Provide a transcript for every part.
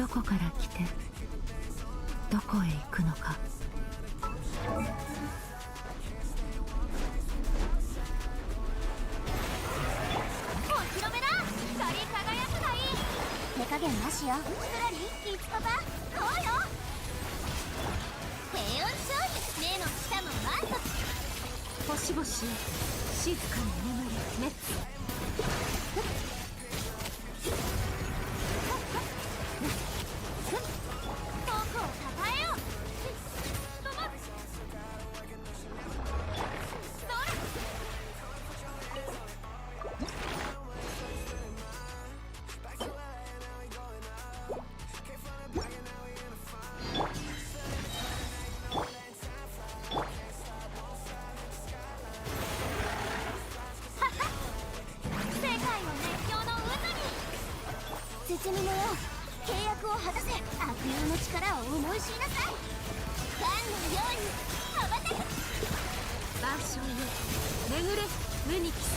どこから来てどこへ行くのか。お披露目だ。光り輝くがいい。手加減なしよ。クラリン、いつパパ、こうよ。低温調理、目の下も満足。星々静かに眠れ、メッツ。僕をたたえよ。包みのよう契約を果たせ。悪友の力を思い知りなさい。ファンのように羽ばたく。万象よ巡れ、無に帰せ。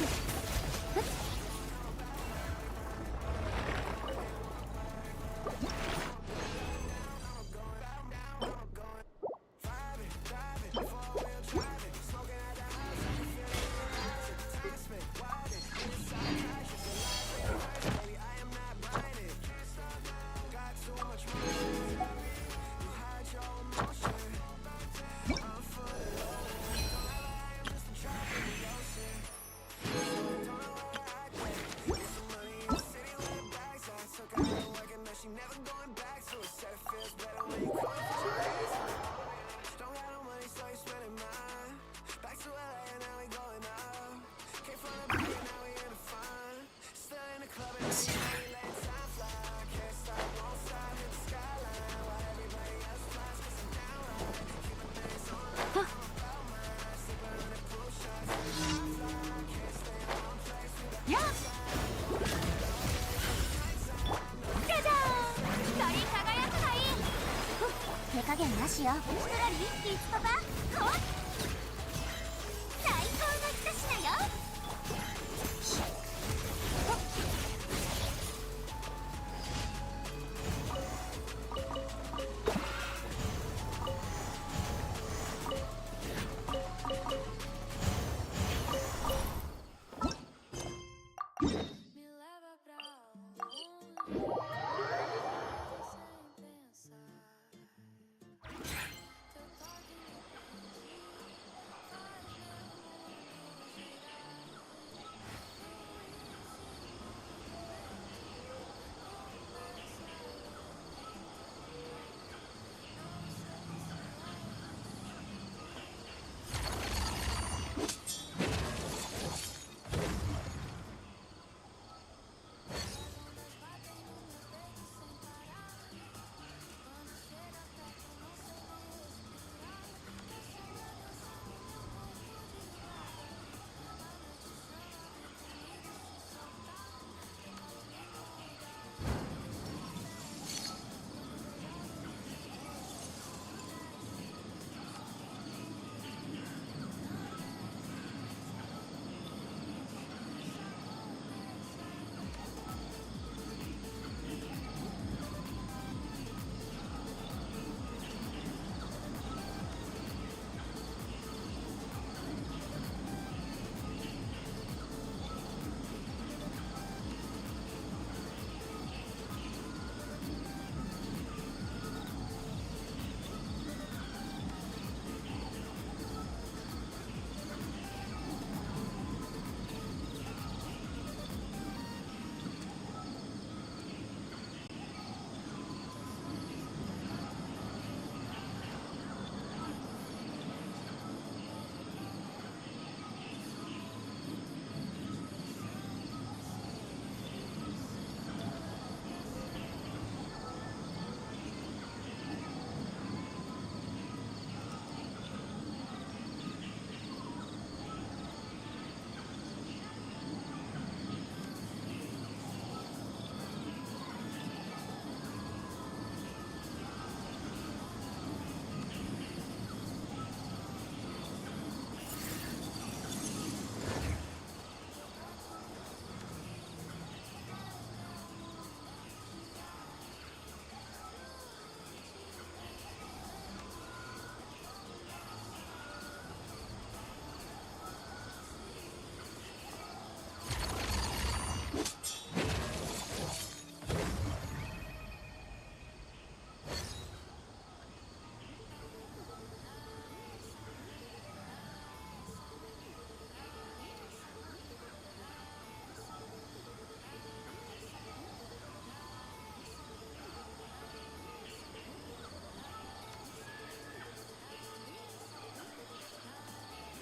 手加減なしよ。クラリン、いつパパ、こう。最高の一品よ。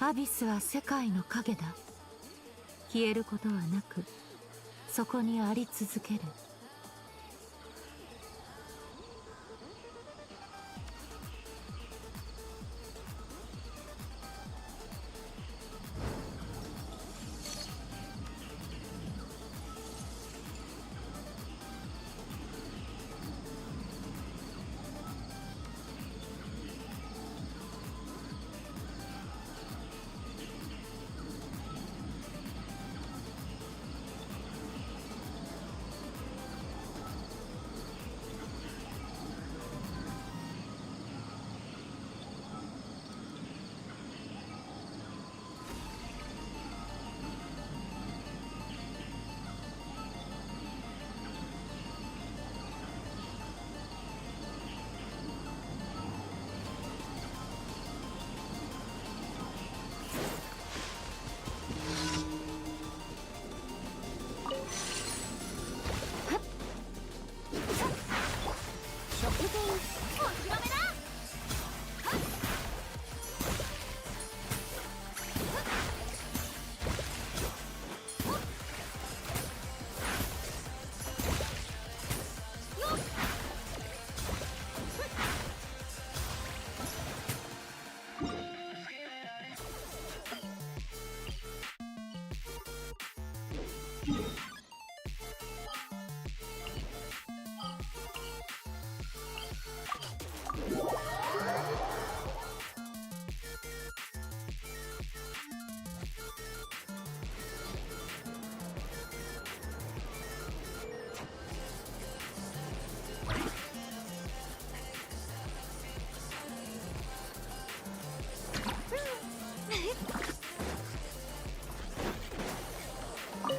アビスは世界の影だ。消えることはなく、そこにあり続ける。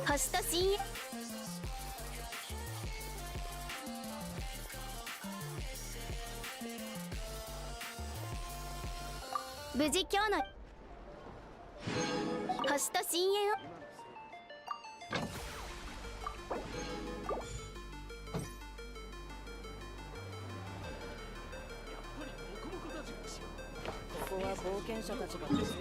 星と深淵。無事今日の星と深淵を。ここは冒険者たちが活躍する。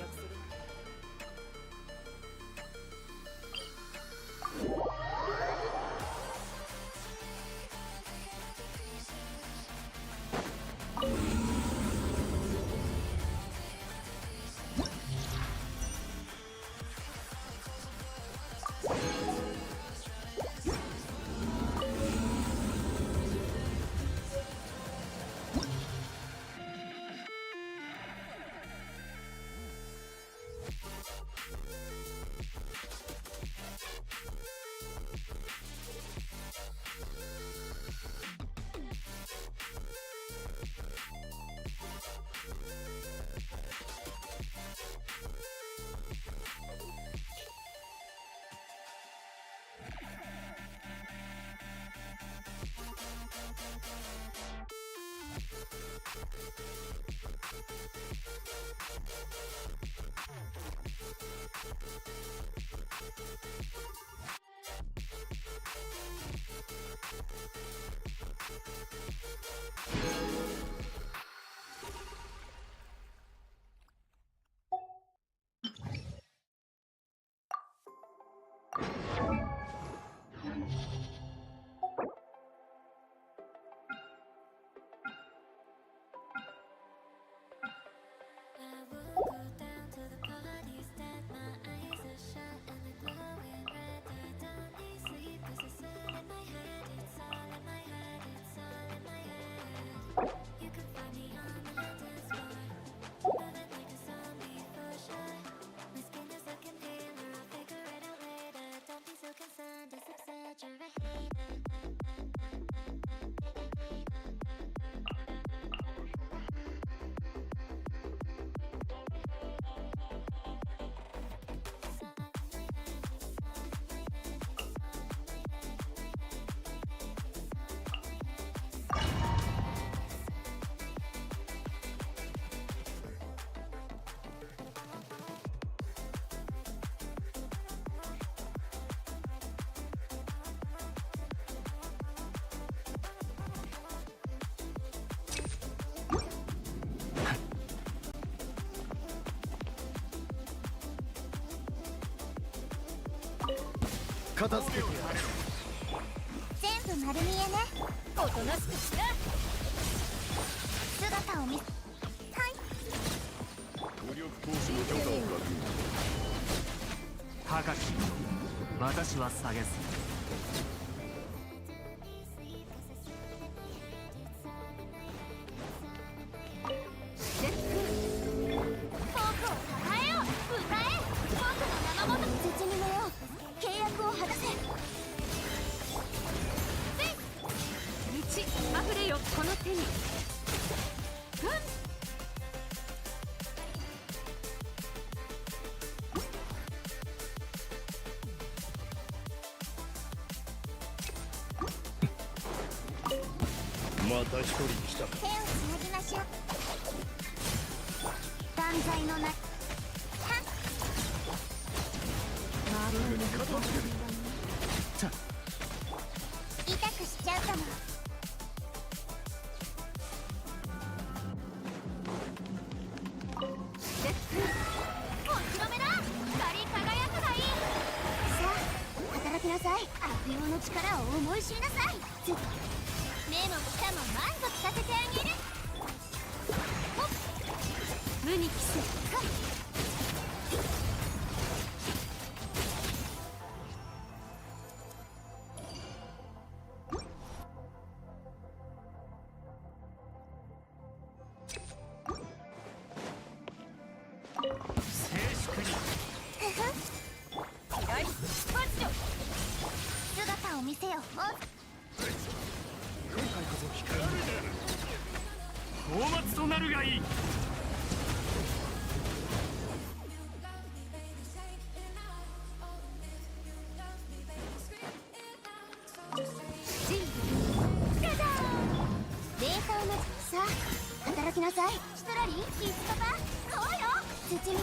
You could 片付けてやる。全部丸見えね。おとなしくしな。姿を見はい。武力行使の許可を確認。高き私は下げず。フォークを抱えよう。歌え。僕の生もの絶妙よ。契約を果たせ。満ち溢れよこの手に。また一人来た。手をつなぎましょう。断罪のなは痛くしちゃうかも。お披露目だ。光り輝くがいい。さあ働きなさい。悪用の力を思い知りなさい。目も舌も満足させてあげる。無に帰せ。静粛に。はい、マジよ。姿を見せよ。今回こそ光る。討伐となるがいい。データを待つ。さあ働きなさい。シトラリーキースパパこうよ。絶妙。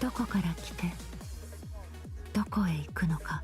どこから来てどこへ行くのか。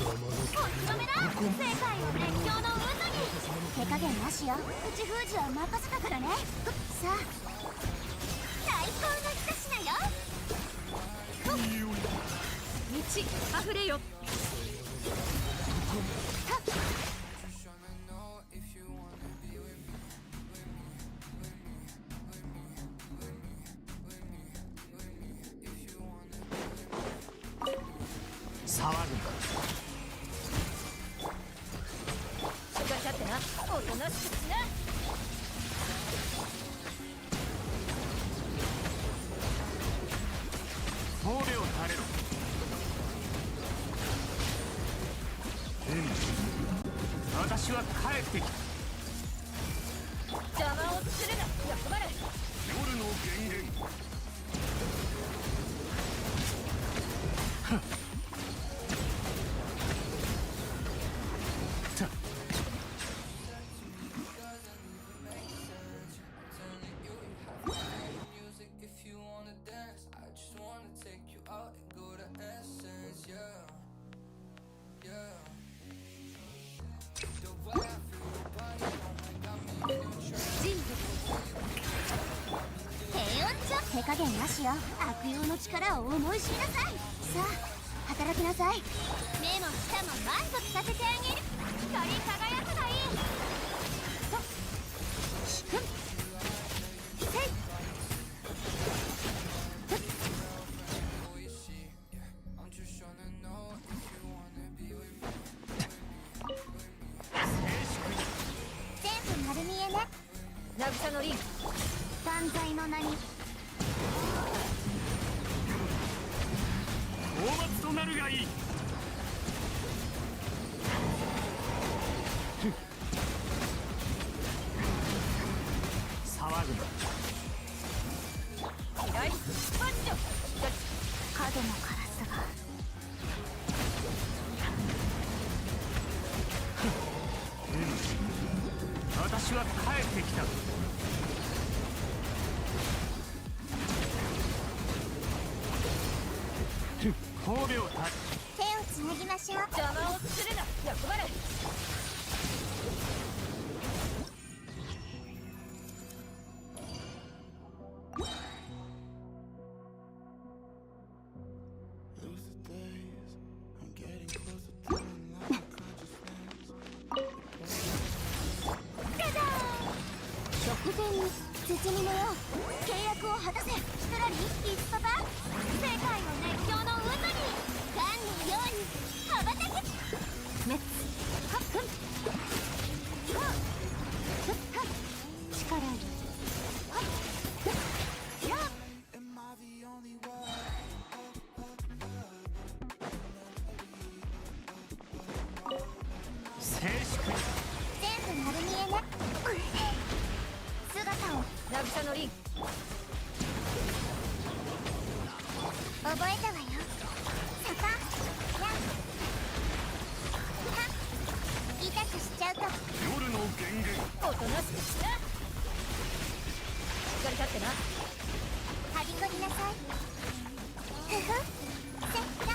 めだ世界を熱狂の渦に手加減なしよ。口封じは任せたからね。さあ最高の一品よ。満ち溢れよ。騒ぐしっかり立ってな。おとなしくしな。神戸を垂れろ。私は帰ってきた。邪魔をするな。役払い。夜の源源低温調手加減なしよ。悪用の力を思い知りなさい。さあ働きなさい。目も舌も満足させてあげる。光り輝くがいい。としくんせい全部丸見えね。渚のリン。断罪の名に討伐となるがいい。騒ぐな。嫌い。マジで。角のカラスが私は帰ってきた。神戸を垂れ。手をつなぎましょう。邪魔をするな。役払い。直前に包みのよう契約を果たせ。ストラリーイスパパ世界の熱狂の渦にガンのように羽ばたけ。メッツハッフンはっふっはっ力よはっふっやっ静粛に。全部丸見えね。姿を渚のリン。覚えたわよ。サパやはっ痛くしちゃうと夜の源源おとなしくしな。しっかり立ってな。はびこりなさい。ふふせっらた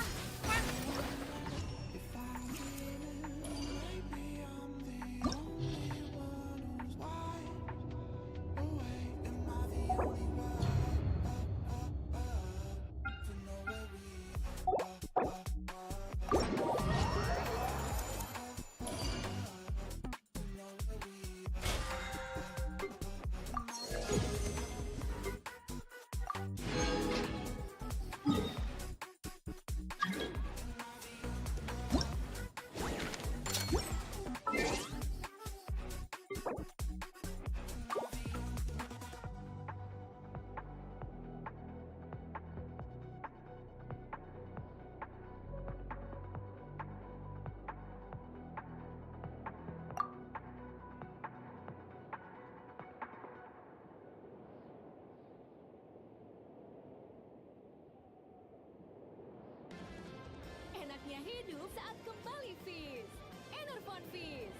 Enaknya hidup saat kembali Fizz. Enervon Fizz.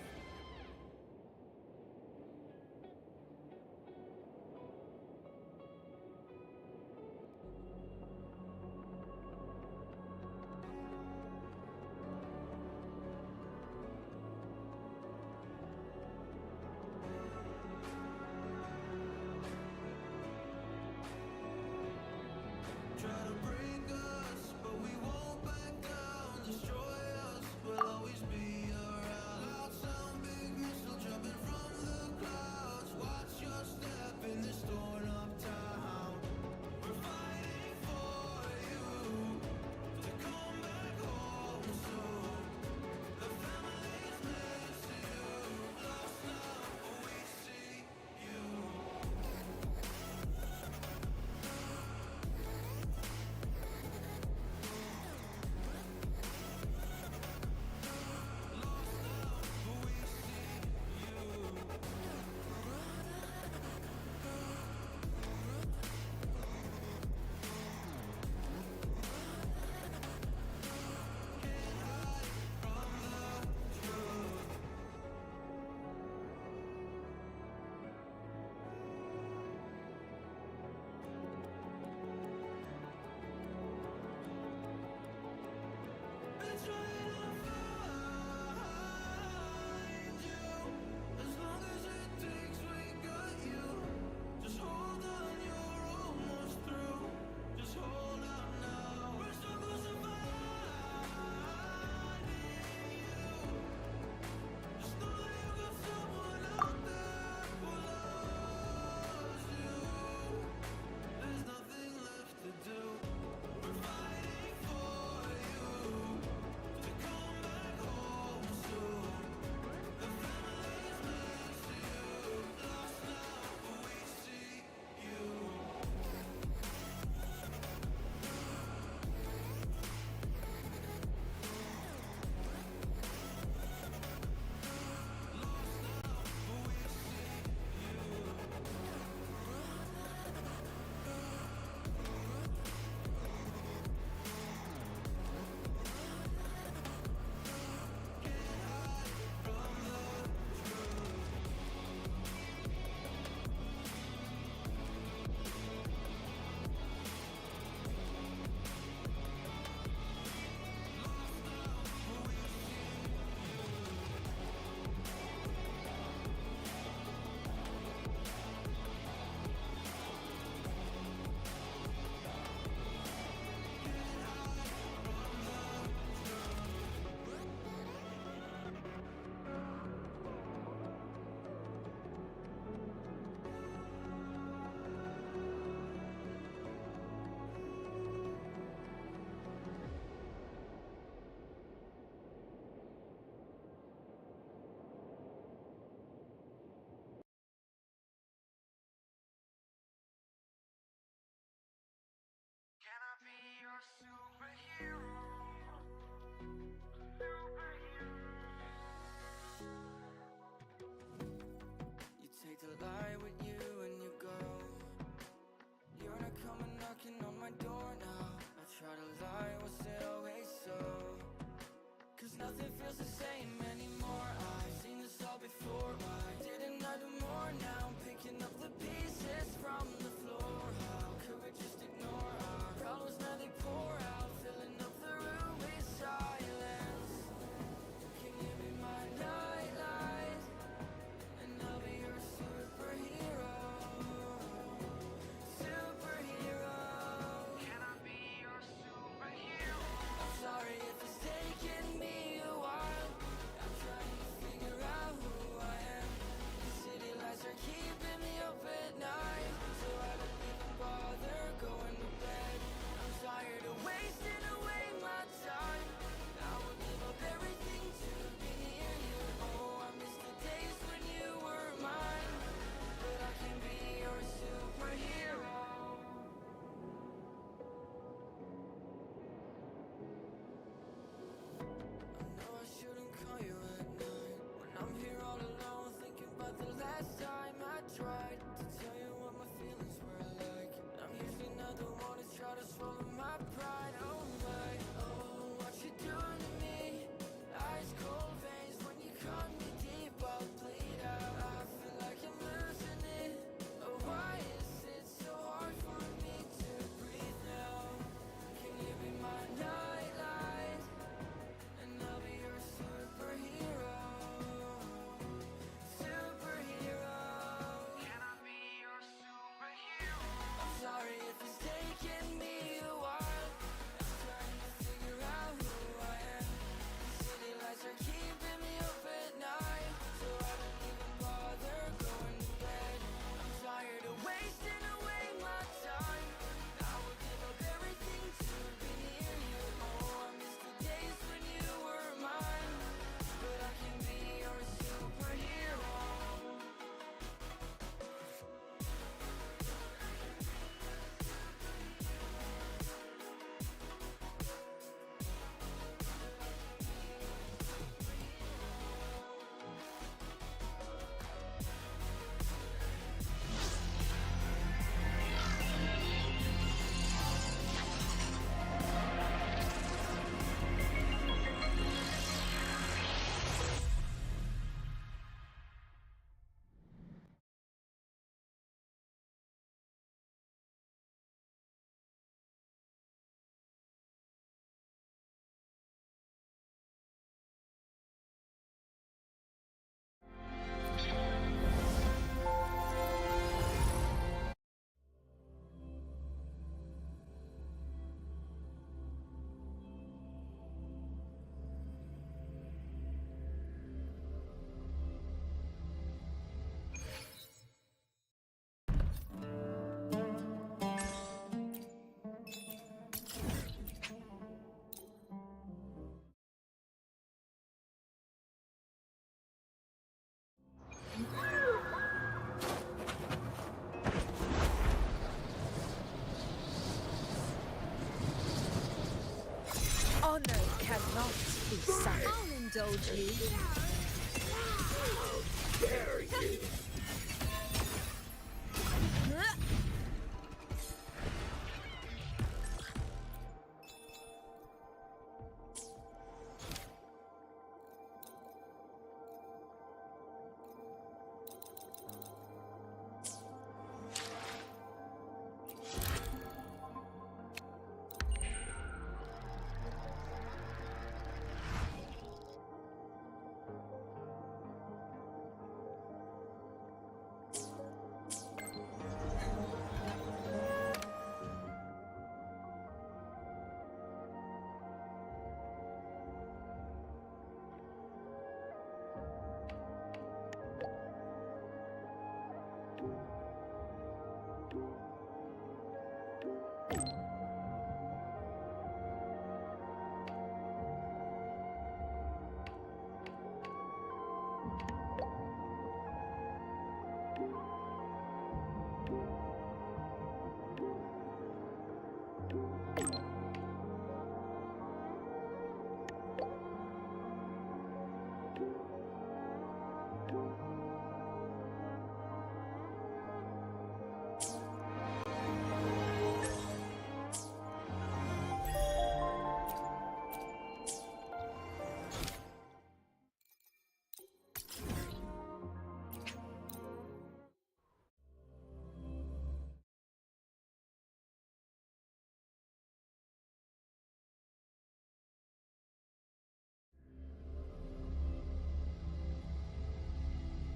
Can I be your superhero? You take the light with you and you go. You're not coming knocking on my door now. I try to lie, was it always so? Cause nothing feels the same anymore. I've seen this all before. Why didn't I do more? Now I'm picking up the pieces from the floor. How could we just ignore our problems? Now they pour out, filling up the room with silence. Can you be my nightlight? And I'll be your superhero. Superhero. Can I be your superhero? I'm sorry if it's taken me a while. I'm trying to figure out who I am. The city lights are keeping me up at night, so I don't even bother going to bed. I'm tired of waiting. I'll indulge you.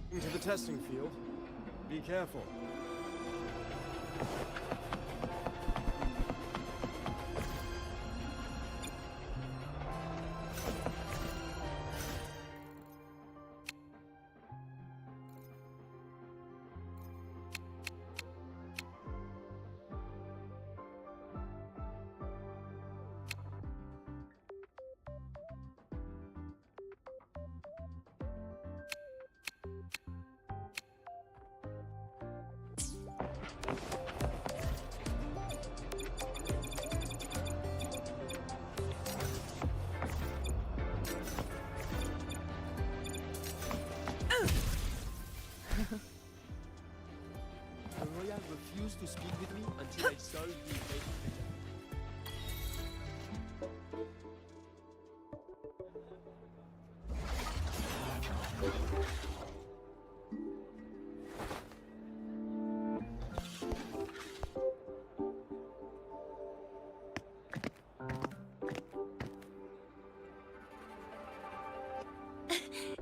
Into the testing field. Be careful. Royal refused to speak with me until I solved the equation.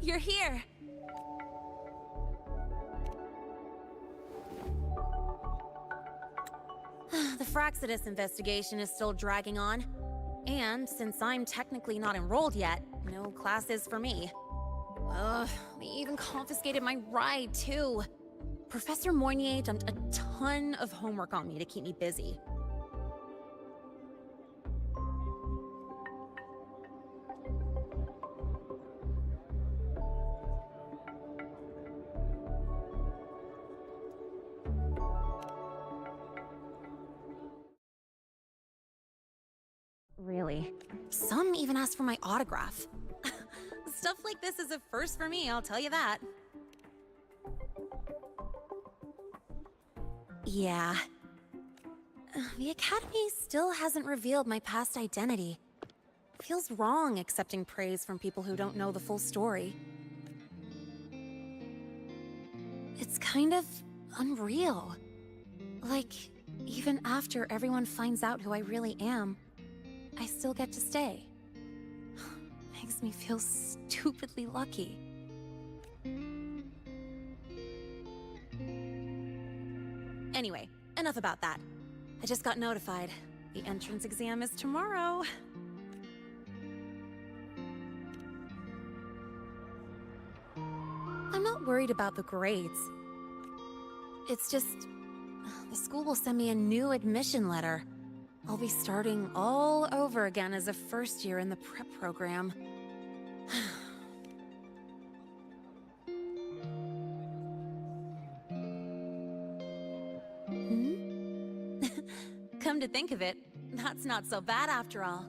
You're here! The Fraxidus investigation is still dragging on. And since I'm technically not enrolled yet, no classes for me. Ugh, they even confiscated my ride, too. Professor Moynier dumped a ton of homework on me to keep me busy. Really. Some even asked for my autograph. Stuff like this is a first for me, I'll tell you that. Yeah. The Academy still hasn't revealed my past identity. Feels wrong accepting praise from people who don't know the full story. It's kind of unreal. Like, even after everyone finds out who I really am, I still get to stay. Makes me feel stupidly lucky. Anyway, enough about that. I just got notified. The entrance exam is tomorrow. I'm not worried about the grades. It's just, the school will send me a new admission letter. I'll be starting all over again as a first year in the prep program. Come to think of it, that's not so bad after all.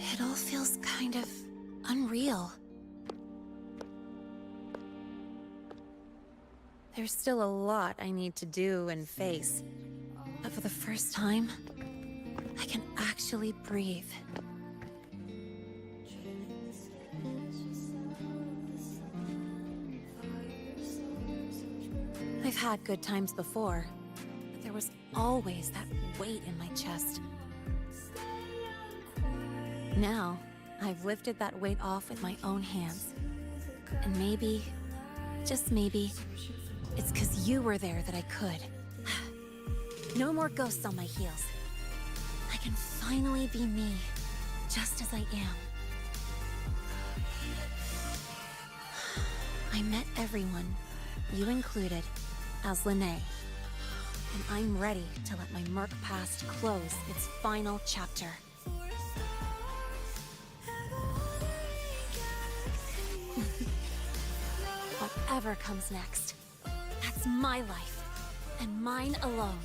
It all feels kind of unreal. There's still a lot I need to do and face. But for the first time, I can actually breathe. I've had good times before, but there was always that weight in my chest. Now, I've lifted that weight off with my own hands. And maybe, just maybe, it's 'cause you were there that I could. No more ghosts on my heels. I can finally be me, just as I am. I met everyone, you included, as Lene. And I'm ready to let my Merc past close its final chapter. Whatever comes next, that's my life, and mine alone.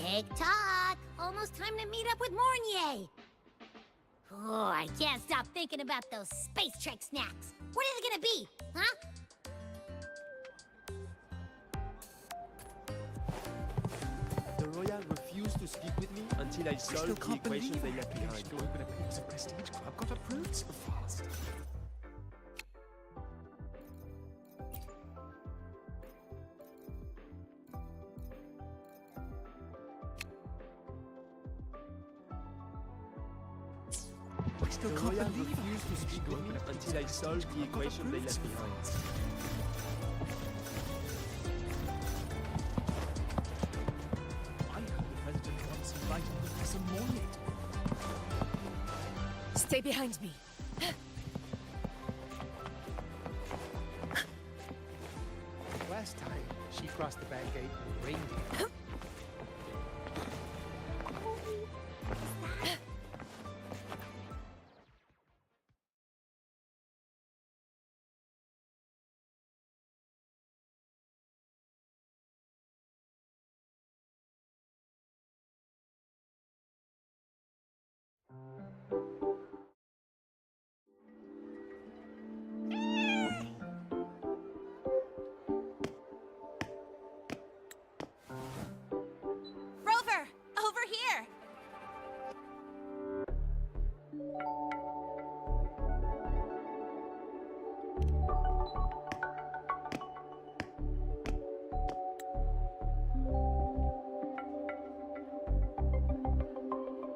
Tick-tock! Almost time to meet up with Mornier! Oh, I can't stop thinking about those Space Trek snacks. What are they gonna be, huh? The Royal refused to speak with me until I solved the equation they left behind. It's a prestige club got approved so fast. I still The can't Royal believe it. refused to speak with me until I solved the equation they left behind. I heard the president once invited Professor Mornier. Stay behind me. Last time, she crossed the back gate with reindeer. Rover, over here.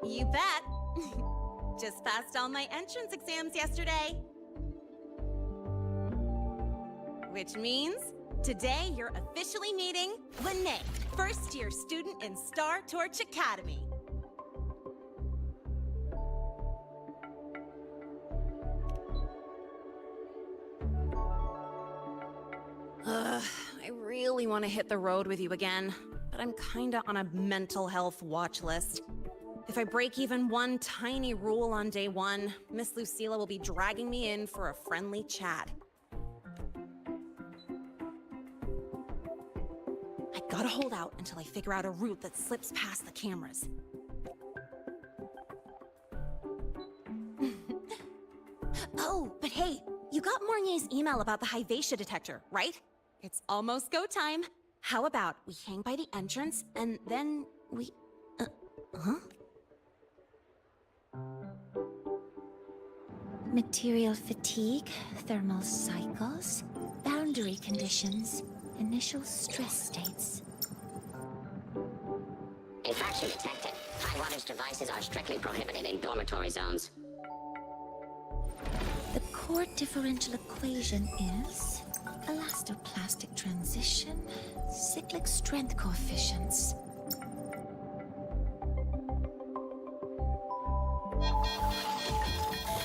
You bet. Just passed all my entrance exams yesterday. Which means today you're officially meeting Lene, first-year student in Star Torch Academy. Ugh, I really want to hit the road with you again, but I'm kinda on a mental health watch list. If I break even one tiny rule on day one, Miss Lucilla will be dragging me in for a friendly chat. I gotta hold out until I figure out a route that slips past the cameras. Oh, but hey, you got Mornier's email about the Hyvatia detector, right? It's almost go time. How about we hang by the entrance and then we... huh? Material fatigue, thermal cycles, boundary conditions, initial stress states. Infraction detected. High wattage devices are strictly prohibited in dormitory zones. The core differential equation is elastoplastic transition, cyclic strength coefficients.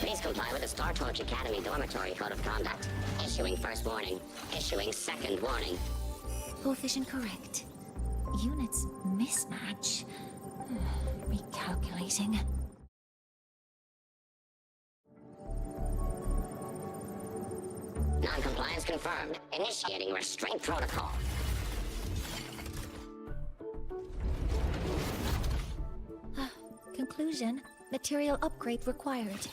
Please comply with the Star Torch Academy Dormitory Code of Conduct. Issuing first warning. Issuing second warning. Coefficient correct. Units mismatch. Recalculating. Non-compliance confirmed. Initiating restraint protocol. Conclusion. Material upgrade required.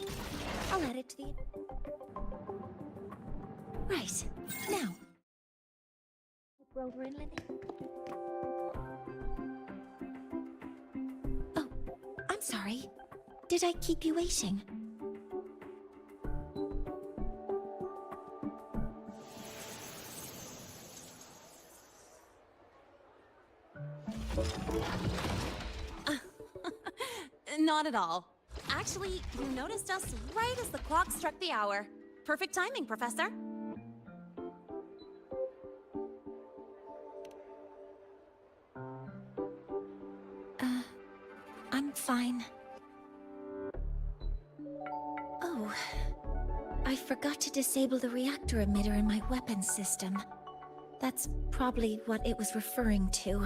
I'll add it to the... Right. Now. Rover and Lenny. Oh, I'm sorry. Did I keep you waiting? Not at all. Actually, you noticed us right as the clock struck the hour. Perfect timing, Professor. I'm fine. Oh, I forgot to disable the reactor emitter in my weapons system. That's probably what it was referring to.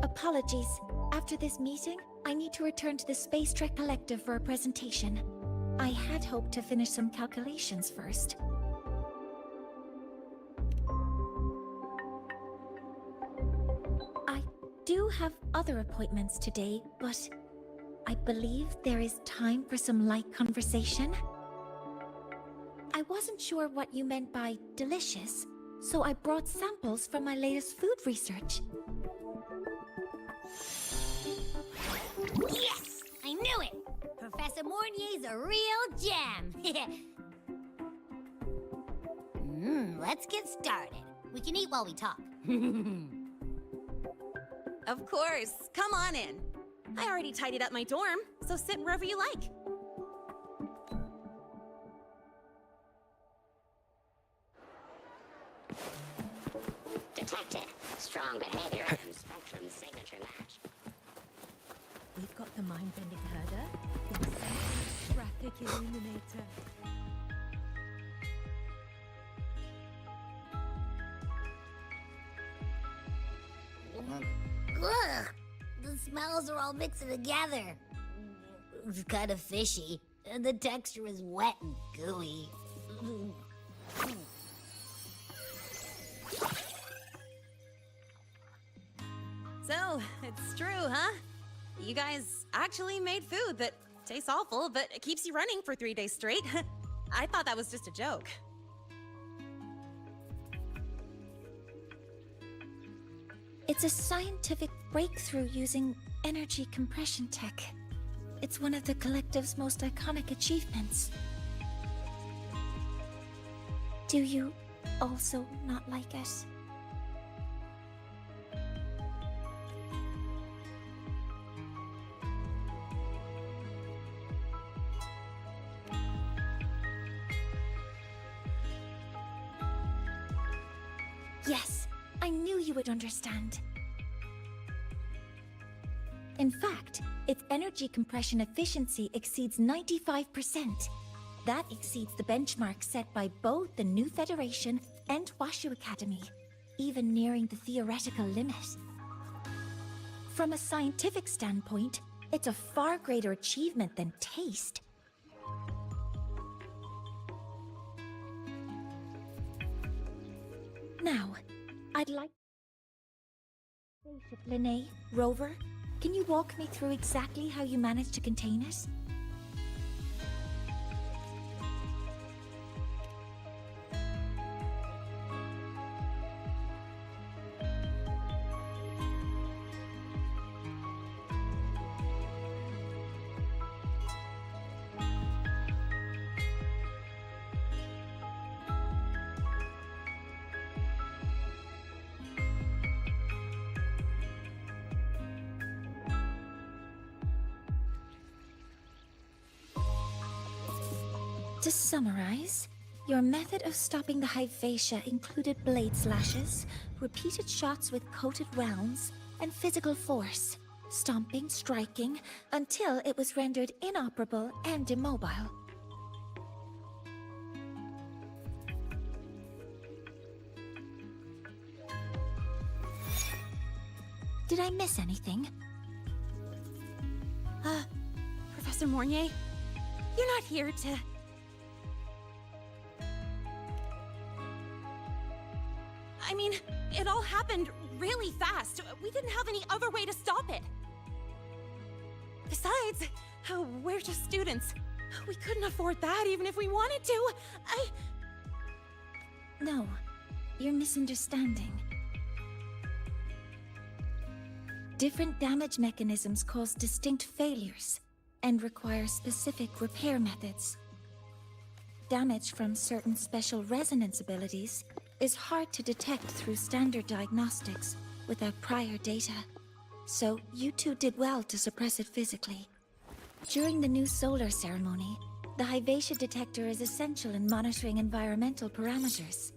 Apologies. After this meeting, I need to return to the Space Trek Collective for a presentation. I had hoped to finish some calculations first. have other appointments today, but I believe there is time for some light conversation. I wasn't sure what you meant by delicious, so I brought samples from my latest food research. Yes! I knew it! Professor Mornier's a real gem! Let's get started. We can eat while we talk. Of course. Come on in. I already tidied up my dorm, so sit wherever you like. Detected. Strong behavior and spectrum signature match. We've got the mind-bending herder, the traffic illuminator. Ugh! The smells are all mixing together. It's kind of fishy, and the texture is wet and gooey. So, it's true, huh? You guys actually made food that tastes awful, but it keeps you running for 3 days straight. I thought that was just a joke. It's a scientific breakthrough using energy compression tech. It's one of the collective's most iconic achievements. Do you also not like it? Yes, I knew you would understand. In fact, its energy compression efficiency exceeds 95%. That exceeds the benchmark set by both the New Federation and Washu Academy, even nearing the theoretical limit. From a scientific standpoint, it's a far greater achievement than taste. Now, I'd like... Spaceship, Linné, Rover, can you walk me through exactly how you managed to contain it? To summarize, your method of stopping the Hypatia included blade slashes, repeated shots with coated rounds, and physical force, stomping, striking, until it was rendered inoperable and immobile. Did I miss anything? Professor Mornier, you're not here to... I mean, it all happened really fast. We didn't have any other way to stop it. Besides, we're just students. We couldn't afford that even if we wanted to. No, you're misunderstanding. Different damage mechanisms cause distinct failures and require specific repair methods. Damage from certain special resonance abilities is hard to detect through standard diagnostics without prior data, so you two did well to suppress it physically. During the new solar ceremony, the Hypatia detector is essential in monitoring environmental parameters.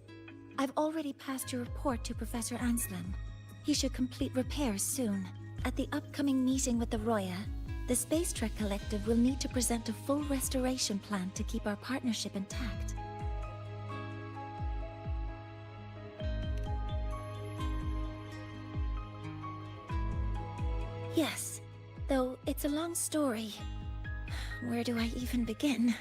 I've already passed your report to Professor Anslem. He should complete repairs soon. At the upcoming meeting with the Roya, the Space Trek Collective will need to present a full restoration plan to keep our partnership intact. Yes, though it's a long story. Where do I even begin?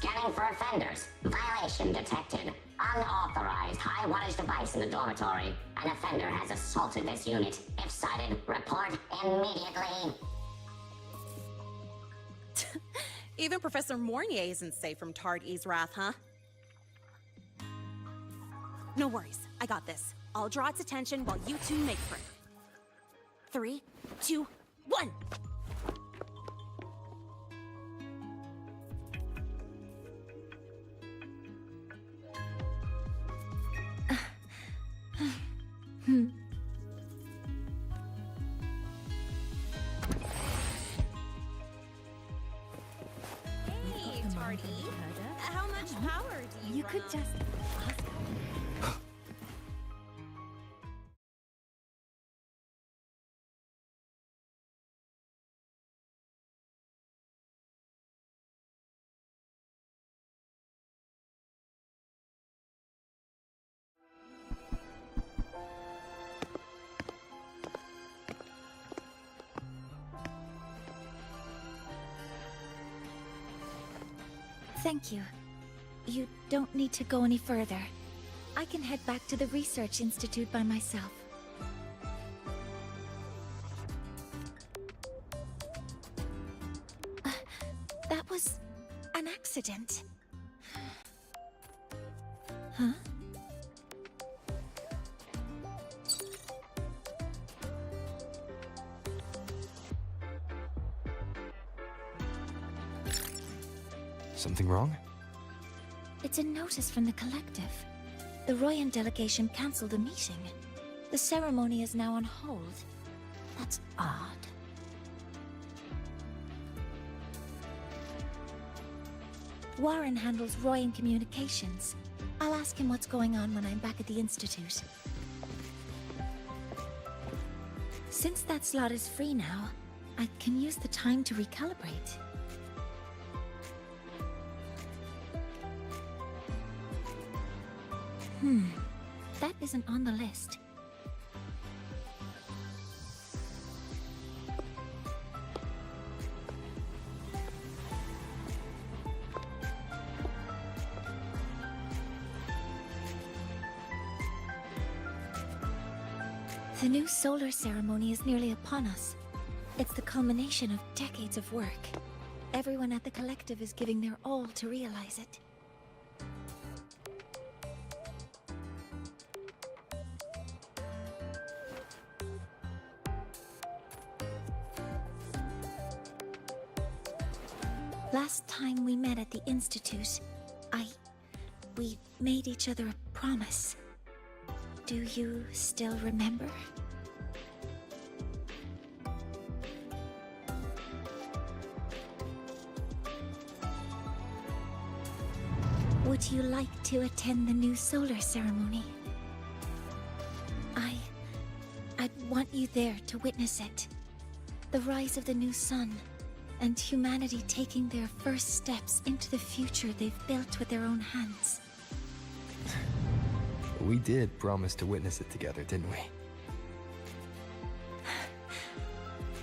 Scanning for offenders. Violation detected. Unauthorized high wattage device in the dormitory. An offender has assaulted this unit. If sighted, report immediately. Even Professor Mornier isn't safe from Tard-E's wrath, huh? No worries, I got this. I'll draw its attention while you two make for it. 3, 2, 1! Hey, Tardy. How much power do you could run just ask her. Thank you. You don't need to go any further. I can head back to the Research Institute by myself. That was an accident. Huh? Something wrong? It's a notice from the collective. The Royan delegation cancelled a meeting. The ceremony is now on hold. That's odd. Warren handles Royan communications. I'll ask him what's going on when I'm back at the Institute. Since that slot is free now, I can use the time to recalibrate. That isn't on the list. The new solar ceremony is nearly upon us. It's the culmination of decades of work. Everyone at the collective is giving their all to realize it. Last time we met at the Institute, we made each other a promise. Do you still remember? Would you like to attend the new solar ceremony? I'd want you there to witness it. The rise of the new sun, and humanity taking their first steps into the future they've built with their own hands. We did promise to witness it together, didn't we?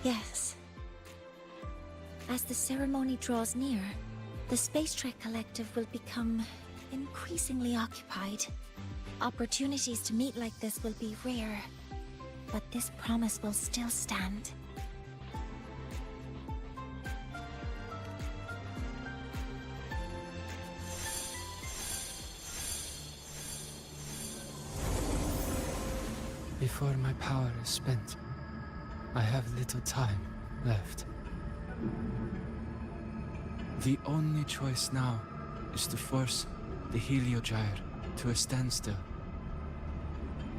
Yes. As the ceremony draws near, the Space Trek Collective will become increasingly occupied. Opportunities to meet like this will be rare, but this promise will still stand. Before my power is spent, I have little time left. The only choice now is to force the Heliogyre to a standstill.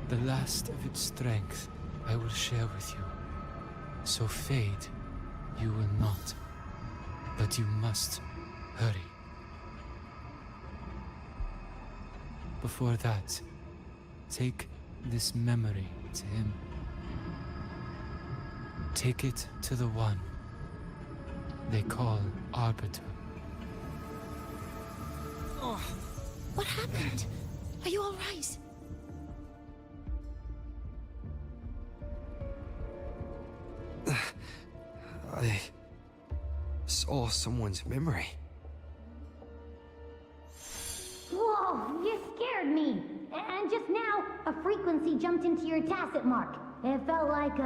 The last of its strength I will share with you. So fade you will not. But you must hurry. Before that, take this memory to him. Take it to the one they call Arbiter. Oh, what happened? Are you all right? I saw someone's memory. Oh, you scared me. And just now, a frequency jumped into your tacit mark. It felt like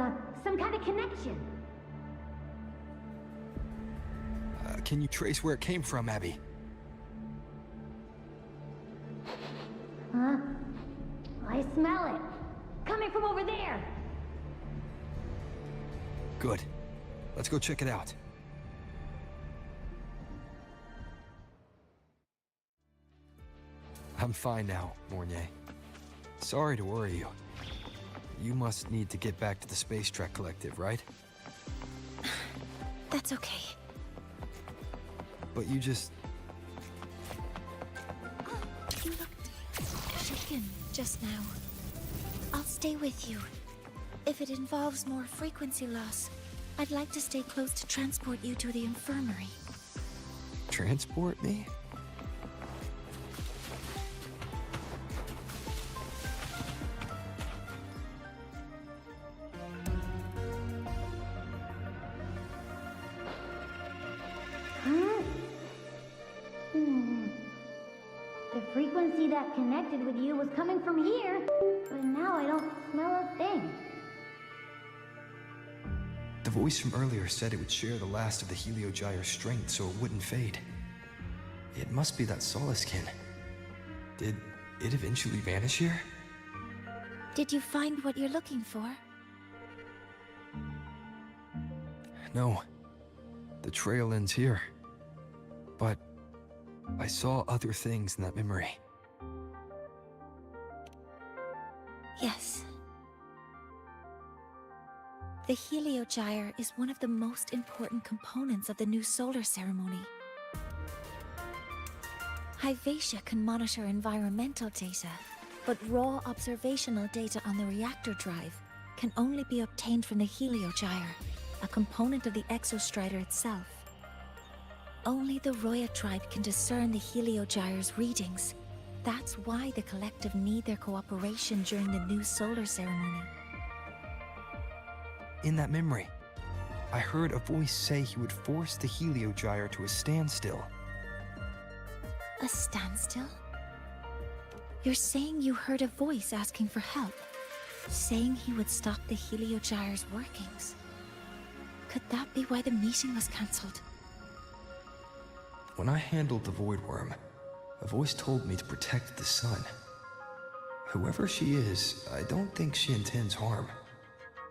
some kind of connection. Can you trace where it came from, Abby? Huh? I smell it. Coming from over there. Good. Let's go check it out. I'm fine now, Mornier. Sorry to worry you. You must need to get back to the Space Trek Collective, right? That's okay. But you just... You looked shaken just now. I'll stay with you. If it involves more frequency loss, I'd like to stay close to transport you to the infirmary. Transport me? The frequency that connected with you was coming from here, but now I don't smell a thing. The voice from earlier said it would share the last of the Heliogyre's strength so it wouldn't fade. It must be that Solaskin. Did it eventually vanish here? Did you find what you're looking for? No. The trail ends here. But I saw other things in that memory. Yes. The Heliogyre is one of the most important components of the new solar ceremony. Hyvatia can monitor environmental data, but raw observational data on the reactor drive can only be obtained from the Heliogyre, a component of the Exostrider itself. Only the Roya tribe can discern the Heliogyre's readings. That's why the collective need their cooperation during the new solar ceremony. In that memory, I heard a voice say he would force the Heliogyre to a standstill. A standstill? You're saying you heard a voice asking for help, saying he would stop the Heliogyre's workings. Could that be why the meeting was cancelled? When I handled the Void Worm, a voice told me to protect the sun. Whoever she is, I don't think she intends harm.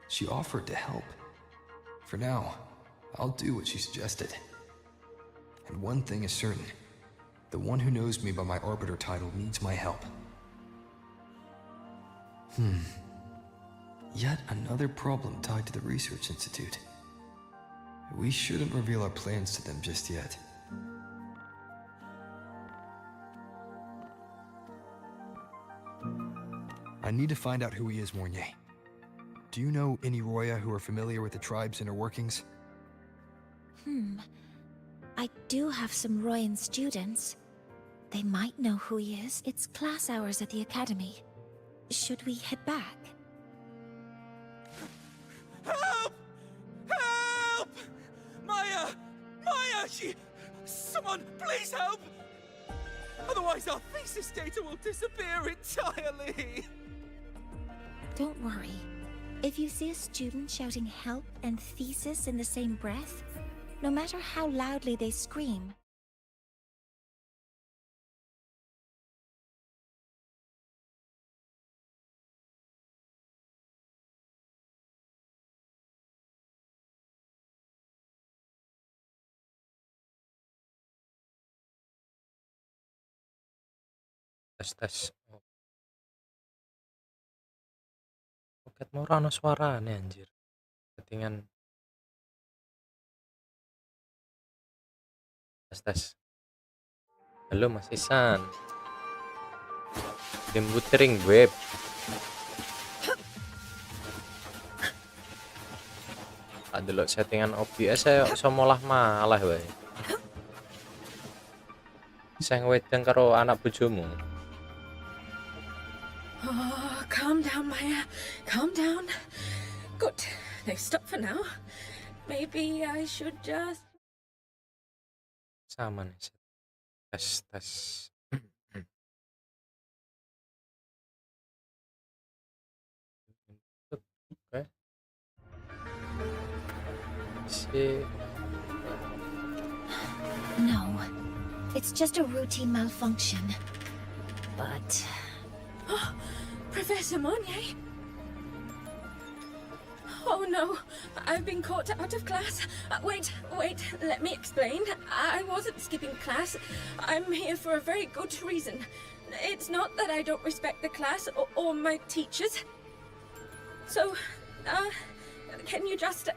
She offered to help. For now, I'll do what she suggested. And one thing is certain. The one who knows me by my Arbiter title needs my help. Yet another problem tied to the Research Institute. We shouldn't reveal our plans to them just yet. I need to find out who he is, Mornier. Do you know any Roya who are familiar with the tribe's inner workings? I do have some Royan students. They might know who he is. It's class hours at the academy. Should we head back? Help! Help! Maya! Maya! Someone, please help! Otherwise our thesis data will disappear entirely! Don't worry. If you see a student shouting help and thesis in the same breath, no matter how loudly they scream, Tes. Pocket mau ora ono suarane anjir. Ketingan tes. Halo Mas Isan. Timbutring web. Tak delok settingan OBS ayo iso malah wae. Sing wedang karo anak bojomu. Oh, calm down, Maya. Calm down. Good. They've stopped for now. Maybe I should just... Sama nih. Tes. No, it's just a routine malfunction. But... Oh, Professor Monnier? Oh no, I've been caught out of class. Wait, let me explain. I wasn't skipping class. I'm here for a very good reason. It's not that I don't respect the class or my teachers. So, can you just...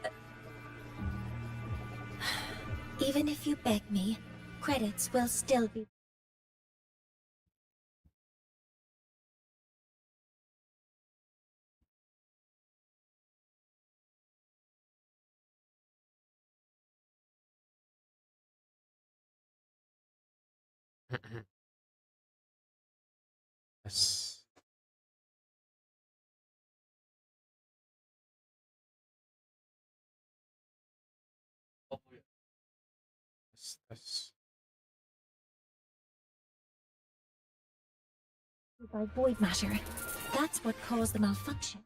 Even if you beg me, credits will still be... Yes. Yes. by void matter. That's what caused the malfunction.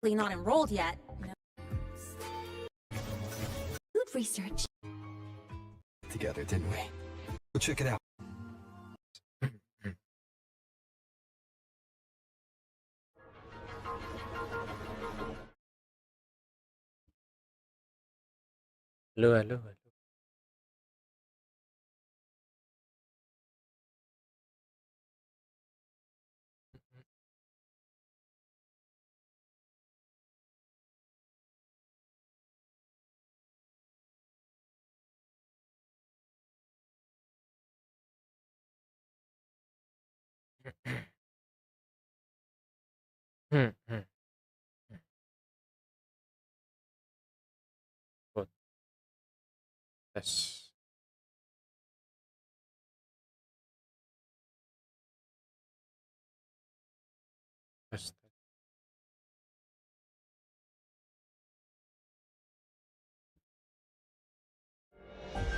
Not enrolled yet. Good research. Together, didn't we? Go check it out. Halo. Good. Yes. Yes.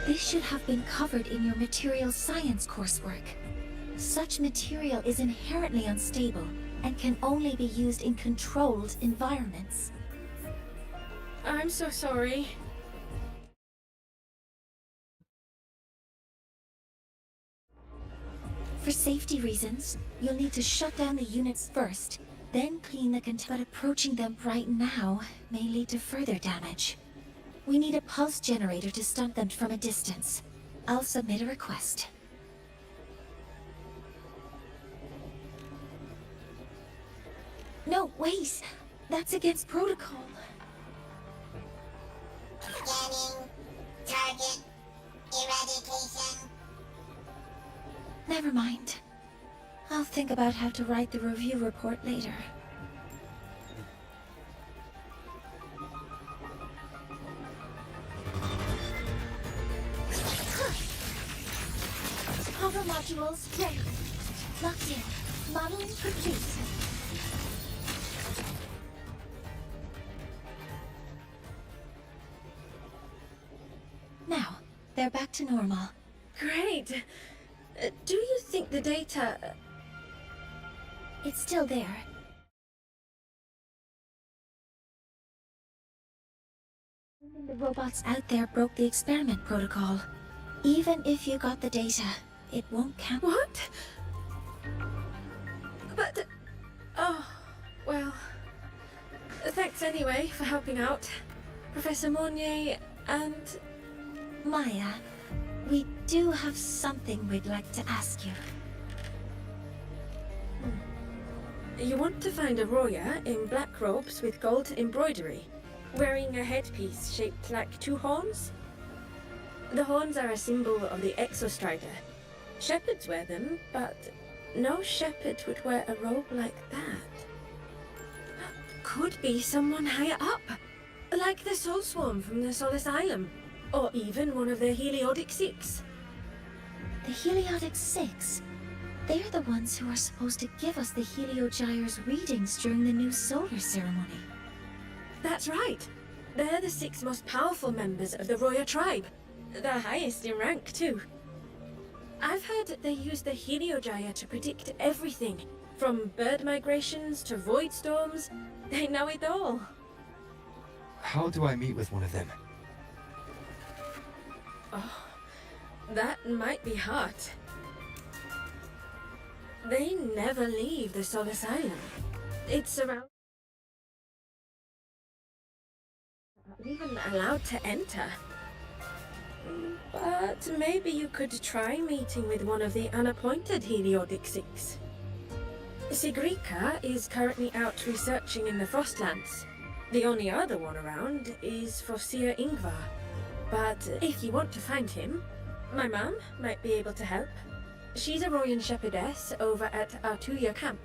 This should have been covered in your material science coursework. Such material is inherently unstable and can only be used in controlled environments. I'm so sorry. For safety reasons, you'll need to shut down the units first, then clean the container. But approaching them right now may lead to further damage. We need a pulse generator to stop them from a distance. I'll submit a request. No, wait! That's against protocol. Scanning. Target. Eradication. Never mind. I'll think about how to write the review report later. Hover modules ready. Locked in. Modeling complete. Now, they're back to normal. Great. Do you think the data... It's still there. The robots out there broke the experiment protocol. Even if you got the data, it won't count. What? But... Oh, well... Thanks anyway for helping out. Professor Monnier and... Maya, we do have something we'd like to ask you. You want to find a Roya in black robes with gold embroidery, wearing a headpiece shaped like two horns? The horns are a symbol of the Exostrider. Shepherds wear them, but no shepherd would wear a robe like that. could be someone higher up, like the Soul Swarm from the Sol Asylum, or even one of the Heliodic Six. The Heliodic Six? They're the ones who are supposed to give us the Heliogyre's readings during the new solar ceremony. That's right. They're the 6 most powerful members of the Roya tribe. The highest in rank, too. I've heard that they use the Heliogyre to predict everything, from bird migrations to void storms. They know it all. How do I meet with one of them? Oh, that might be hard. They never leave the Sol Asylum. It's around... not even allowed to enter. But maybe you could try meeting with one of the unappointed Heliodic Six. Sigrika is currently out researching in the Frostlands. The only other one around is Fossir Ingvar. But if you want to find him, my mum might be able to help. She's a Royan shepherdess over at Artuya camp.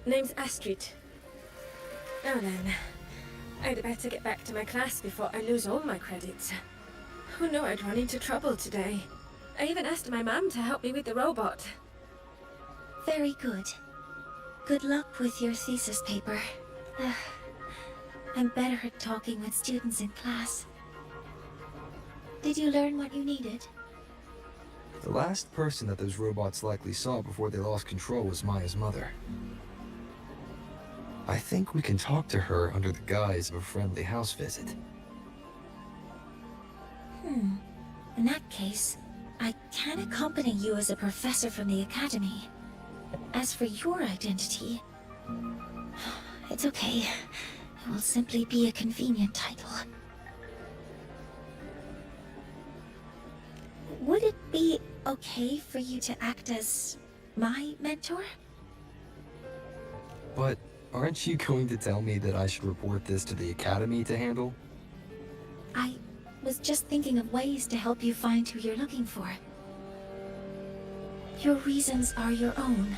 Name's Astrid. Now then, I'd better get back to my class before I lose all my credits. Who knew I'd run into trouble today? I even asked my mum to help me with the robot. Very good. Good luck with your thesis paper. I'm better at talking with students in class. Did you learn what you needed? The last person that those robots likely saw before they lost control was Maya's mother. I think we can talk to her under the guise of a friendly house visit. In that case, I can accompany you as a professor from the academy. As for your identity, it's okay. It will simply be a convenient title. Would it be okay for you to act as my mentor? But aren't you going to tell me that I should report this to the academy to handle? I was just thinking of ways to help you find who you're looking for. Your reasons are your own.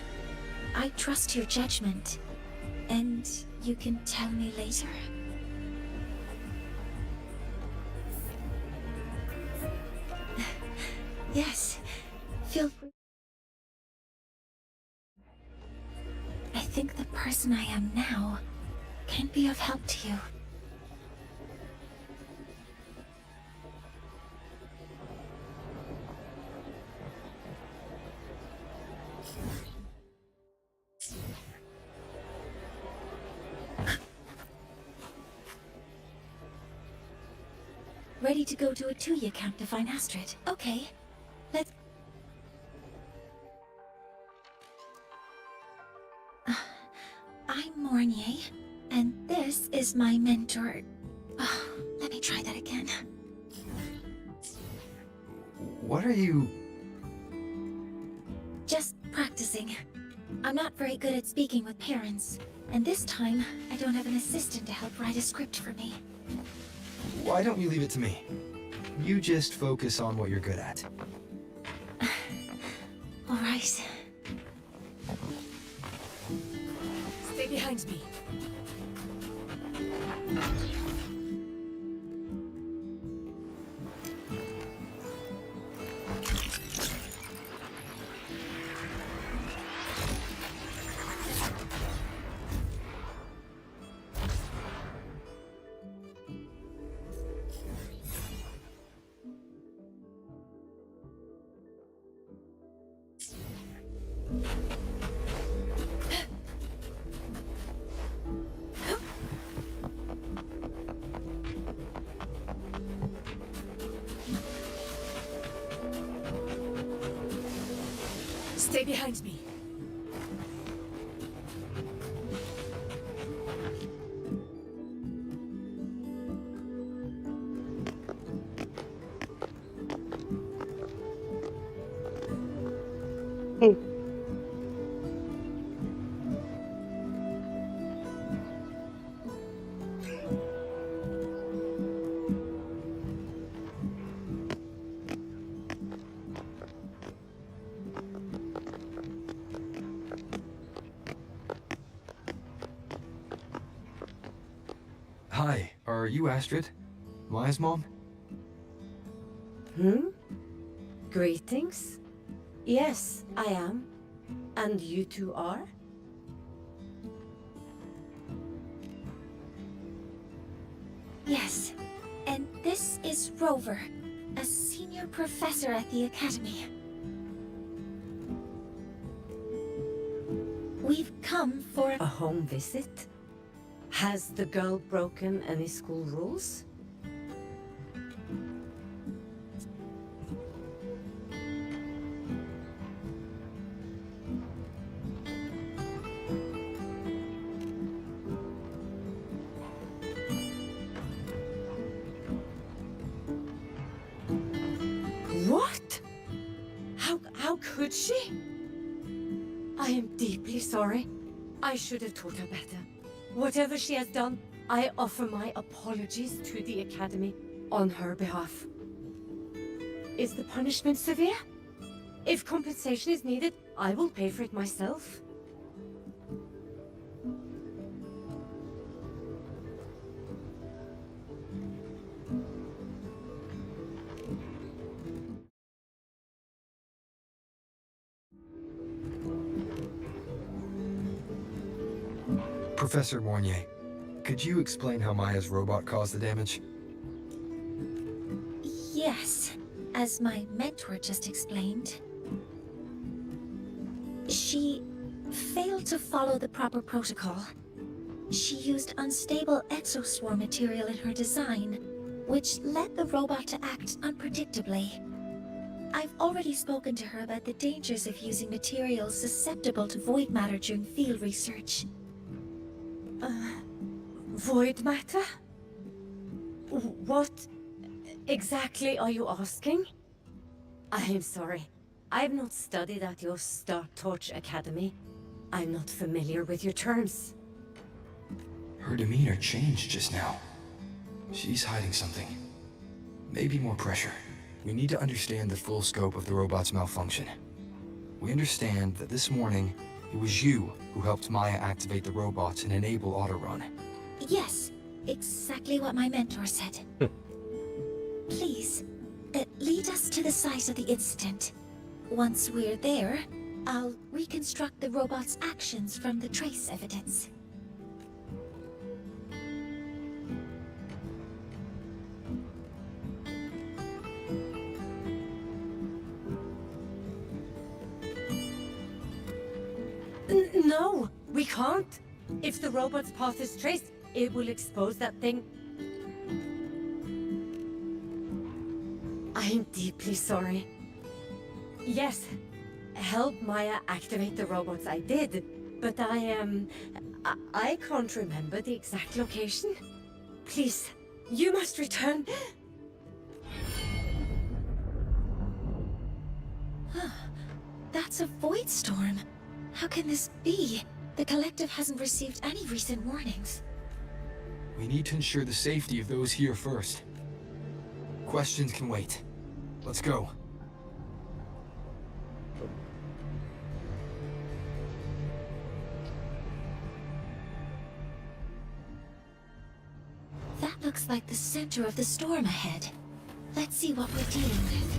I trust your judgment, and you can tell me later. Yes, feel free. I think the person I am now can be of help to you. Ready to go to Artuya camp to find Astrid? Okay, let's... I'm Mornier, and this is my mentor. Let me try that again. What are you... Just practicing. I'm not very good at speaking with parents, and this time, I don't have an assistant to help write a script for me. Why don't you leave it to me? You just focus on what you're good at. All right. Stay behind me. Stay behind me. Are you Astrid? Maya's mom? Greetings. Yes, I am. And you two are? Yes, and this is Rover, a senior professor at the Academy. We've come for a home visit? Has the girl broken any school rules? What? How could she? I am deeply sorry. I should have taught her better. Whatever she has done, I offer my apologies to the Academy on her behalf. Is the punishment severe? If compensation is needed, I will pay for it myself. Professor Mornier, could you explain how Maya's robot caused the damage? Yes, as my mentor just explained. She failed to follow the proper protocol. She used unstable exoswarm material in her design, which led the robot to act unpredictably. I've already spoken to her about the dangers of using materials susceptible to void matter during field research. Void matter? What exactly are you asking? I am sorry. I have not studied at your Star Torch Academy. I'm not familiar with your terms. Her demeanor changed just now. She's hiding something. Maybe more pressure. We need to understand the full scope of the robot's malfunction. We understand that this morning, it was you who helped Maya activate the robots and enable autorun. Yes, exactly what my mentor said. Please, lead us to the site of the incident. Once we're there, I'll reconstruct the robot's actions from the trace evidence. No, we can't. If the robot's path is traced, it will expose that thing. I am deeply sorry. Yes, help Maya activate the robots I did, but I can't remember the exact location. Please, you must return. That's a void storm. How can this be? The Collective hasn't received any recent warnings. We need to ensure the safety of those here first. Questions can wait. Let's go. That looks like the center of the storm ahead. Let's see what we're dealing with.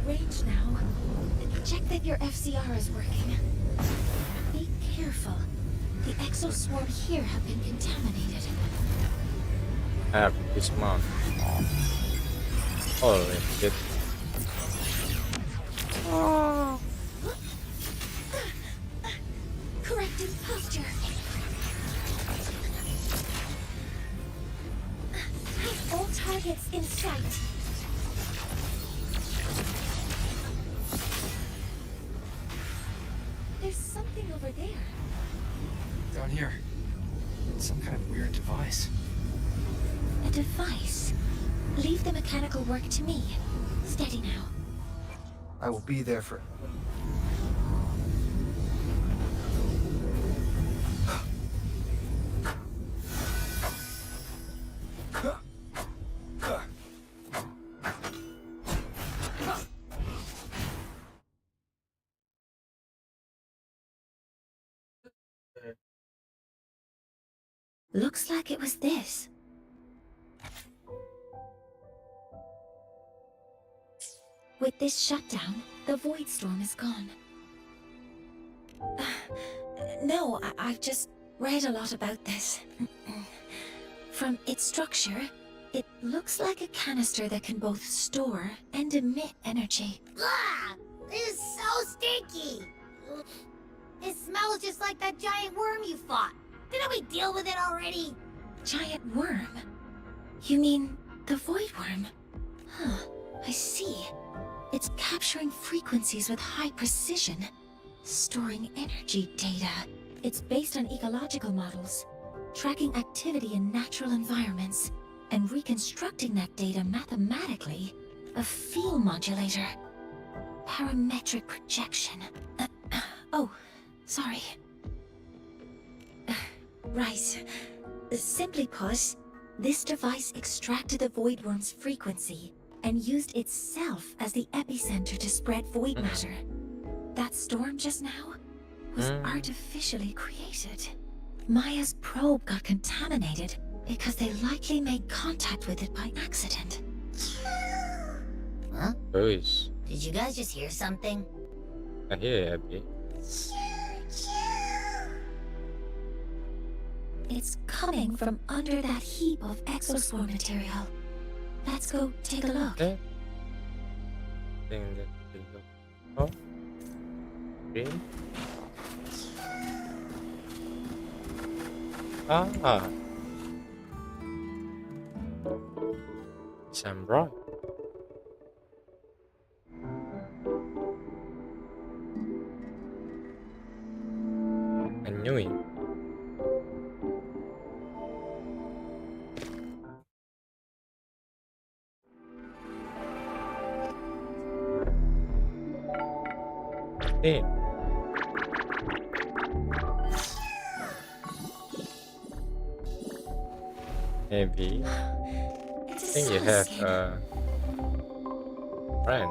Range now. Check that your FCR is working. Be careful. The exoswarm here have been contaminated. This month. Holy shit. Oh. Corrective posture. targets in sight. There's something over there. Down here. Some kind of weird device. A device? Leave the mechanical work to me. Steady now. I will be there for... Looks like it was this. With this shutdown, the void storm is gone. No, I've just read a lot about this. From its structure, it looks like a canister that can both store and emit energy. Blah! This is so stinky! It smells just like that giant worm you fought. Didn't we deal with it already? Giant worm? You mean the void worm? Huh, I see. It's capturing frequencies with high precision, storing energy data. It's based on ecological models, tracking activity in natural environments, and reconstructing that data mathematically. A field modulator. Parametric projection. Oh, sorry. Right. Simply put, this device extracted the void worm's frequency and used itself as the epicenter to spread void matter. That storm just now was artificially created. Maya's probe got contaminated because they likely made contact with it by accident. Huh? Guys, Did you guys just hear something? I hear Abby. It's coming from under that heap of exospore material. Let's go take a look. Okay. Think that will look. Oh, green. Ah, samurai. I knew it. Hey. Maybe. I think you have a friend.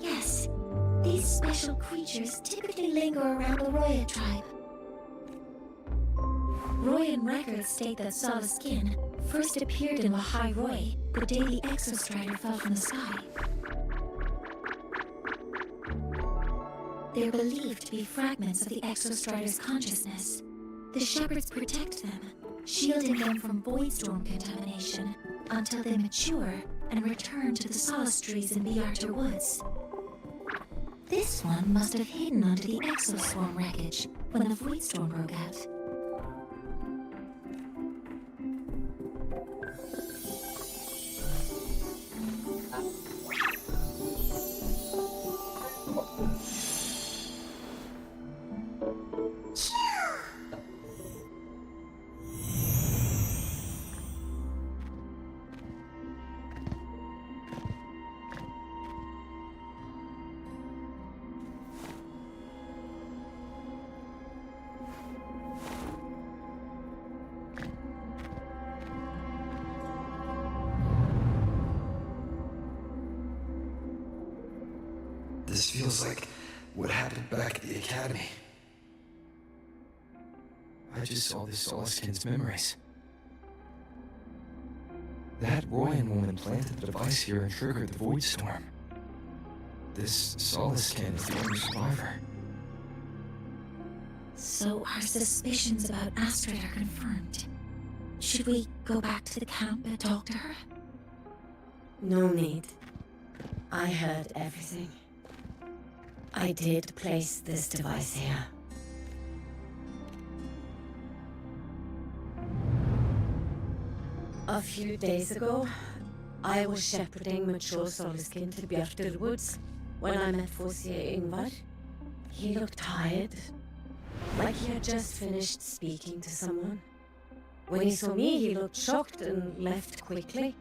Yes, these special creatures typically linger around the Roya tribe. Royan records state that Solace skin first appeared in Lahai Roy the day the Exostrider fell from the sky. They're believed to be fragments of the Exostrider's consciousness. The shepherds protect them, shielding them from void storm contamination until they mature and return to the Solace trees in the Arter Woods. This one must have hidden under the exoswarm wreckage when the void storm broke out. This feels like what happened back at the academy. I just saw this Solaskin's memories. That Royan woman planted the device here and triggered the void storm. This Solaskin is the only survivor. So our suspicions about Astrid are confirmed. Should we go back to the camp and talk to her? No need. I heard everything. I did place this device here. A few days ago, I was shepherding mature Soliskin to Bjartur Woods when I met Fossier Ingvar. He looked tired, like he had just finished speaking to someone. When he saw me, he looked shocked and left quickly.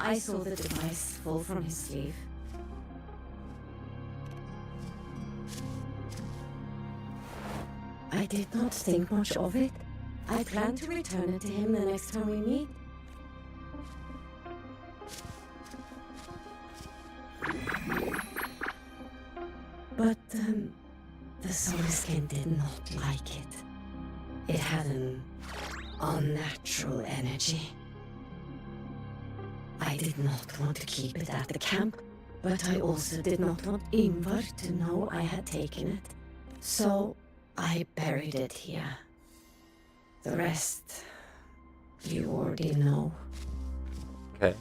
I saw the device fall from his sleeve. I did not think much of it. I plan to return it to him the next time we meet. But, the Soliskin did not like it. It had an unnatural energy. I did not want to keep it at the camp, but I also did not want Ingvar to know I had taken it. So, I buried it here. The rest, you already know. Okay.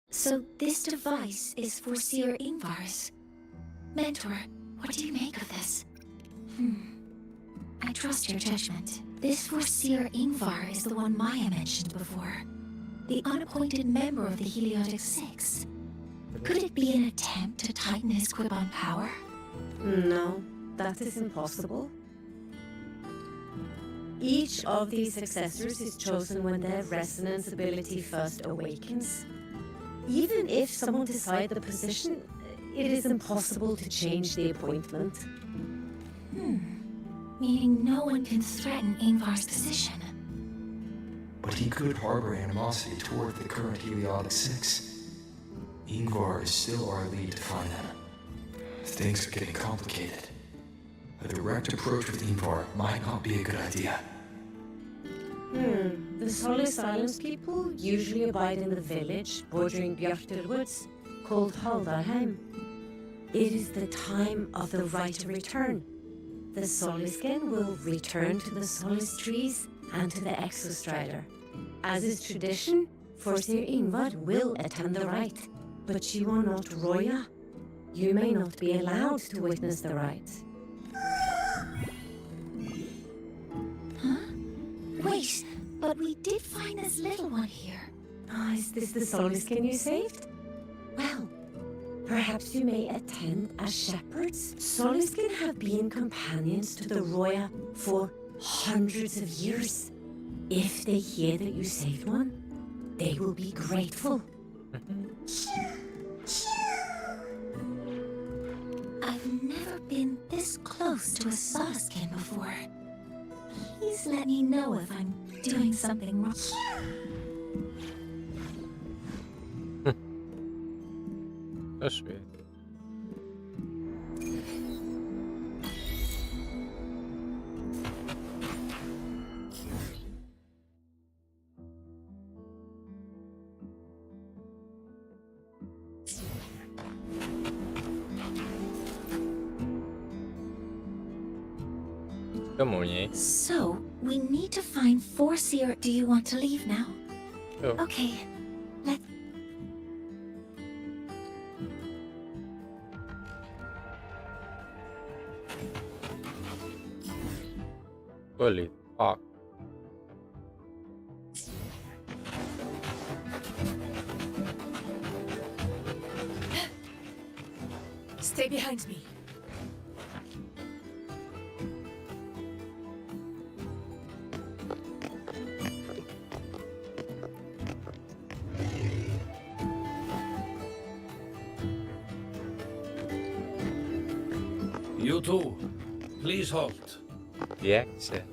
So this device is for Seer Ingvar's. Mentor, what do you make of this? I trust your judgment. This Forseer Ingvar is the one Maya mentioned before. The unappointed member of the Heliotic Six. Could it be an attempt to tighten his grip on power? No, that is impossible. Each of these successors is chosen when their resonance ability first awakens. Even if someone decides the position, it is impossible to change the appointment. Meaning no one can threaten Ingvar's position. But he could harbor animosity toward the current Heliotic Six. Ingvar is still our lead to find them. Things are getting complicated. A direct approach with Ingvar might not be a good idea. The Solis Islands people usually abide in the village bordering Bjartur Woods, called Haldarheim. It is the time of the right of return. The Soliskin will return to the Solis trees and to the Exostrider. As is tradition, Forseer Ingvar will attend the rite. But you are not Roya. You may not be allowed to witness the rite. Wait, but we did find this little one here. Is this the Soliskin you saved? Well, perhaps you may attend as shepherds. Soliskin have been companions to the Roya for hundreds of years. If they hear that you saved one, they will be grateful. I've never been this close to a Soliskin before. Please let me know if I'm doing something wrong. So sweet. Come on, yeah. So, we need to find Forseer. Do you want to leave now? Sure. Okay, let's... Holy fuck. Stay behind me. You two, please halt. The exit.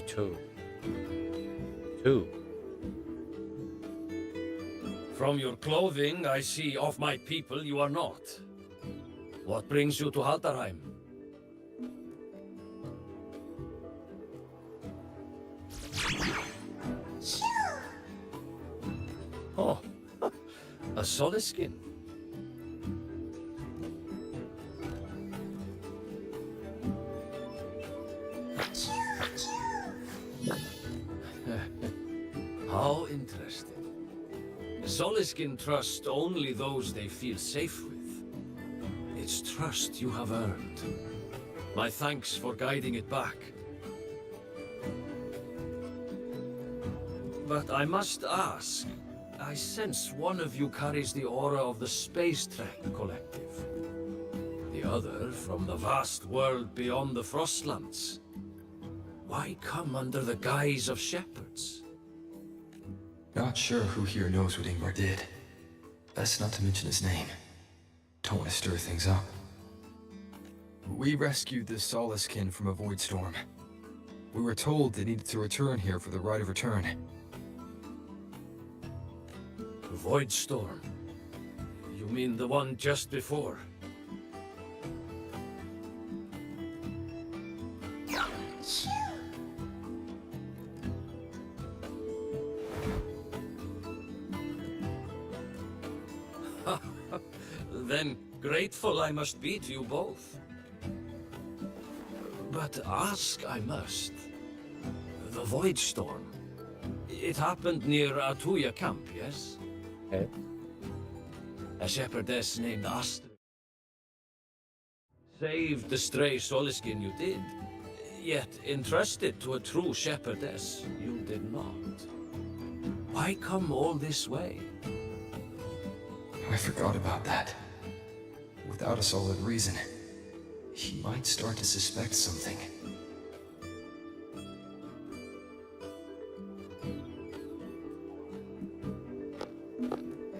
Two. From your clothing, I see of my people you are not. What brings you to Haldarheim? Oh, a Soliskin. How interesting. Soliskin trust only those they feel safe with. It's trust you have earned. My thanks for guiding it back. But I must ask, I sense one of you carries the aura of the Space Trek Collective. The other from the vast world beyond the Frostlands. Why come under the guise of shepherds? Not sure who here knows what Ingvar did. Best not to mention his name. Don't want to stir things up. We rescued the Soliskin from a void storm. We were told they needed to return here for the Rite of Return. Void storm? You mean the one just before? Then grateful I must be to you both. But ask I must. The Void Storm. It happened near Atuya camp, yes? A shepherdess named Astrid saved the stray Soliskin you did, yet entrusted to a true shepherdess you did not. Why come all this way? I forgot about that. Without a solid reason, he might start to suspect something.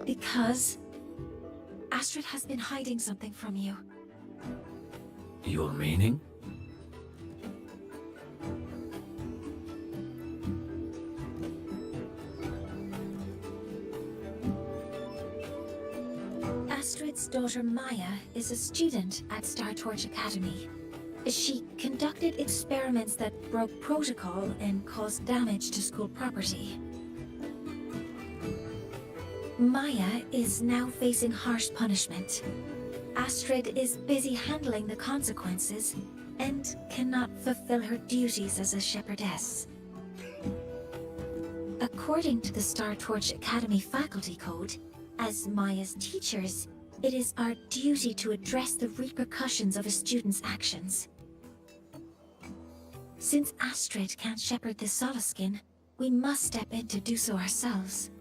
Because Astrid has been hiding something from you. Your meaning? Astrid's daughter Maya is a student at Star Torch Academy. She conducted experiments that broke protocol and caused damage to school property. Maya is now facing harsh punishment. Astrid is busy handling the consequences and cannot fulfill her duties as a shepherdess. According to the Star Torch Academy faculty code, as Maya's teachers, it is our duty to address the repercussions of a student's actions. Since Astrid can't shepherd the Soliskin, we must step in to do so ourselves.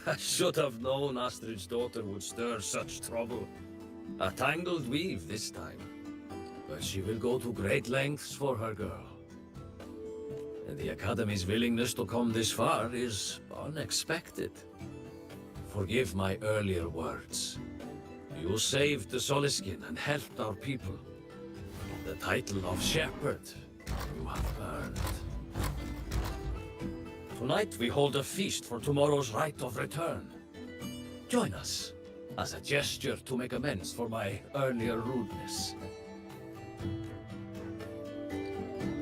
I should have known Astrid's daughter would stir such trouble. A tangled weave this time. But she will go to great lengths for her girl. And the Academy's willingness to come this far is unexpected. Forgive my earlier words. You saved the Soliskin and helped our people. The title of Shepherd you have earned. Tonight we hold a feast for tomorrow's Rite of Return. Join us, as a gesture to make amends for my earlier rudeness.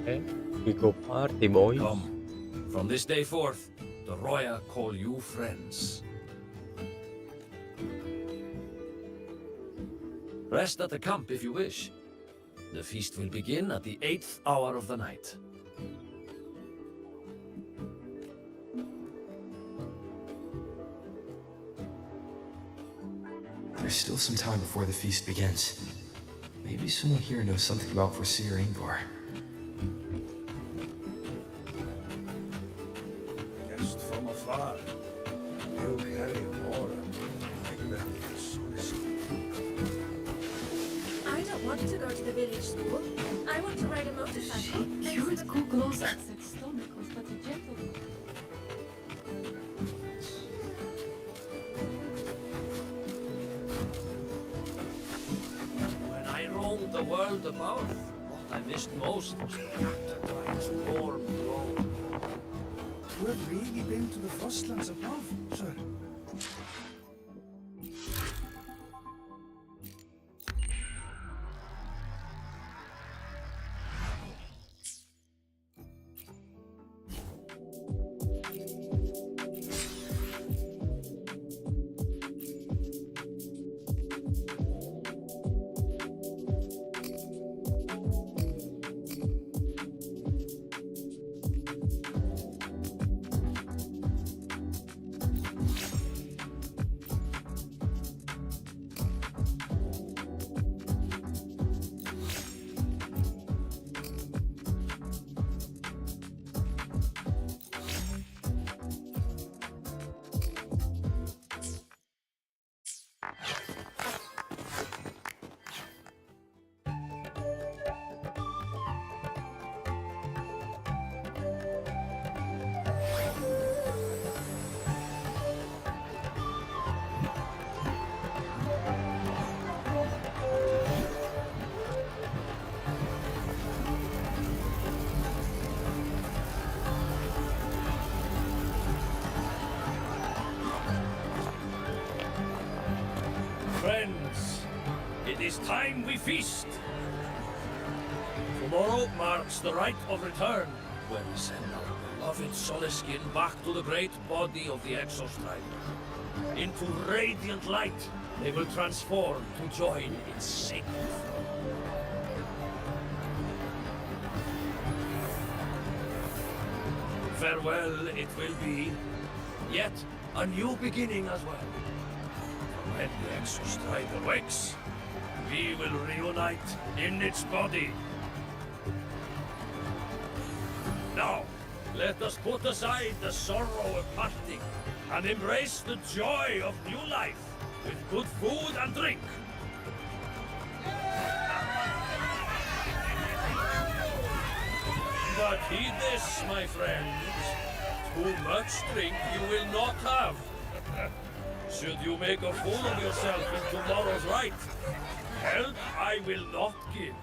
Okay, we go party, boys. Come. From this day forth, the Roya call you friends. Rest at the camp if you wish. The feast will begin at the 8th hour of the night. There's still some time before the feast begins. Maybe someone here knows something about Foreseer Ingvar. Just from afar, you carry more like that. I don't want to go to the village school. I want to ride a motorcycle. Cute Google's said stomach was but a gentle. When I roamed the world above, what I missed most was the Captain's warm glow. You have really been to the Frostlands above, sir? time we feast. Tomorrow marks the rite of return, when we send our beloved Soliskin back to the great body of the Exostrider. Into radiant light, they will transform to join its sacred throne. Farewell it will be, yet a new beginning as well. When the Exostrider wakes, we will reunite in its body. Now, let us put aside the sorrow of parting and embrace the joy of new life with good food and drink. But heed this, my friends. Too much drink you will not have. Should you make a fool of yourself in tomorrow's rite, help I will not give.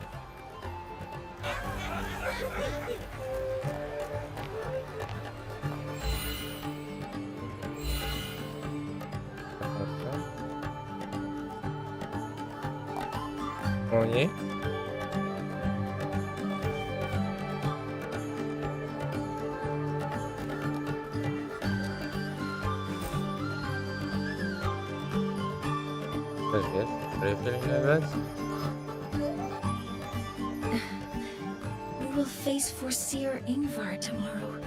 Oh nie? Też jest? Reappearing events? We will face Forseer Ingvar tomorrow.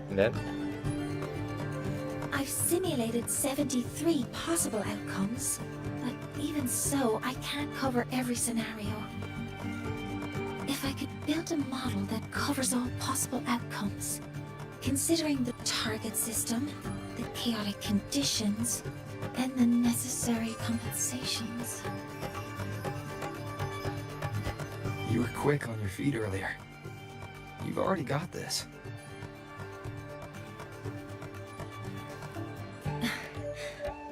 And then? I've simulated 73 possible outcomes, but even so, I can't cover every scenario. If I could build a model that covers all possible outcomes, considering the target system, the chaotic conditions, and the necessary compensations. You were quick on your feet earlier. You've already got this.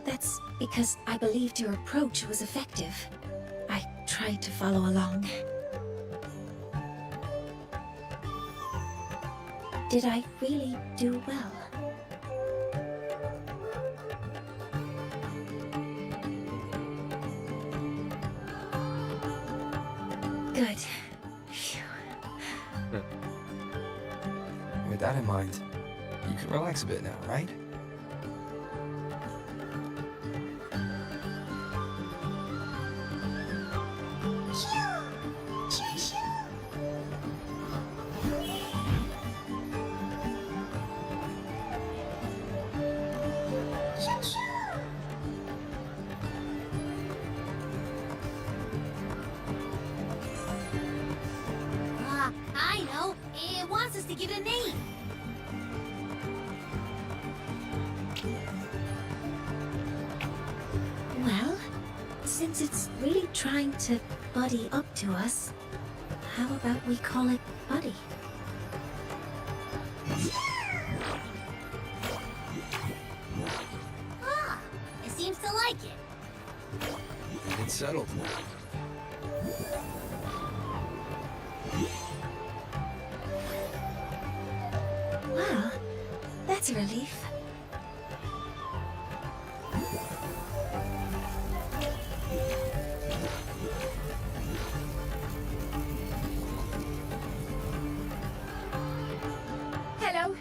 That's because I believed your approach was effective. I tried to follow along. Did I really do well? Good. Phew. With that in mind, you can relax a bit now, right? I know. It wants us to give it a name. Well, since it's really trying to buddy up to us, how about we call it Buddy? Ah, it seems to like it. It's settled. Well, that's a relief. Hello.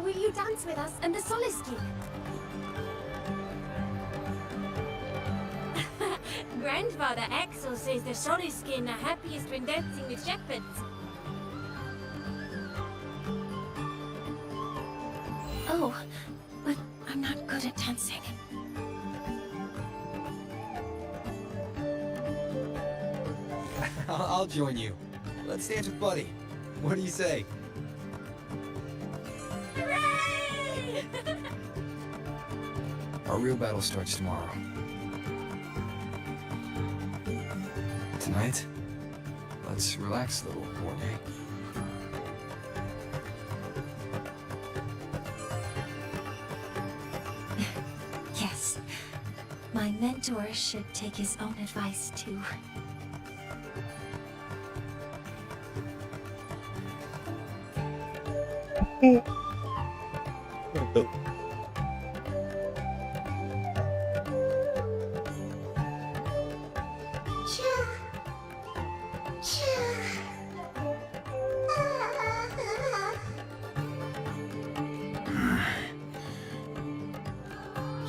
Will you dance with us and the Soliskin? Grandfather Axel says the Soliskin are happiest when dancing with shepherds. Oh, but I'm not good at dancing. I'll join you. Let's dance with Buddy. What do you say? Hooray! Our real battle starts tomorrow. Tonight, let's relax a little, Mornay. Yes. My mentor should take his own advice too.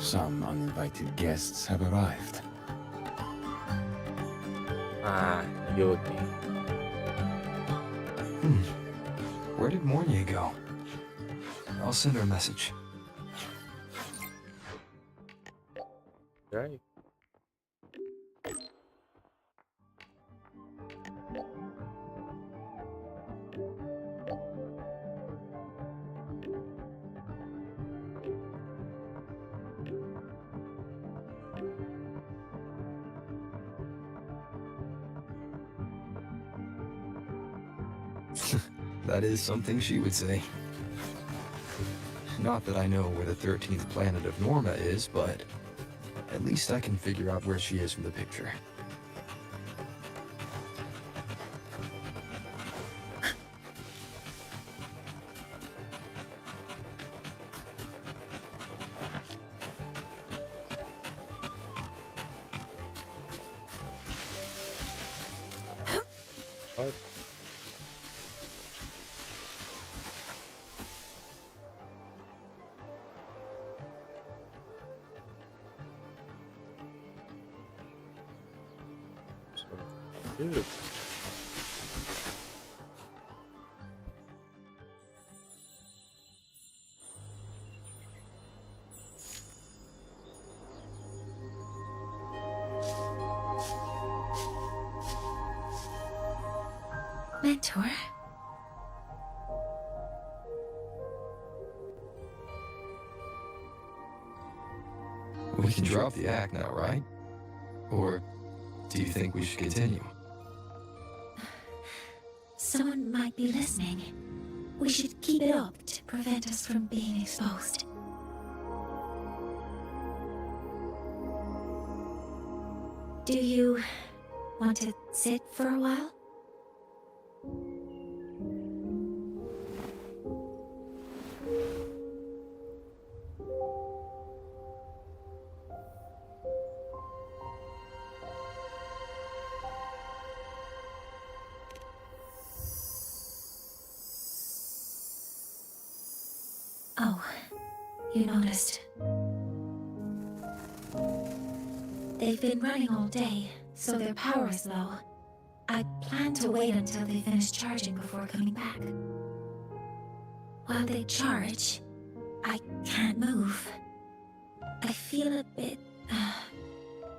Some uninvited guests have arrived. Ah, Yoti. Where did Mornia go? I'll send her a message. Right. That is something she would say. Not that I know where the 13th planet of Norma is, but at least I can figure out where she is from the picture. What? Dude. Mentor? We can drop the act now, right? Or do you think we should continue? Someone might be listening. We should keep it up to prevent us from being exposed. Do you want to sit for a while? Oh, you noticed. They've been running all day, so their power is low. I plan to wait until they finish charging before coming back. While they charge, I can't move. I feel a bit,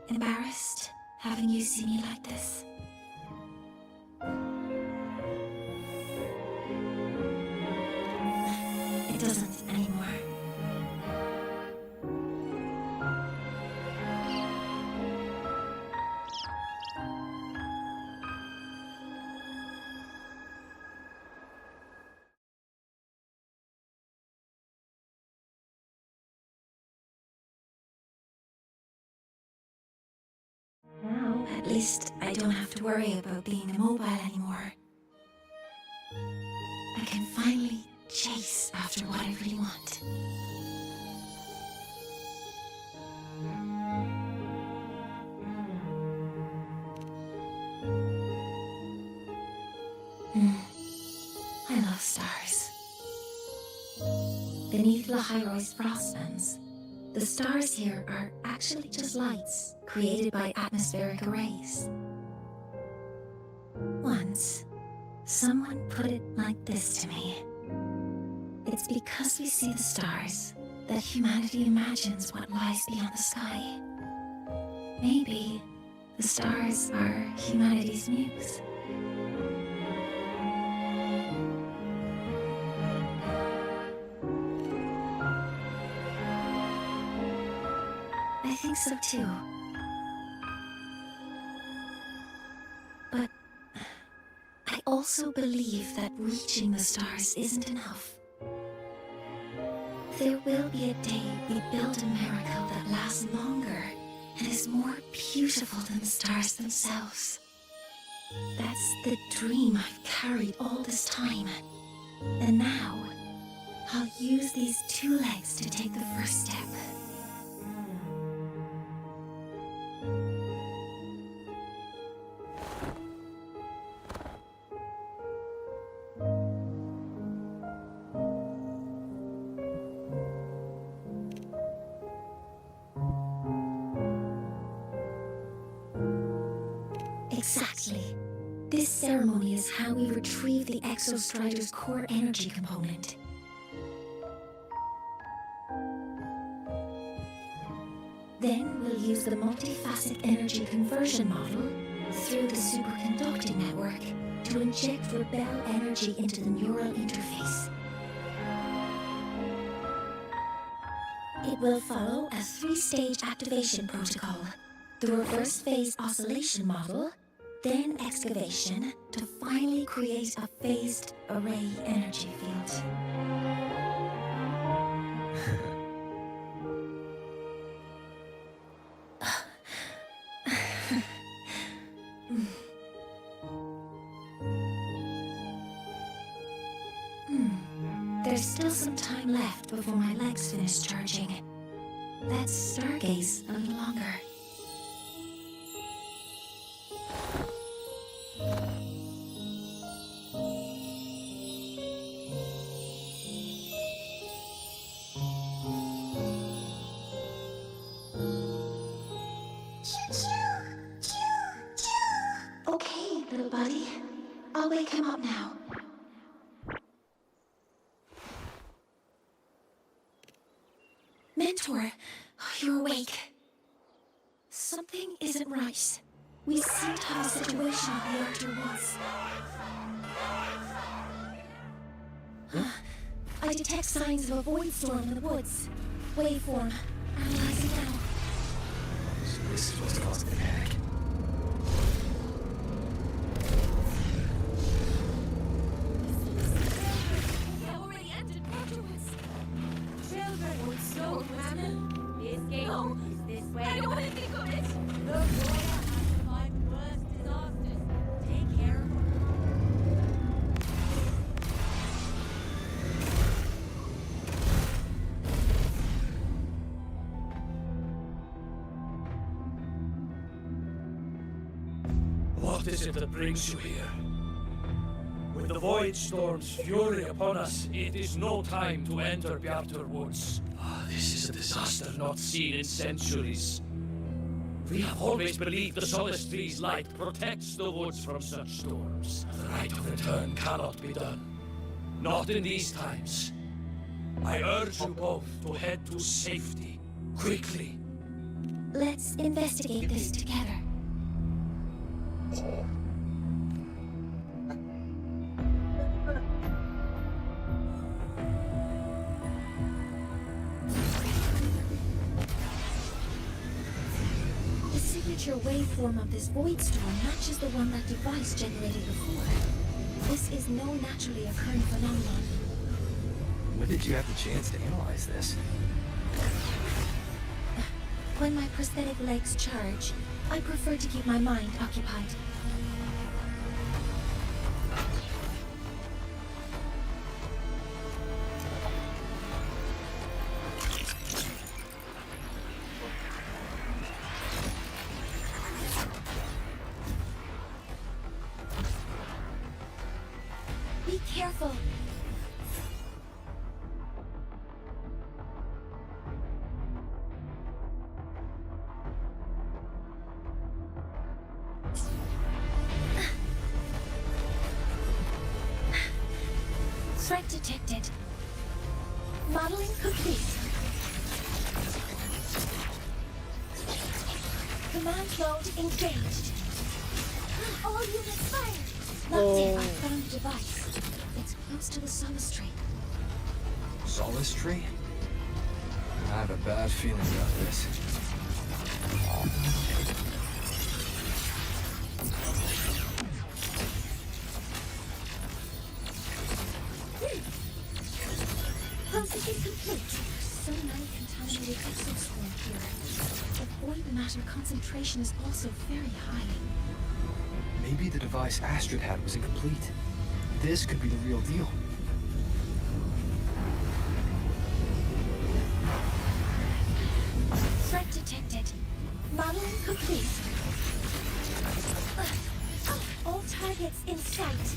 embarrassed having you see me like this. It doesn't anymore. Now, at least I don't have to worry about being immobile anymore. I can finally chase after what I really want. I love stars. Beneath Lahairo's frostlands, the stars here are actually just lights created by atmospheric arrays. Once, someone put it like this to me. It's because we see the stars that humanity imagines what lies beyond the sky. Maybe the stars are humanity's muse. I think so too. But I also believe that reaching the stars isn't enough. There will be a day we build a miracle that lasts longer and is more beautiful than the stars themselves. That's the dream I've carried all this time. And now, I'll use these two legs to take the first step. Exactly. This ceremony is how we retrieve the Exostrider's core energy component. Then we'll use the multifaceted energy conversion model through the superconducting network to inject rebel energy into the neural interface. It will follow a 3-stage activation protocol: the reverse phase oscillation model, then excavation, to finally create a phased array energy field. There's still some time left before my legs finish charging. Let's stargaze a little longer. Okay, little buddy. I'll wake him up now. Mentor, you're awake. Something isn't right. We seem to have a situation at the reactor once. I detect signs of a void storm in the woods. Waveform. Analyzing now. So this is what's causing the panic. We already entered afterwards. Children would slow down. Escape home is this way. I don't want to think of it. The Roya has survived worse disasters. Take care of her. What is it that brings you here? With the Void Storm's fury upon us, it is no time to enter Bjartur Woods. This is a disaster not seen in centuries. We have always believed the Solace Tree's light protects the woods from such storms. The right of return cannot be done. Not in these times. I urge you both to head to safety, quickly. Let's investigate this together. The signature waveform of this void storm matches the one that device generated before. This is no naturally occurring phenomenon. When did you have the chance to analyze this? When my prosthetic legs charge, I prefer to keep my mind occupied. Be careful. Threat detected. Modeling complete. Command mode engaged. All units fired. Locked in. I found the device. It's close to the Solace Tree. Solace Tree? I have a bad feeling about this. Processing complete. So many contaminated exoswarm here. The void matter concentration is also very high. Maybe the device Astrid had was incomplete. This could be the real deal. Threat detected. Modeling complete. All targets in sight.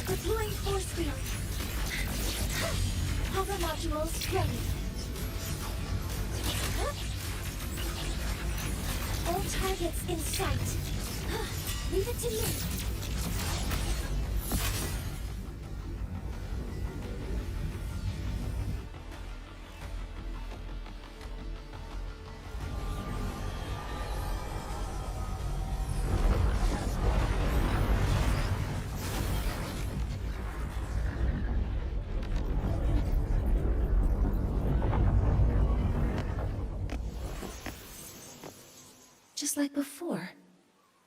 Deploying force field. Hover modules ready. targets in sight. Leave it to me. Just like before.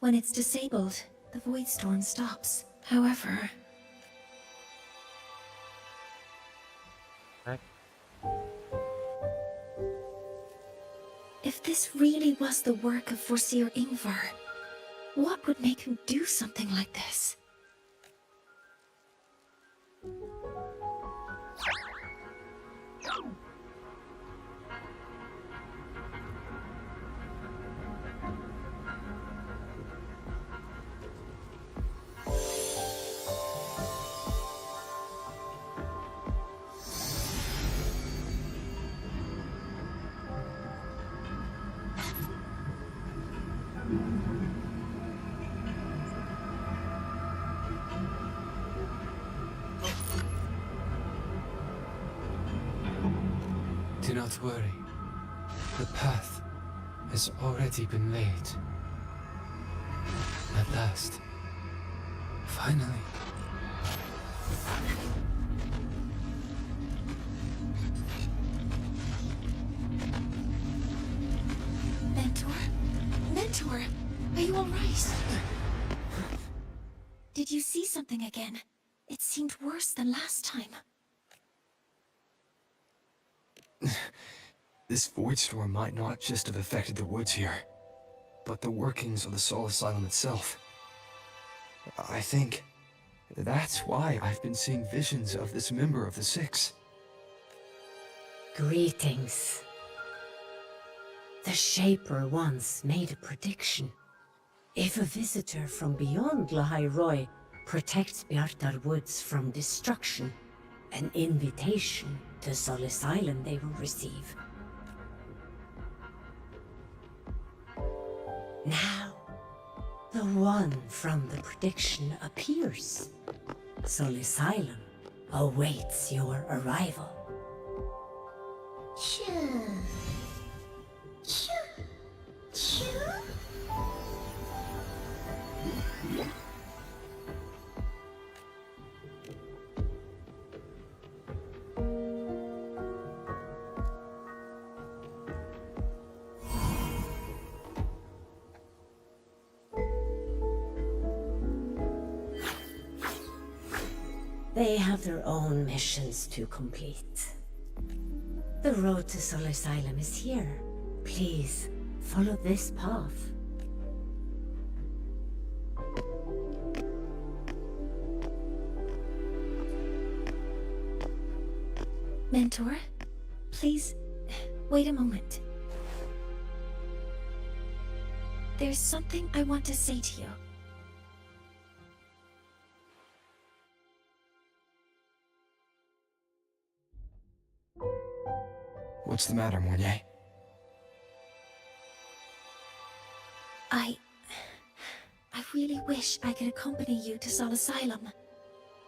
When it's disabled, the void storm stops. However... If this really was the work of Foreseer Ingvar, what would make him do something like this? Do not worry. The path has already been laid. At last. Finally. Mentor? Mentor? Are you alright? Did you see something again? It seemed worse than last time. This void storm might not just have affected the woods here, but the workings of the Soul Asylum itself. I think that's why I've been seeing visions of this member of the Six. Greetings. The Shaper once made a prediction. If a visitor from beyond Lahai Roy protects Bjartar Woods from destruction, an invitation to Solace Island they will receive. Now, the one from the prediction appears. Solace Island awaits your arrival. They have their own missions to complete. The road to Solace Island is here. Please, follow this path. Mentor, please, wait a moment. There's something I want to say to you. What's the matter, Mornier? I really wish I could accompany you to Sol Asylum,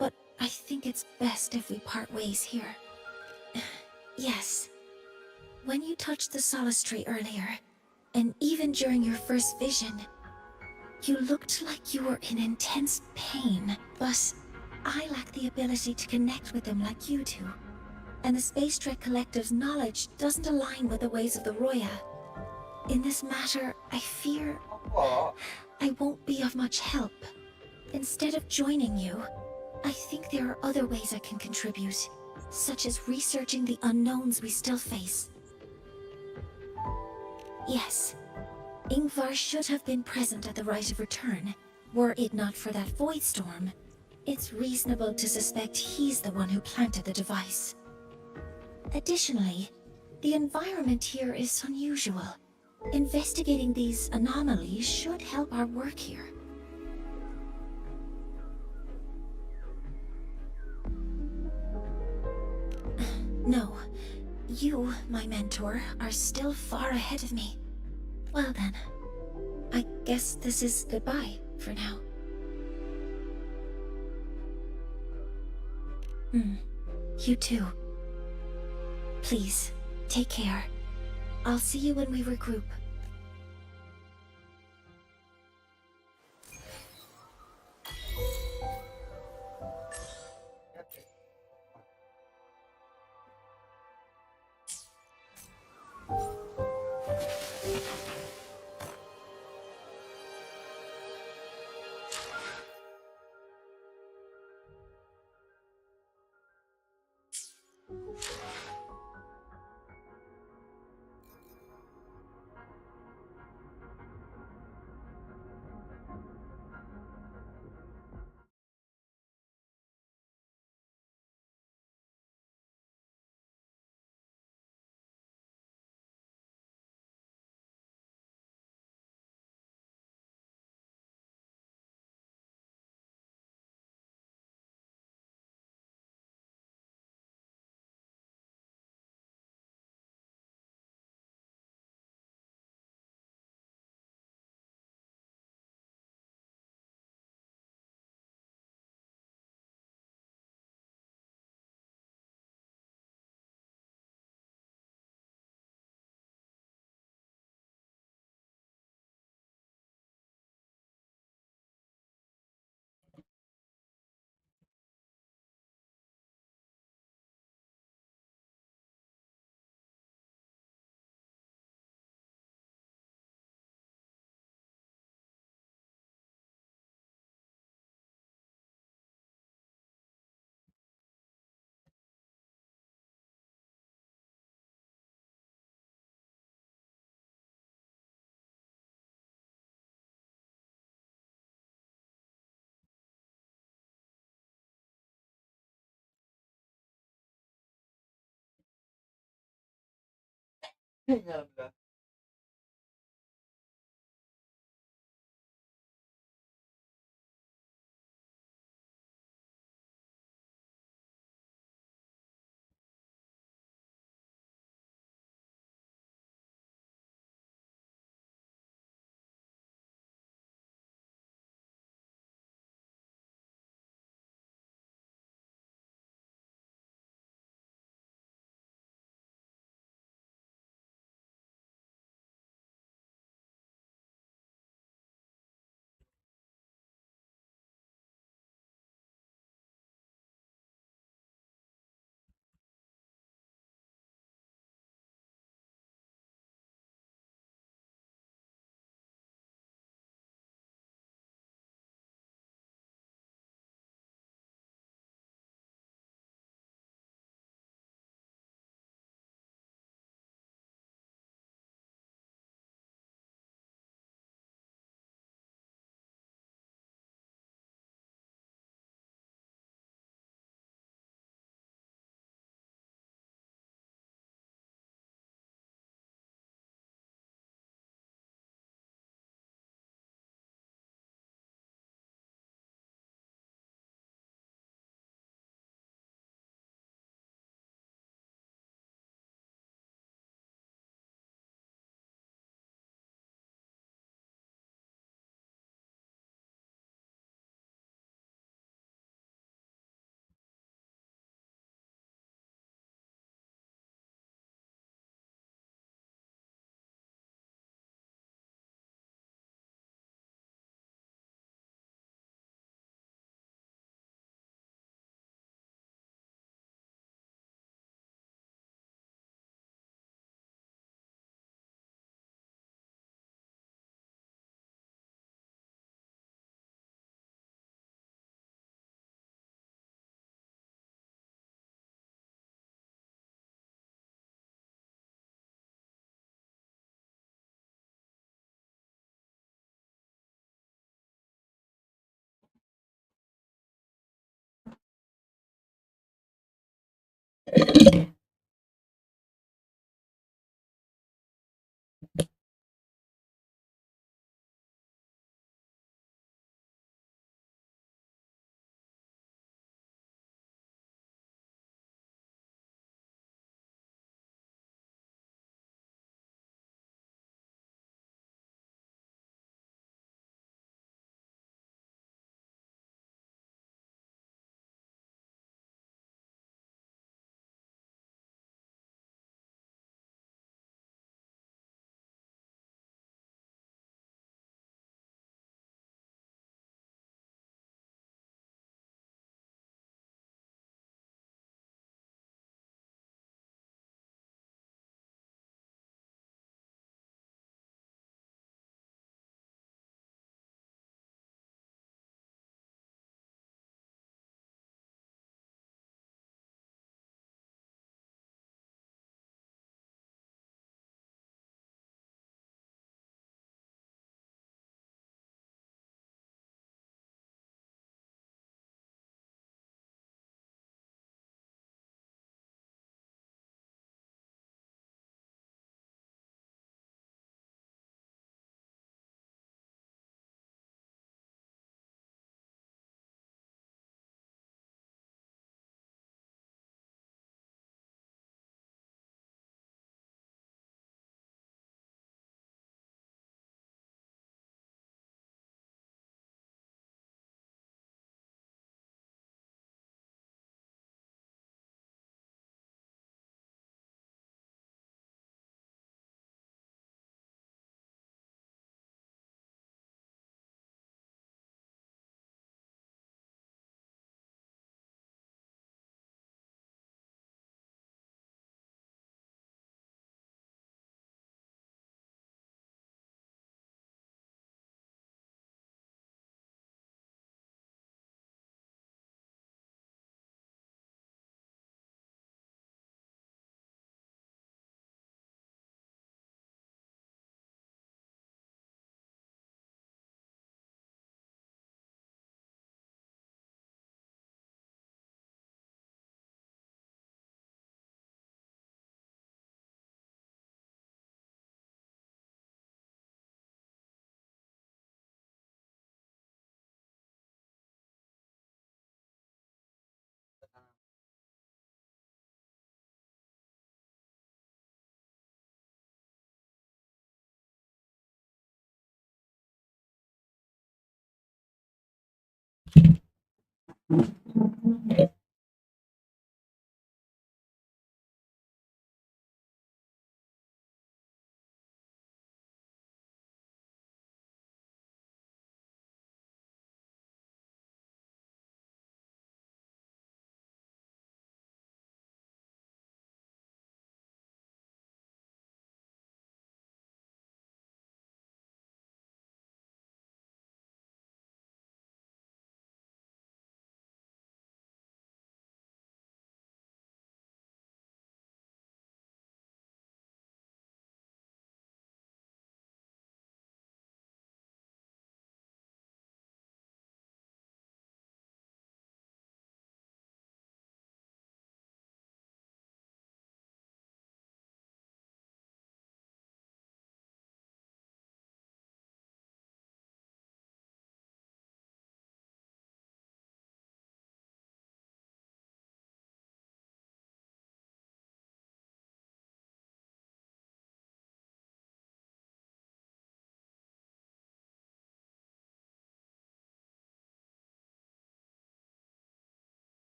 but I think it's best if we part ways here. Yes, when you touched the Solace Tree earlier, and even during your first vision, you looked like you were in intense pain, but I lack the ability to connect with them like you do. And the Space Trek Collective's knowledge doesn't align with the ways of the Roya. In this matter, I fear I won't be of much help. Instead of joining you, I think there are other ways I can contribute, such as researching the unknowns we still face. Yes, Ingvar should have been present at the Rite of Return. Were it not for that void storm, it's reasonable to suspect he's the one who planted the device. Additionally, the environment here is unusual. Investigating these anomalies should help our work here. No, you, my mentor, are still far ahead of me. Well then, I guess this is goodbye for now. You too. Please, take care. I'll see you when we regroup.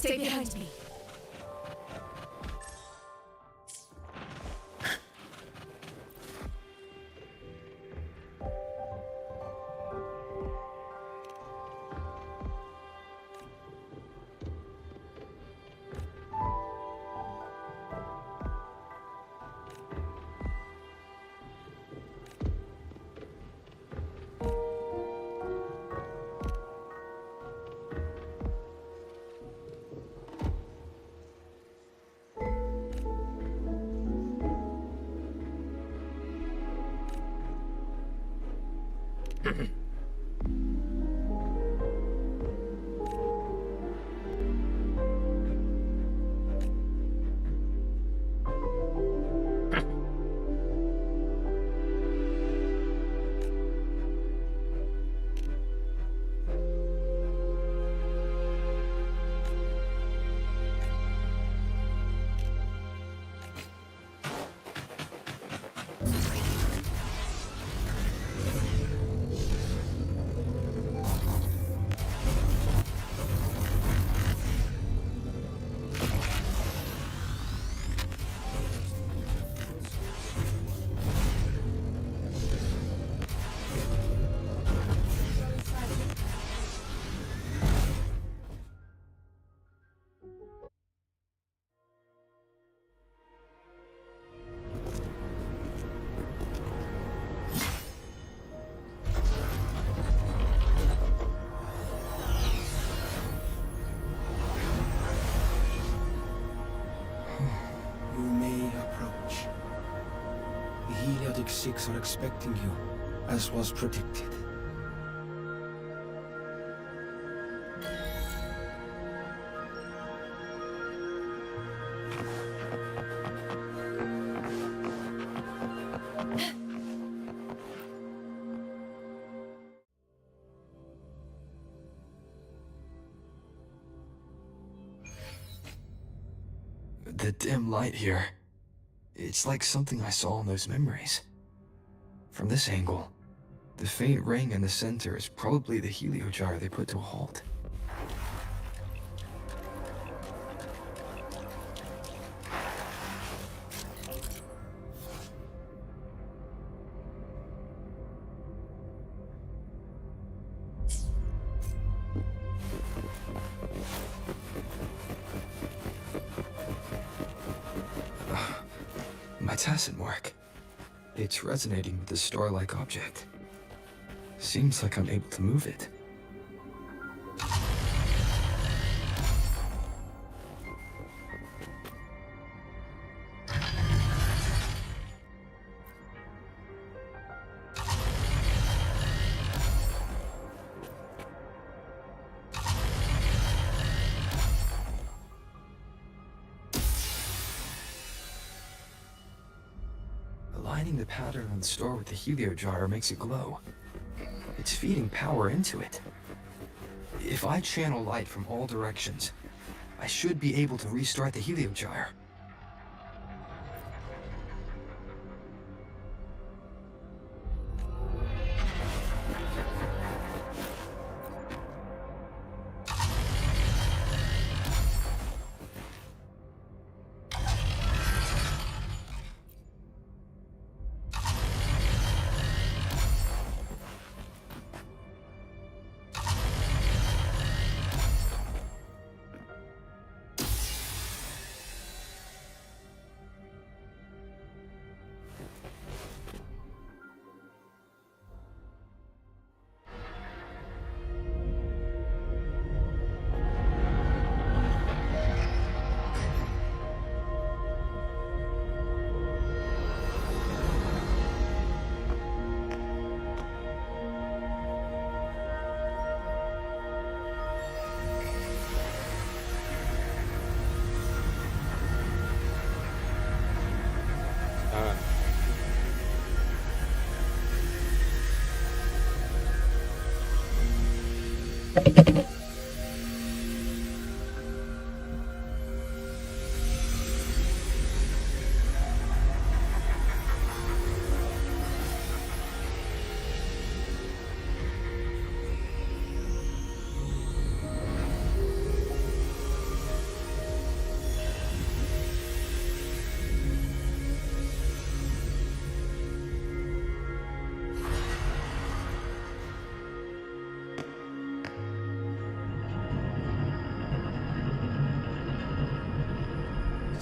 Stay behind me. You may approach. The Heliotic Six are expecting you, as was predicted. The dim light here. It's like something I saw in those memories. From this angle, the faint ring in the center is probably the heliogyre they put to a halt. My tacit mark. It's resonating with the star-like object. Seems like I'm able to move it. Aligning the pattern on the star with the heliogyre makes it glow. It's feeding power into it. If I channel light from all directions, I should be able to restart the heliogyre.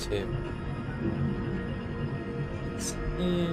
sip. Let's see.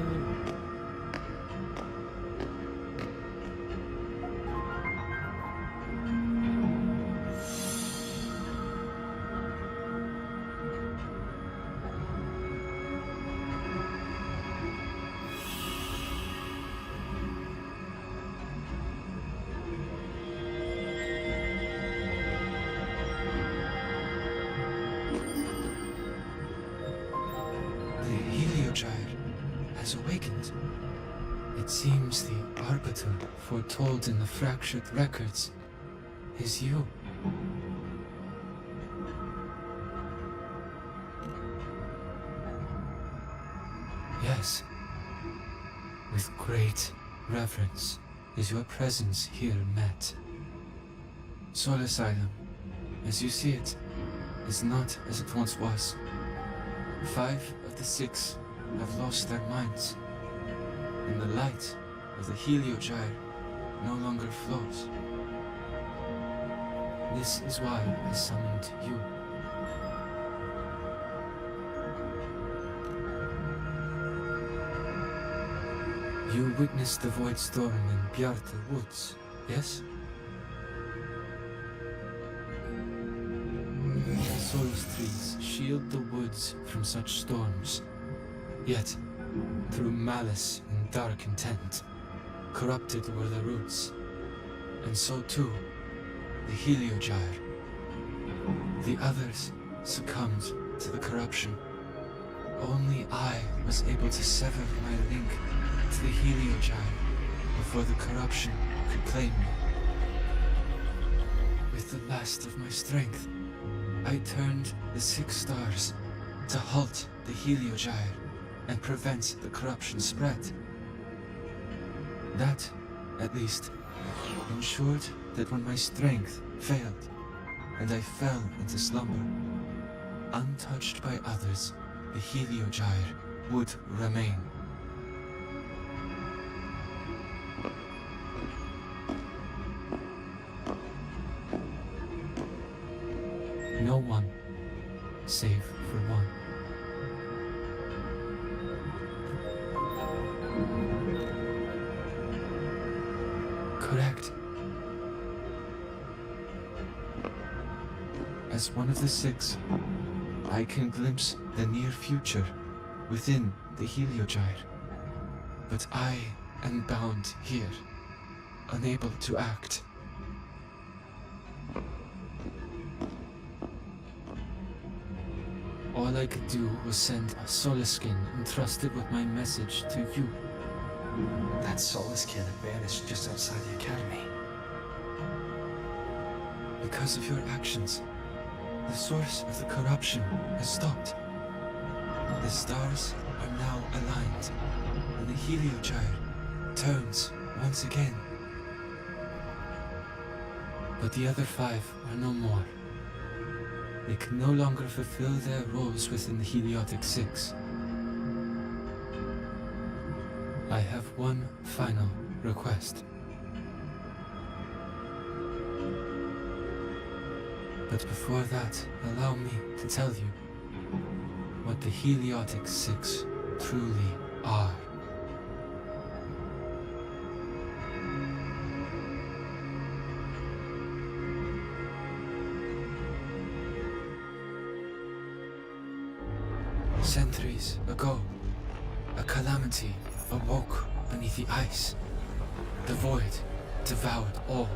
Has awakened. It seems the arbiter foretold in the fractured records is you. Yes. With great reverence is your presence here met. Soul Asylum, as you see it, is not as it once was. 5 of the 6 have lost their minds, and the light of the Heliogyre no longer flows. This is why I summoned you. You witnessed the Void Storm in Bjarta Woods, yes? The Souls trees shield the woods from such storms. Yet, through malice and dark intent, corrupted were the roots, and so too, the Heliogyre. The others succumbed to the corruption. Only I was able to sever my link to the Heliogyre before the corruption could claim me. With the last of my strength, I turned the 6 stars to halt the Heliogyre and prevent the corruption spread. That, at least, ensured that when my strength failed and I fell into slumber, untouched by others, the Heliogyre would remain. No one, save for one. Correct. As one of the 6, I can glimpse the near future within the Heliogyre. But I am bound here, unable to act. All I could do was send a Solaskin entrusted with my message to you. That Solaskin vanished just outside the academy. Because of your actions, the source of the corruption has stopped. The stars are now aligned, and the Heliogyre turns once again. But the other 5 are no more. They can no longer fulfill their roles within the Heliotic 6. I have one final request. But before that, allow me to tell you what the Heliotic 6 truly are. Centuries ago, a calamity awoke beneath the ice. The void devoured all,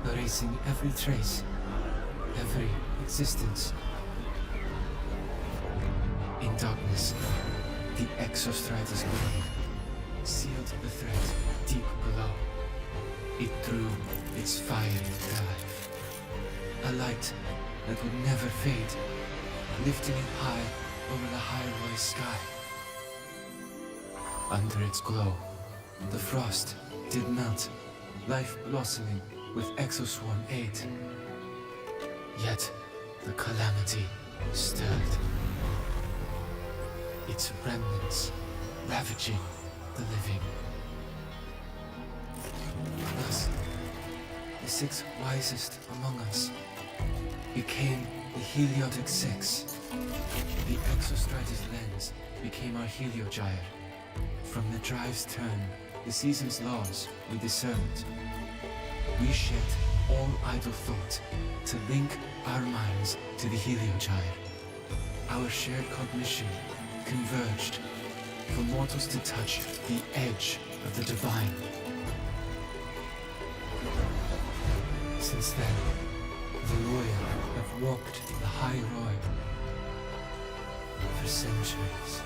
erasing every trace, every existence. In darkness, the Exostrider's blade sealed the threat deep below. It drew its fiery drive, a light that would never fade, lifting it high over the high-rise sky. Under its glow, the frost did melt, life blossoming with Exoswarm aid. Yet, the calamity stirred, its remnants ravaging the living. Thus, the 6 wisest among us became the Heliotic 6. The Exostrider's lens became our heliogyre. From the drive's turn, the season's laws we discerned. We shed all idle thought to link our minds to the heliogyre. Our shared cognition converged for mortals to touch the edge of the divine. Since then, the Roya have walked the high road for centuries.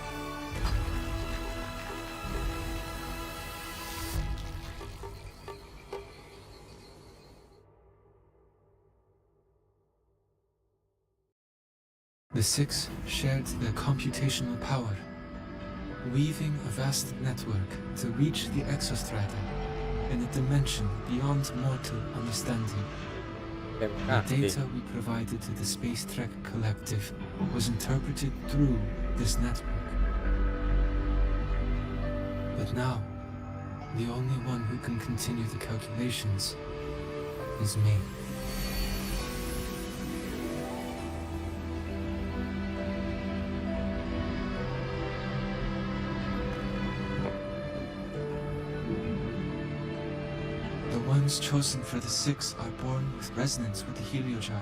The Six shared their computational power, weaving a vast network to reach the Exostrider in a dimension beyond mortal understanding. The data we provided to the Space Trek Collective was interpreted through this network. But now, the only one who can continue the calculations is me. Chosen for the Six are born with resonance with the heliogyre.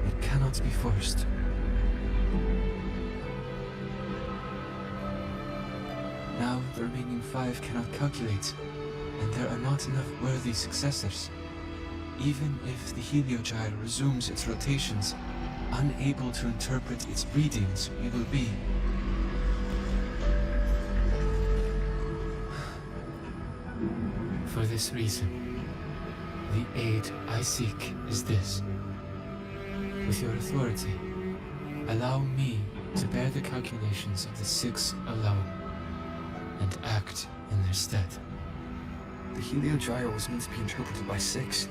It cannot be forced. Now the remaining 5 cannot calculate, and there are not enough worthy successors. Even if the heliogyre resumes its rotations, unable to interpret its readings, we will be. For this reason, the aid I seek is this. With your authority, allow me to bear the calculations of the Six alone, and act in their stead. The heliogyre was meant to be interpreted by Six.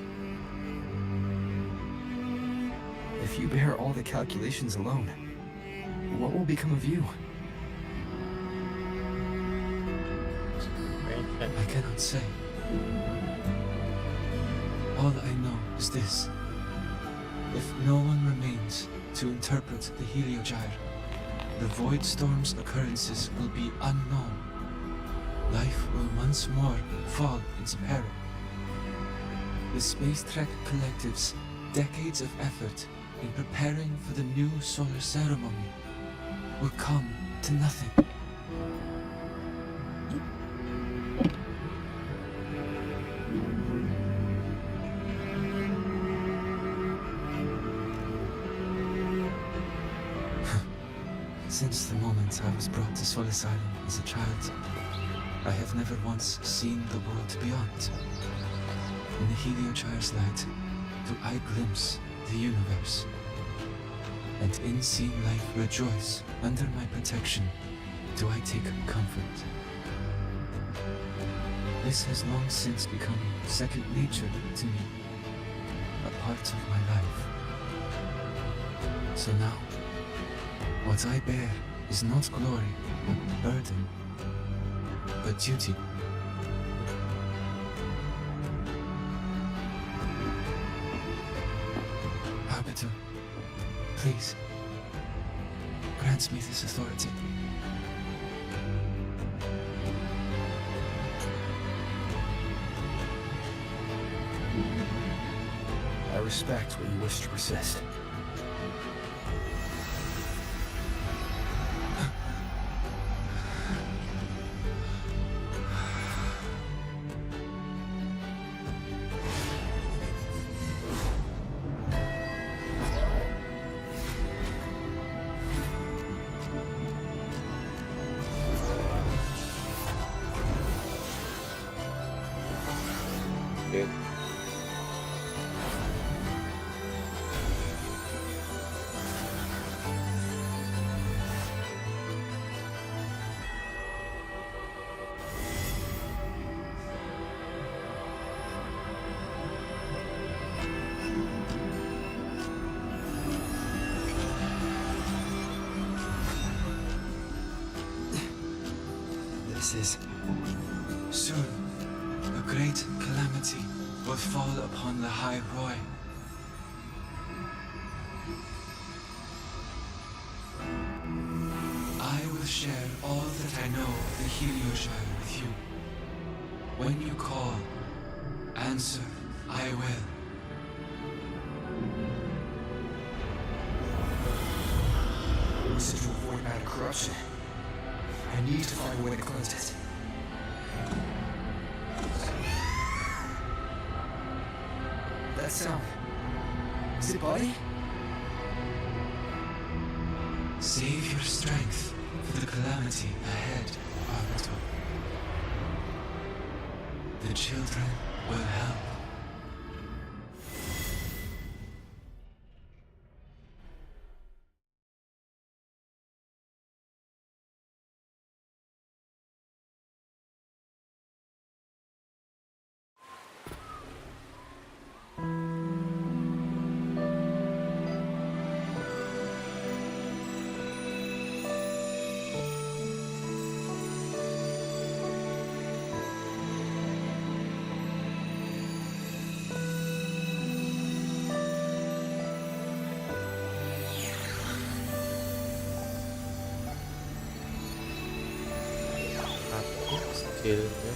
If you bear all the calculations alone, what will become of you? I cannot say. All I know is this. If no one remains to interpret the heliogyre, the Void Storm's occurrences will be unknown. Life will once more fall into peril. The Space Trek Collective's decades of effort in preparing for the new solar ceremony will come to nothing. Since the moment I was brought to Solace Island as a child, I have never once seen the world beyond. In the heliogyre's light, do I glimpse the universe, and in seeing life rejoice under my protection, do I take comfort. This has long since become second nature to me, a part of my life. So now, what I bear is not glory, burden, but duty. Arbiter, please, grant me this authority. I respect what you wish to persist. Soon, a great calamity will fall upon the High Roy. I know the Heliogyre with you. When you call, answer, I will. Was it to avoid matter corruption? I need to find a way to cleanse it. That sound. Is it Buddy? Save your strength for the calamity ahead, Arbiter. The children will help. Skillnya.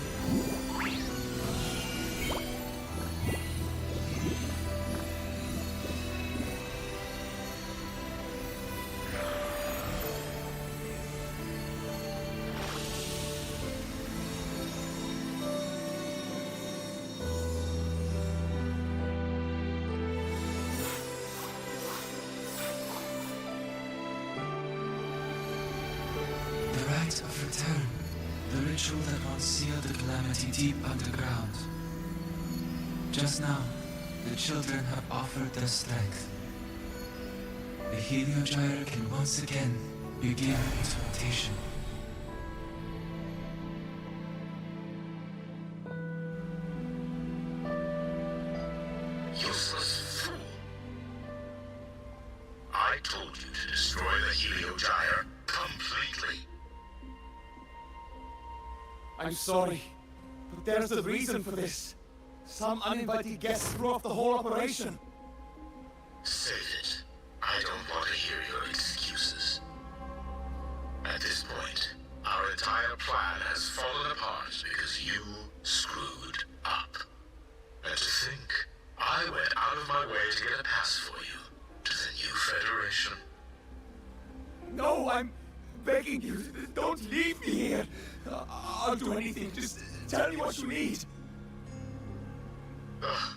The rite of return. The ritual that once sealed the calamity deep underground. Just now, the children have offered their strength. The Heliogyre can once again begin its rotation. Useless fool. I told you to destroy the Heliogyre completely. I'm sorry, but there's a reason for this. Some uninvited guests threw off the whole operation. Save it. I don't want to hear your excuses. At this point, our entire plan has fallen apart because you screwed up. And to think, I went out of my way to get a pass for you to the new Federation. No, I'm begging you, don't leave me here. I'll do anything, just tell me what you need. Ugh.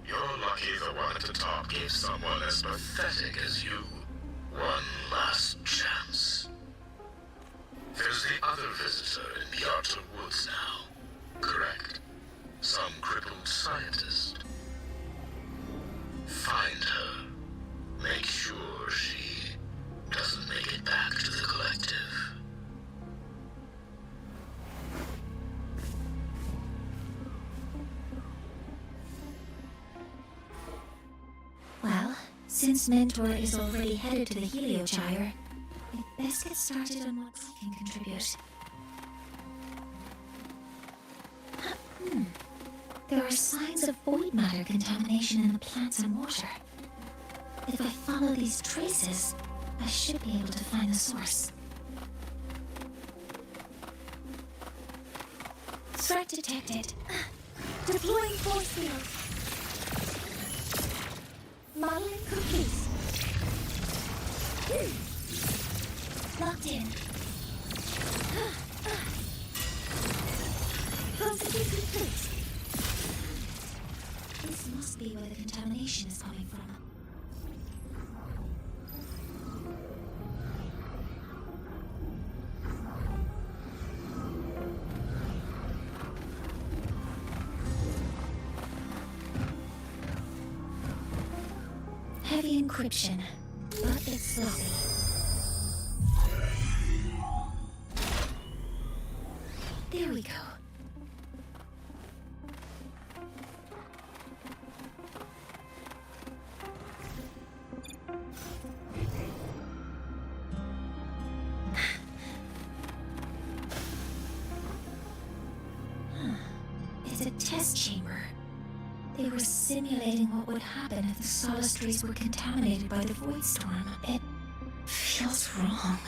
You're lucky the one at the top gave someone as pathetic as you one last chance. There's the other visitor in the Outer Woods now, correct? Some crippled scientist. Find her. Make sure she doesn't make it back to the collective. Well, since Mentor is already headed to the Heliogyre, we'd best get started on what I can contribute. There are signs of void matter contamination in the plants and water. If I follow these traces, I should be able to find the source. Threat detected. Deploying force field. Modeling complete. Locked in. Processing complete. This must be where the contamination is coming from. Heavy encryption, but it's sloppy. There we go. It's a test chamber. They were simulating what would happen if the solistries were contaminated by the Void Storm. It feels wrong.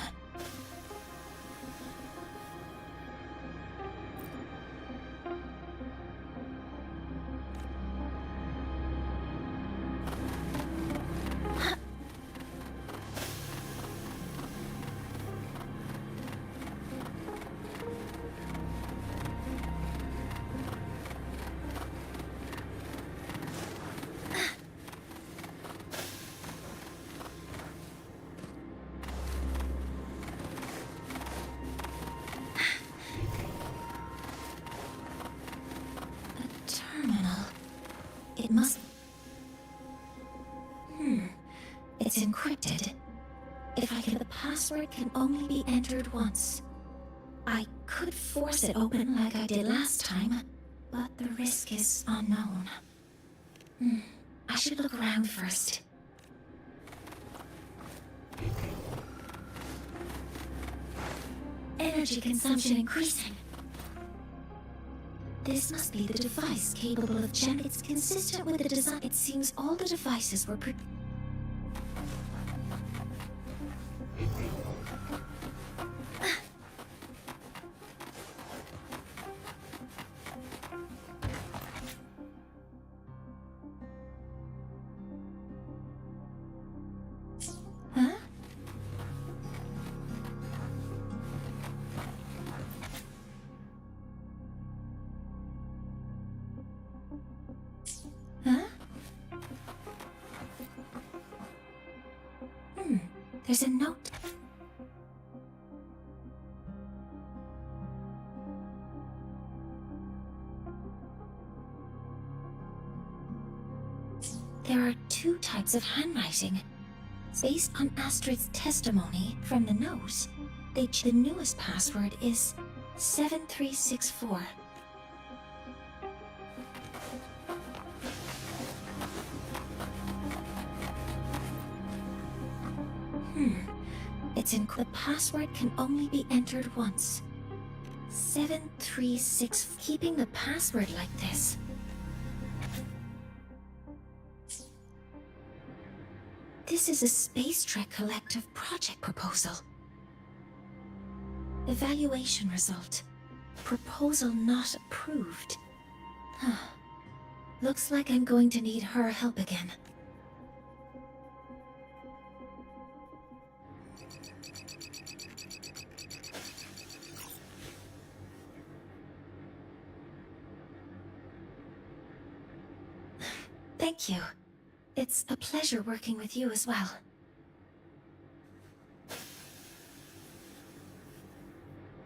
The password can only be entered once. I could force it open like I did last time, but the risk is unknown. I should look around first. Energy consumption increasing. This must be the device capable of It's consistent with the design. It seems all the devices were Huh? Huh? There's a note. There are two types of handwriting. Based on Astrid's testimony from the note, the newest password is 7364. The password can only be entered once. 736. Keeping the password like this. This is a Space Trek Collective project proposal. Evaluation result. Proposal not approved. Looks like I'm going to need her help again. Thank you. It's a pleasure working with you as well.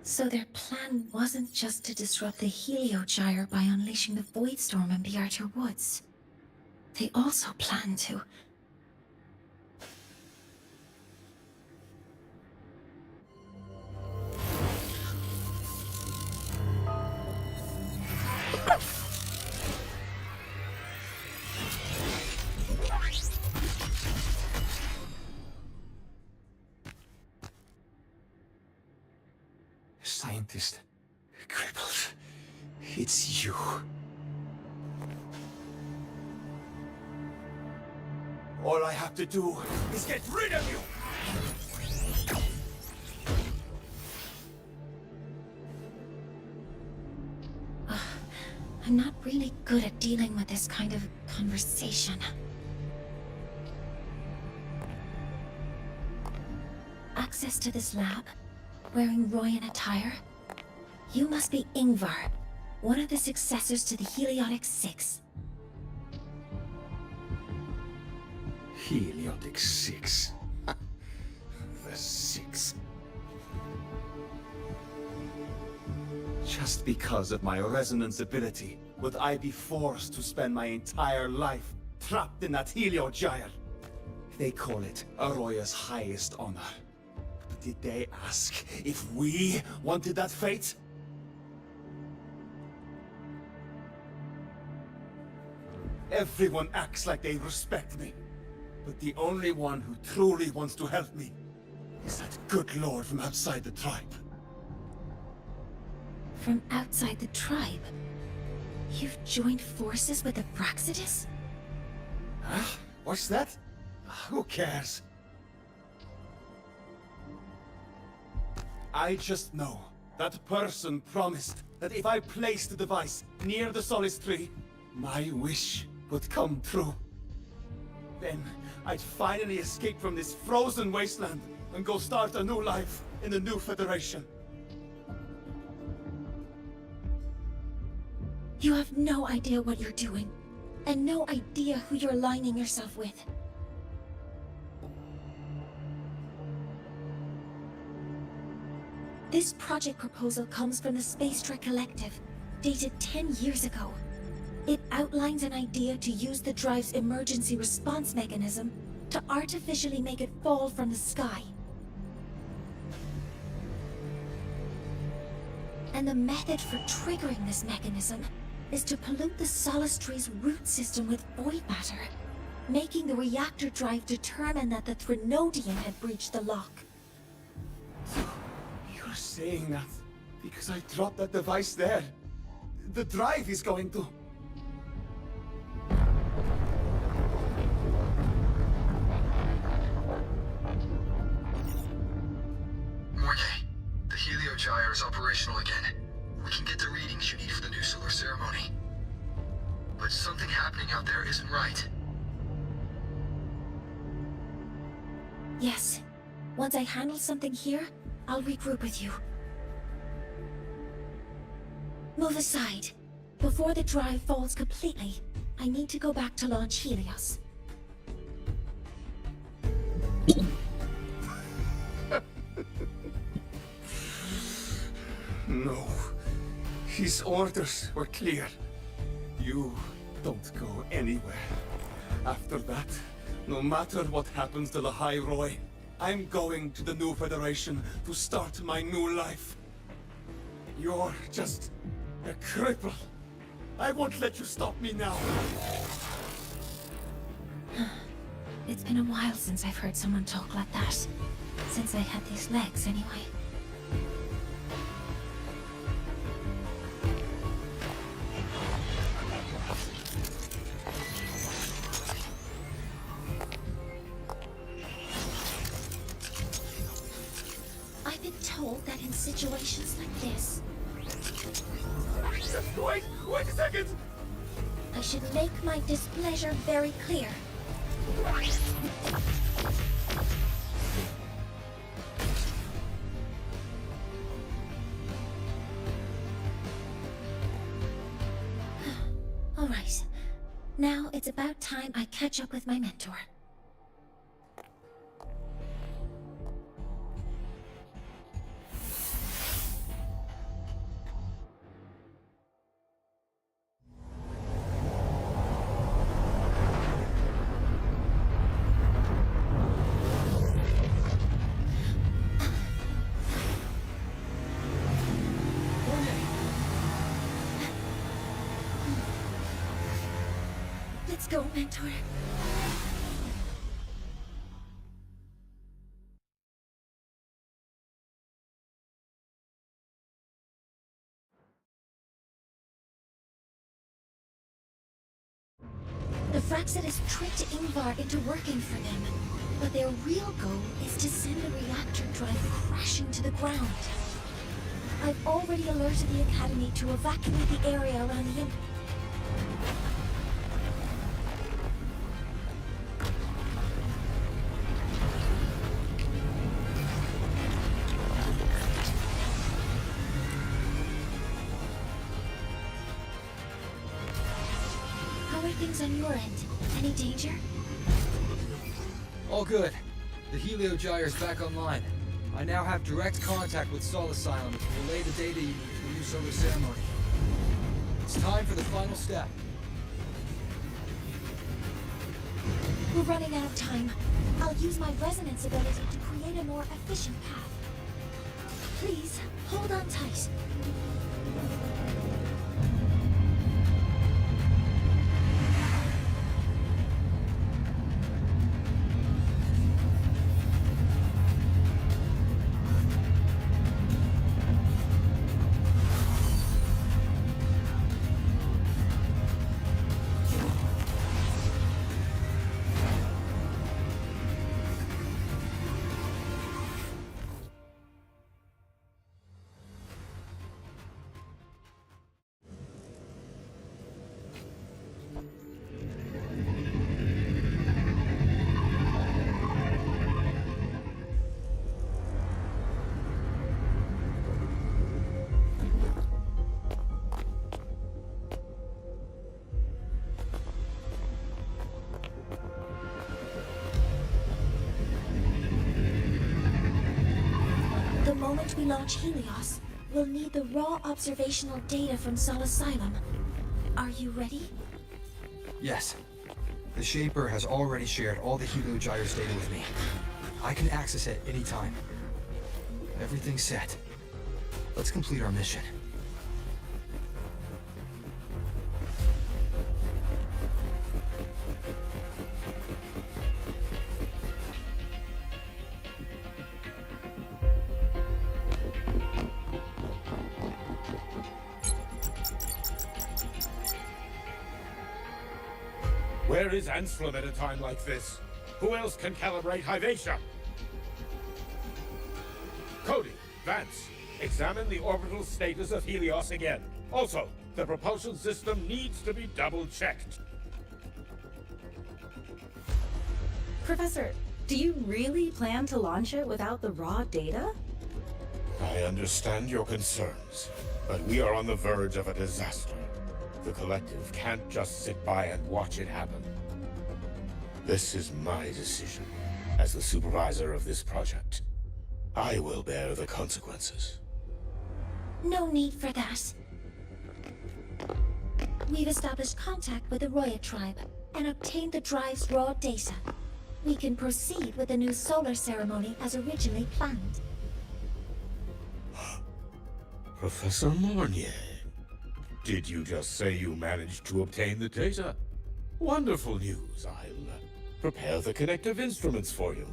So their plan wasn't just to disrupt the Heliogyre by unleashing the Voidstorm in Bjartur Woods. They also planned to... Scientist, crippled. It's you. All I have to do is get rid of you! I'm not really good at dealing with this kind of conversation. Access to this lab? Wearing Royan attire? You must be Ingvar, one of the successors to the Heliotic Six. Heliotic Six. The Six. Just because of my resonance ability, would I be forced to spend my entire life trapped in that Heliogyre? They call it Aroya's highest honor. But did they ask if we wanted that fate? Everyone acts like they respect me. But the only one who truly wants to help me is that good lord from outside the tribe. From outside the tribe? You've joined forces with the Praxidus? Huh? What's that? Who cares? I just know that person promised that if I placed the device near the Solace Tree, my wish would come true. Then I'd finally escape from this frozen wasteland and go start a new life in the new Federation. You have no idea what you're doing, and no idea who you're aligning yourself with. This project proposal comes from the Space Trek Collective, dated 10 years ago. It outlines an idea to use the drive's emergency response mechanism to artificially make it fall from the sky, And the method for triggering this mechanism is to pollute the Solace Tree's root system with void matter, making the reactor drive determine that the Threnodian had breached the lock. So, you're saying that because I dropped that device there, the drive is going to... Morgay, the Heliogyre is operational again. We can get the readings you need for the new solar ceremony. But something happening out there isn't right. Yes. Once I handle something here, I'll regroup with you. Move aside. Before the drive falls completely, I need to go back to launch Helios. No. His orders were clear. You don't go anywhere. After that, no matter what happens to the High Roy, I'm going to the new Federation to start my new life. You're just a cripple. I won't let you stop me now. It's been a while since I've heard someone talk like that. Since I had these legs, anyway. I've been told that in situations like this... Wait a second! I should make my displeasure very clear. All right. Now it's about time I catch up with my mentor. Let's go, mentor. The Fraxidus tricked Ingvar into working for them, but their real goal is to send the reactor drive crashing to the ground. I've already alerted the Academy to evacuate the area around the Things on your end. Any danger? All good. The Heliogyre is back online. I now have direct contact with Sol Asylum to relay the data you need for the new solar ceremony. It's time for the final step. We're running out of time. I'll use my resonance ability to create a more efficient path. Please, hold on tight. The moment we launch Helios, we'll need the raw observational data from Sol Asylum. Are you ready? Yes. The Shaper has already shared all the Heliogyre's data with me. I can access it any time. Everything's set. Let's complete our mission. Where is Anselm at a time like this? Who else can calibrate Hyvatia? Cody, Vance, examine the orbital status of Helios again. Also, the propulsion system needs to be double-checked. Professor, do you really plan to launch it without the raw data? I understand your concerns, but we are on the verge of a disaster. The Collective can't just sit by and watch it happen. This is my decision, as the supervisor of this project. I will bear the consequences. No need for that. We've established contact with the Roya tribe and obtained the drive's raw data. We can proceed with the new solar ceremony as originally planned. Professor Mornier, did you just say you managed to obtain the data? Wonderful news. I'll prepare the connective instruments for you.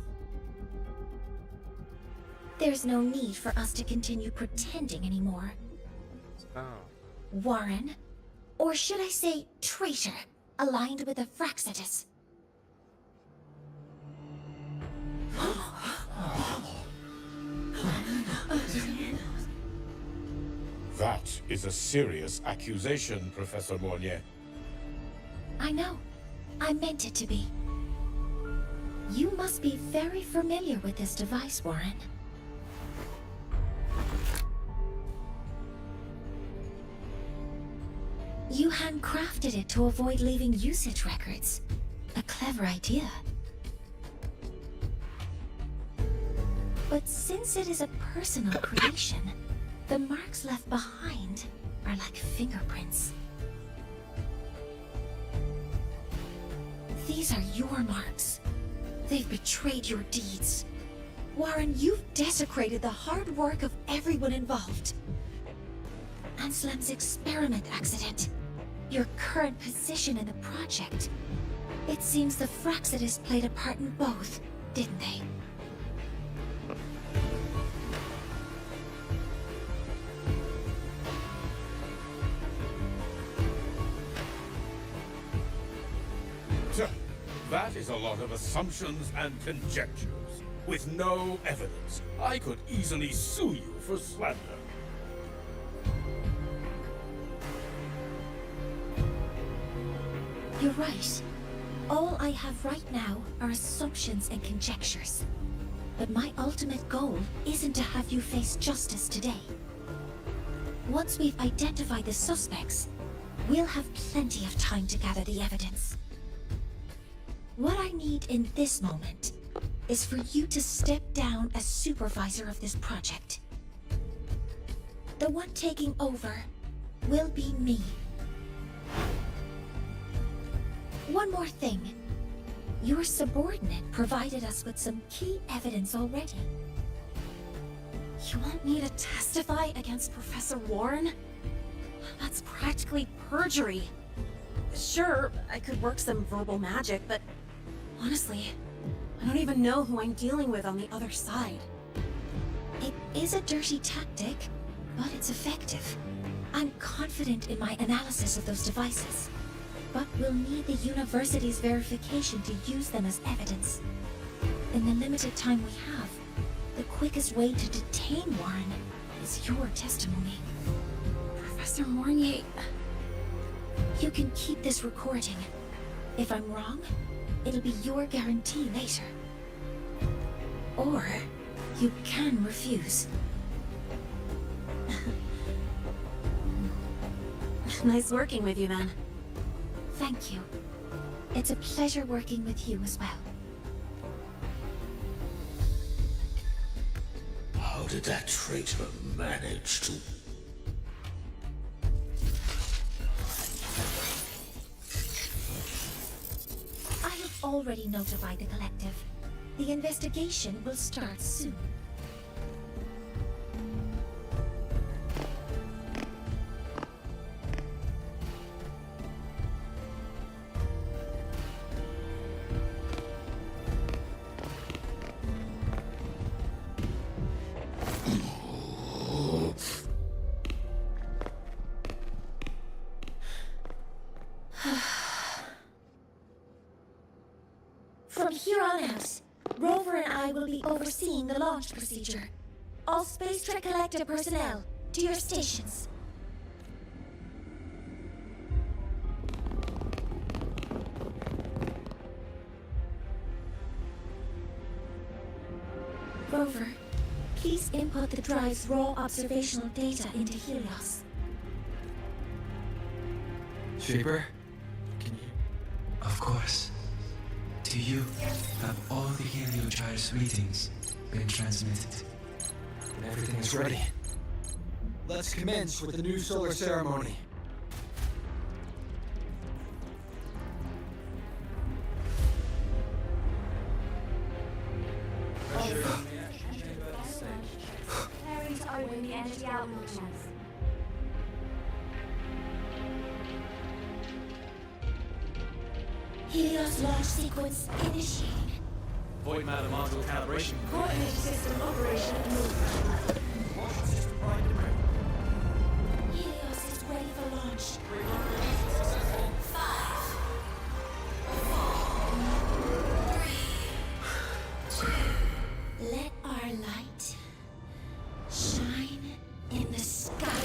There's no need for us to continue pretending anymore. Warren, or should I say traitor, aligned with the Fraxidus. That is a serious accusation, Professor Mornier. I know. I meant it to be. You must be very familiar with this device, Warren. You handcrafted it to avoid leaving usage records. A clever idea. But since it is a personal creation, the marks left behind are like fingerprints. These are your marks. They've betrayed your deeds. Warren, you've desecrated the hard work of everyone involved. Anselm's experiment accident. Your current position in the project. It seems the Fraxidus played a part in both, didn't they? That is a lot of assumptions and conjectures, with no evidence. I could easily sue you for slander. You're right. All I have right now are assumptions and conjectures. But my ultimate goal isn't to have you face justice today. Once we've identified the suspects, we'll have plenty of time to gather the evidence. What I need in this moment is for you to step down as supervisor of this project. The one taking over will be me. One more thing. Your subordinate provided us with some key evidence already. You want me to testify against Professor Warren? That's practically perjury. Sure, I could work some verbal magic, but honestly, I don't even know who I'm dealing with on the other side. It is a dirty tactic, but it's effective. I'm confident in my analysis of those devices, but we'll need the university's verification to use them as evidence. In the limited time we have, the quickest way to detain Warren is your testimony. Professor Mornier... You can keep this recording. If I'm wrong, it'll be your guarantee later. Or you can refuse. Nice working with you, then. Thank you. It's a pleasure working with you as well. How did that traitor manage to... I have already notified the Collective. The investigation will start soon. be overseeing the launch procedure. All Space Trek Collective personnel, to your stations. Rover, please input the drive's raw observational data into Helios. Shaper, can you? Of course. To you, have all the Heliogyre's readings been transmitted? Everything is ready. Let's commence with the new solar ceremony. Preparing to open the energy output channels. Helios launch sequence initiating. Void matter module calibration. Coordinate system operation movement. Motion system primed and ready. Helios is ready for launch. Reconfirmation successful. 5, 4, 3, 2. Let our light shine in the sky.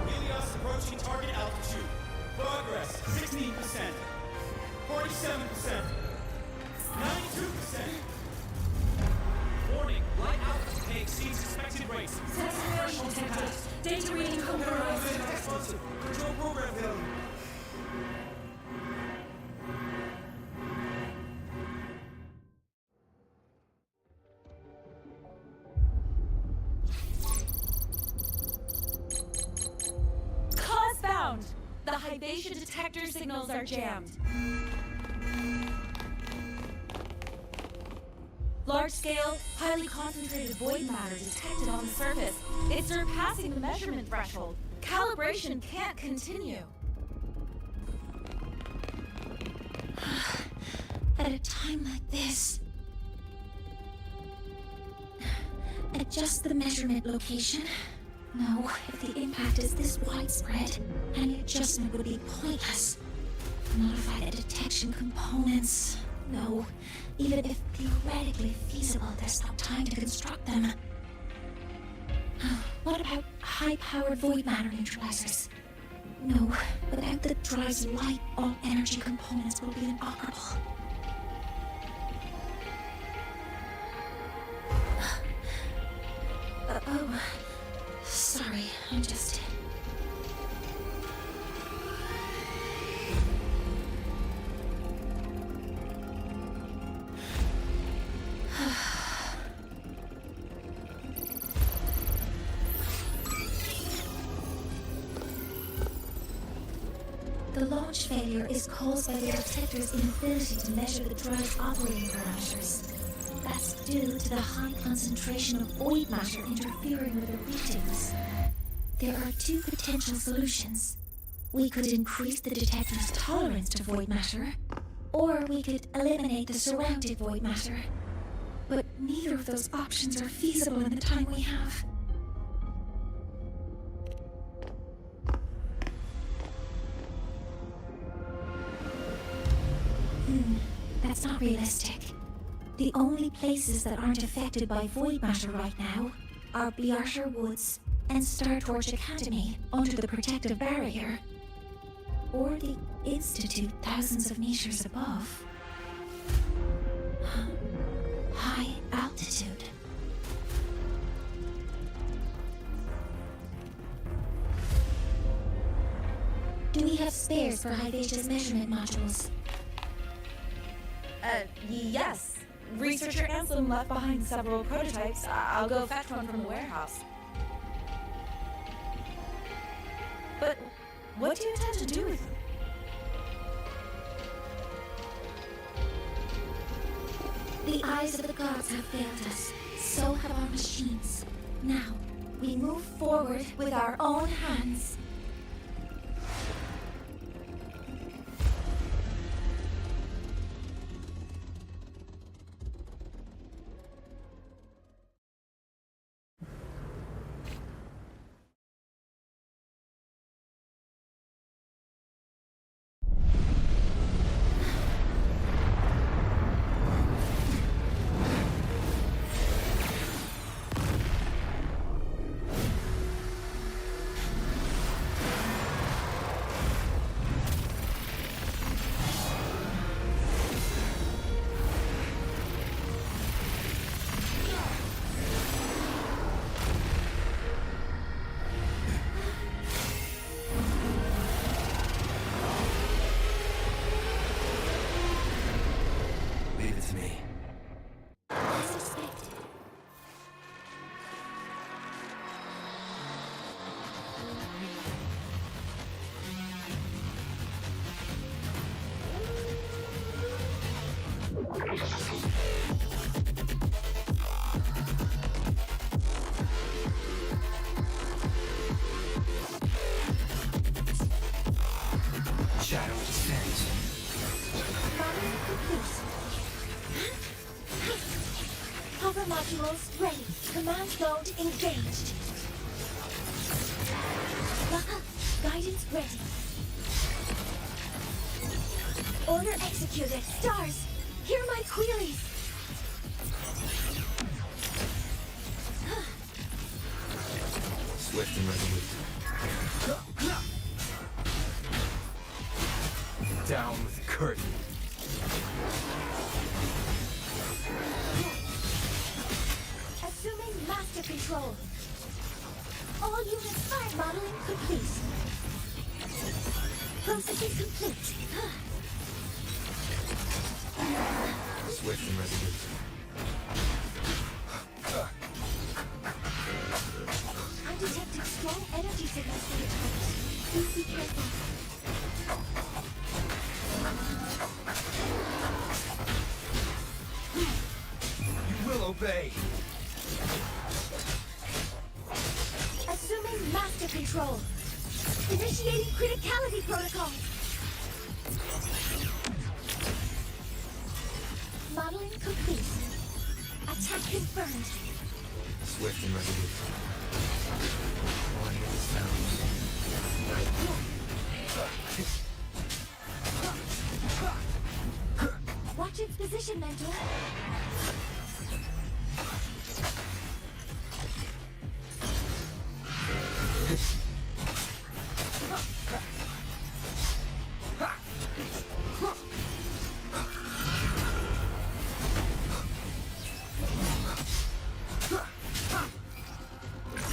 Helios approaching target altitude. Progress 16%, 47%, 92%. Warning, light output may exceed expected rates. Acceleration detected. Data reading compromised. Explosive. Control program failure. Cause found! The hibation detector signals are jammed. Large-scale, highly concentrated void matter detected on the surface. It's surpassing the measurement threshold. Calibration can't continue. At a time like this, adjust the measurement location. No, if the impact is this widespread, any adjustment would be pointless. Modify the detection components. No, even if theoretically feasible, there's not time to construct them. What about high-powered void matter neutralizers? No, without the drive's light, all energy components will be inoperable. Oh, sorry, I'm just... The launch failure is caused by the detector's inability to measure the drive's operating parameters. That's due to the high concentration of void matter interfering with the readings. There are two potential solutions. We could increase the detector's tolerance to void matter, or we could eliminate the surrounding void matter. But neither of those options are feasible in the time we have. That's not realistic. The only places that aren't affected by void matter right now are Biarter Woods and Star Torch Academy under the protective barrier, or the Institute thousands of meters above. High altitude. Do we have spares for Hivacia's measurement modules? Yes. Researcher Ansem left behind several prototypes. I'll go fetch one from the warehouse. But what do you intend to do with them? The eyes of the gods have failed us. So have our machines. Now, we move forward with our own hands. Leave it to me. As expected. Shadow descends. Modeling complete. Hover modules ready. Command mode engaged. Guidance ready. Order executed. Stars, hear my queries. Swift and resolute. Down with the curtain. Assuming master control. All units fire modeling complete. Processing complete. Swift and resolute. I'm detecting strong energy signals from the target. Please be careful. You will obey. Assuming master control. Initiating criticality protocol. Modeling complete. Attack confirmed. Swift and resolute. One with the sounds. Watch its position, Mentor.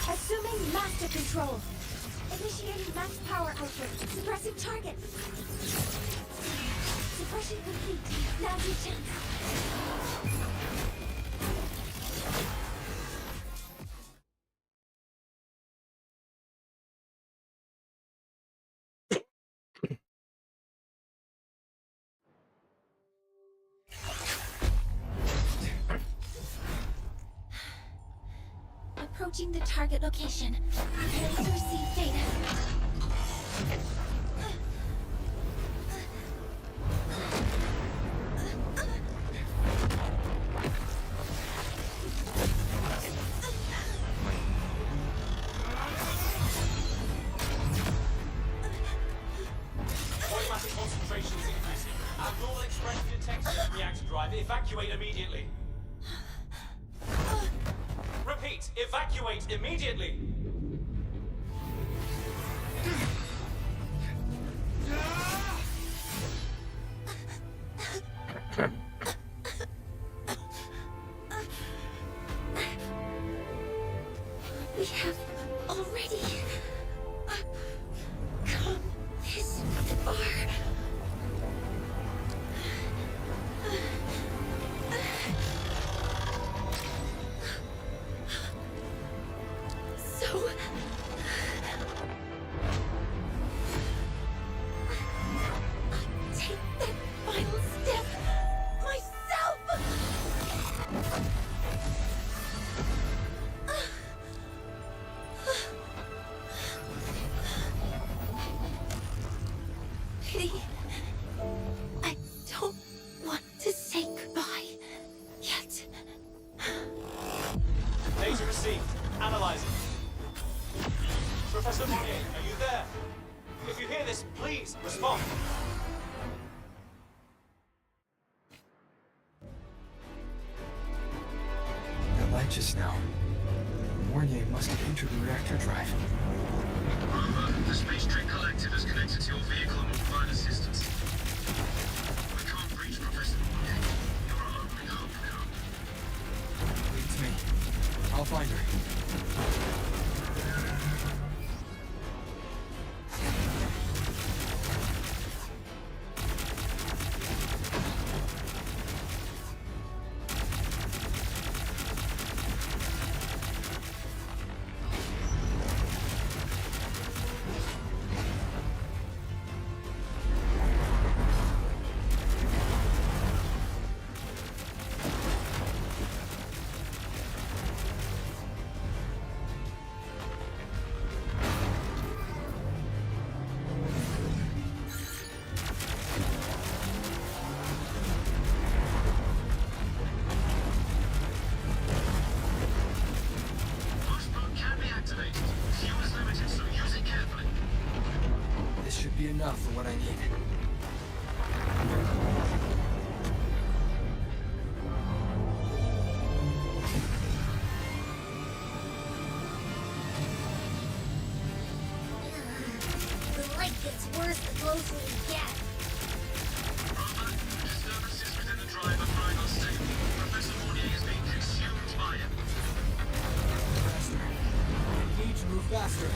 Assuming master control. Initiating max power output. Suppressing target. Suppression complete. Now's your chance. Approaching the target location. Preparing to receive data. Automatic concentrations increasing. Abnormal expression detected in reactor drive. Evacuate immediately. Repeat, evacuate immediately! We have already come this far. So take that final step myself. Pity. I don't want to say goodbye yet. Data received. Analyzing. Professor Monet, are you there? If you hear this, please respond. The light just now. Mornier must have entered the reactor drive. The Space Train Collective is connected to your vehicle and will provide assistance. We can't reach Professor Monet. You're our only hope now. Leave it to me. I'll find her. enough for what I need. The light gets worse the closer we get. Disturbances within the drive are trying us safe. Professor Mornier is being consumed by it. Faster. We need to move faster.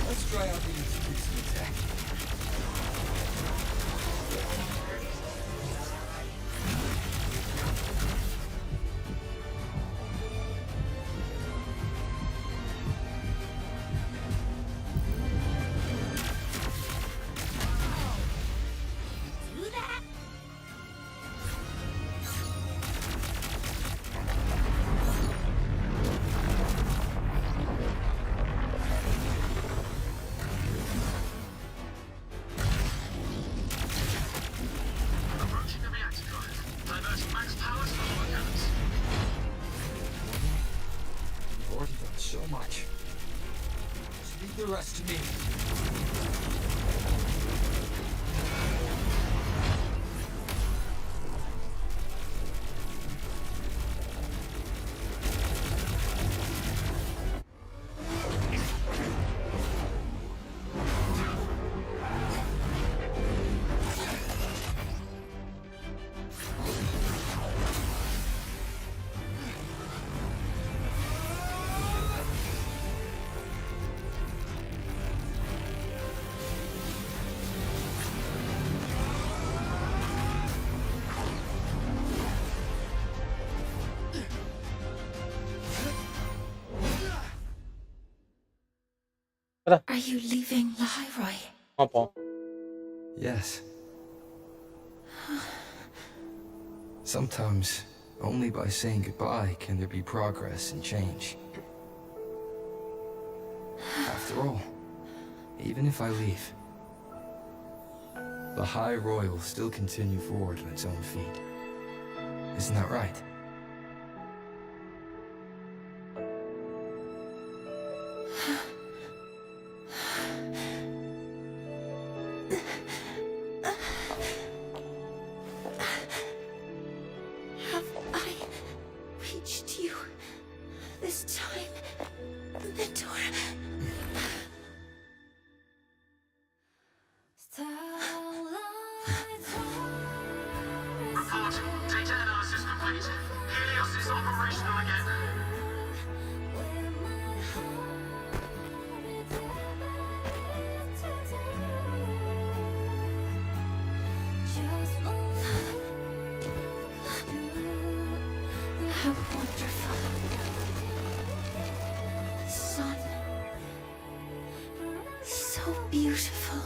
Let's try out the execution attack. Do that? Approaching the reactor drive. Diverting max power to the lower cannons. You've already done so much. Just leave the rest to me. Are you leaving Lahairoi? Apa? Yes. Sometimes, only by saying goodbye can there be progress and change. After all, even if I leave, the High Royal will still continue forward on its own feet. Isn't that right? Have I reached you this time, Mentor? Report. Data analysis complete. Helios is operational again. How wonderful. The sun. So beautiful.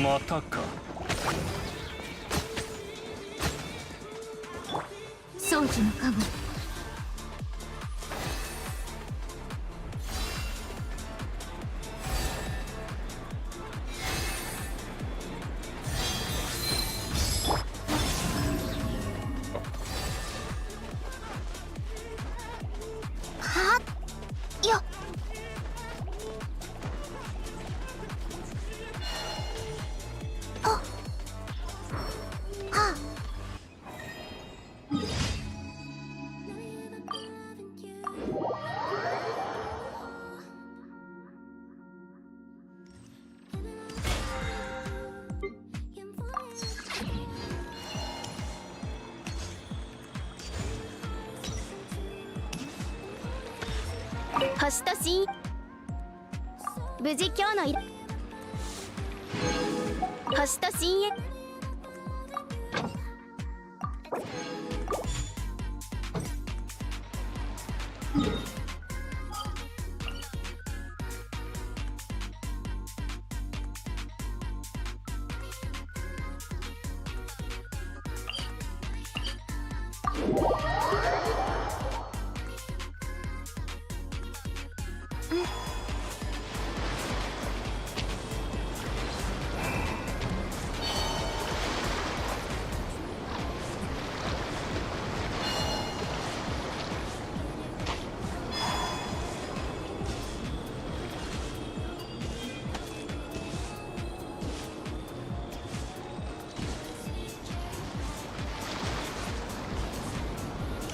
またか。装置の加護。はっよっ。あはあ。星と新無事今日の星と新へ。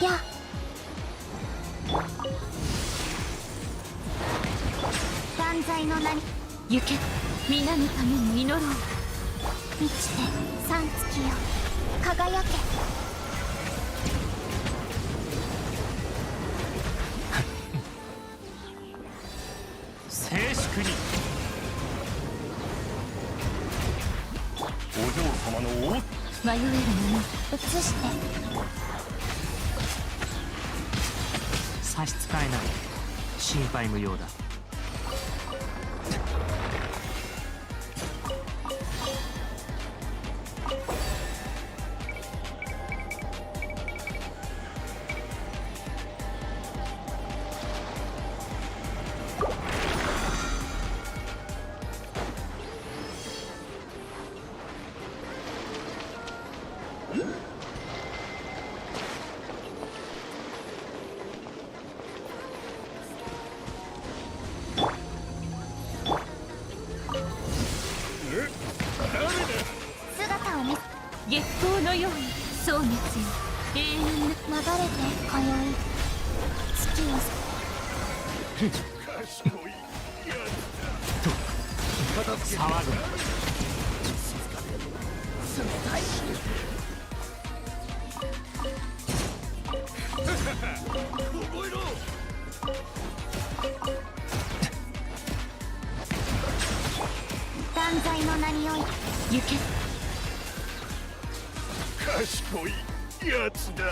やあ。断罪の名に行け。皆のために祈ろう。満ちて三月よ輝け。静粛に。お嬢様の迷える者移して。差し支えない。心配無用だ。姿を見月光のように壮熱よ。永遠の流れて今宵月を賢いやつだ。騒ぐ。冷たい。覚えろ。断罪の名におい行け。賢いやつだ。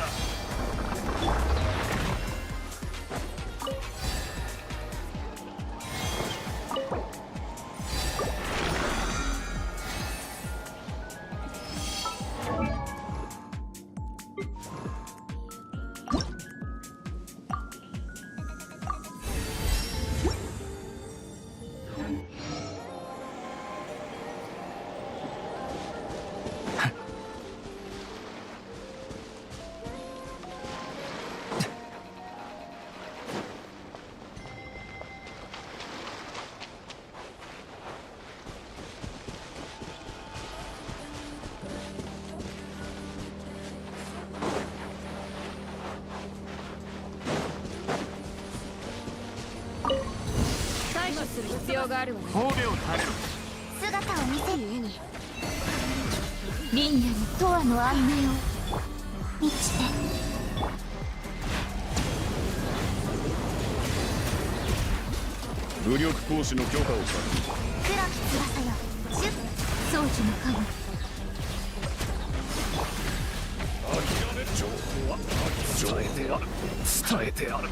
対処する必要があるわね。神戸を垂れろ。姿を見せるゆえに輪廻に永遠の安寧を満ちて。武力行使の許可をされる。黒き翼よシュッ装置の加護。諦める情報は伝えてある。伝えてある。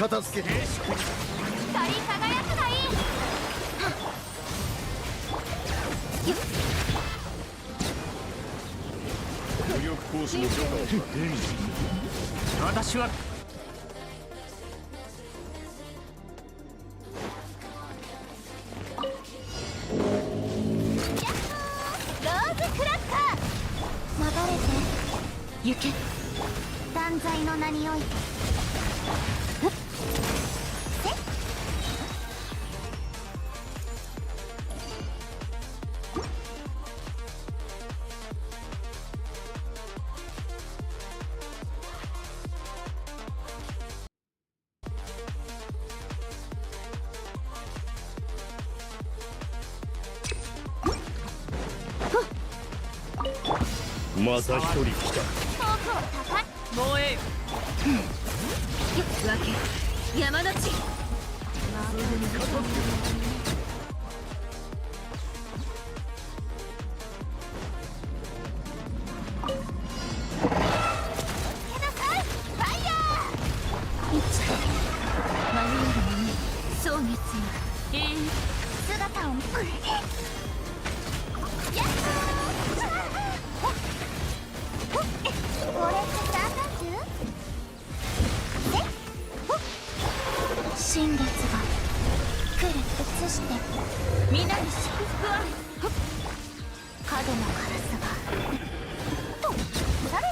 片付けて光り輝くがいい。武力行使の許可を私はローズクラッカー。流れて行け。断罪の名において。また一人来た。遠くを高い。燃えよ。わけ山の地。すぐに片付け姿を見て。やっこれって330？新月が来る。映して皆に祝福あれ。角のカラスがとされ。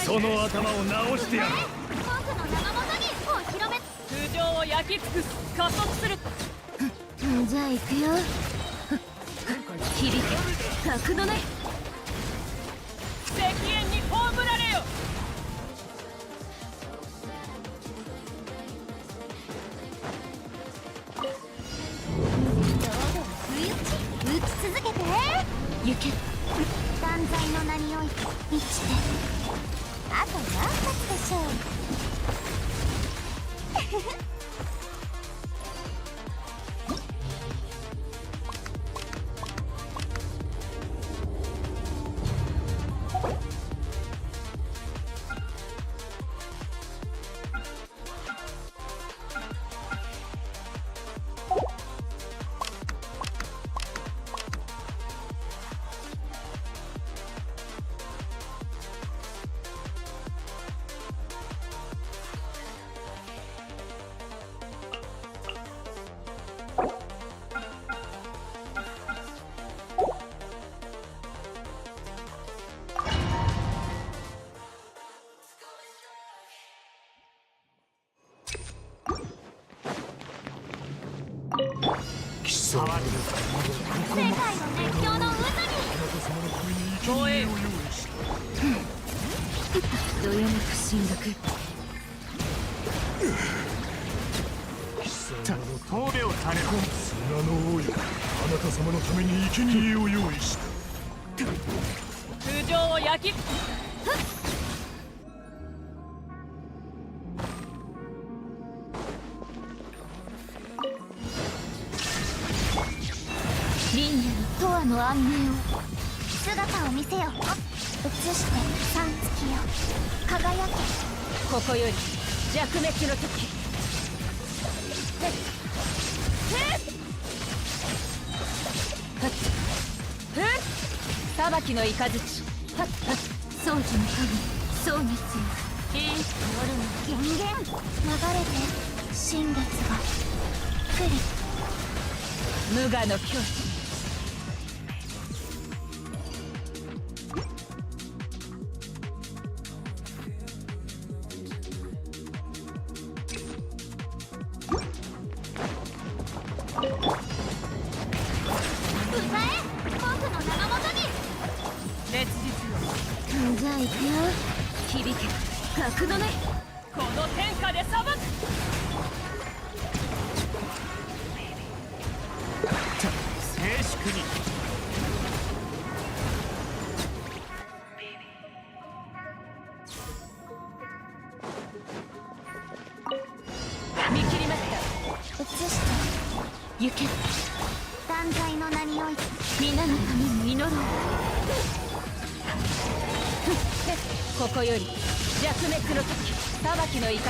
その頭を直してやる。僕の生元にお披露目。通常を焼き尽くす。加速する。じゃあ行くよ。響け格のね。石煙に葬られよ。不意打ち打ち続けて。行け。断罪の名において生きて。あと何発でしょう。競われる世界の熱狂の渦に。燃えよ。どよめく侵略。峠を垂れ込む。砂の王よ、あなた様のために生贄を用意した。通常を焼き輪廻の永遠の安寧を。姿を見せよ。映して三月よ輝け。ここより弱滅の時。裁きの雷。掃除の神蒼月よ。夜の源源流れて新月が来る。無我の境地。じゃあ行くよ。響け格のね。この天下で裁く。静粛に。見切りました。映して行け。断罪の名において皆のために祈ろう。ここより弱滅の時裁きの雷。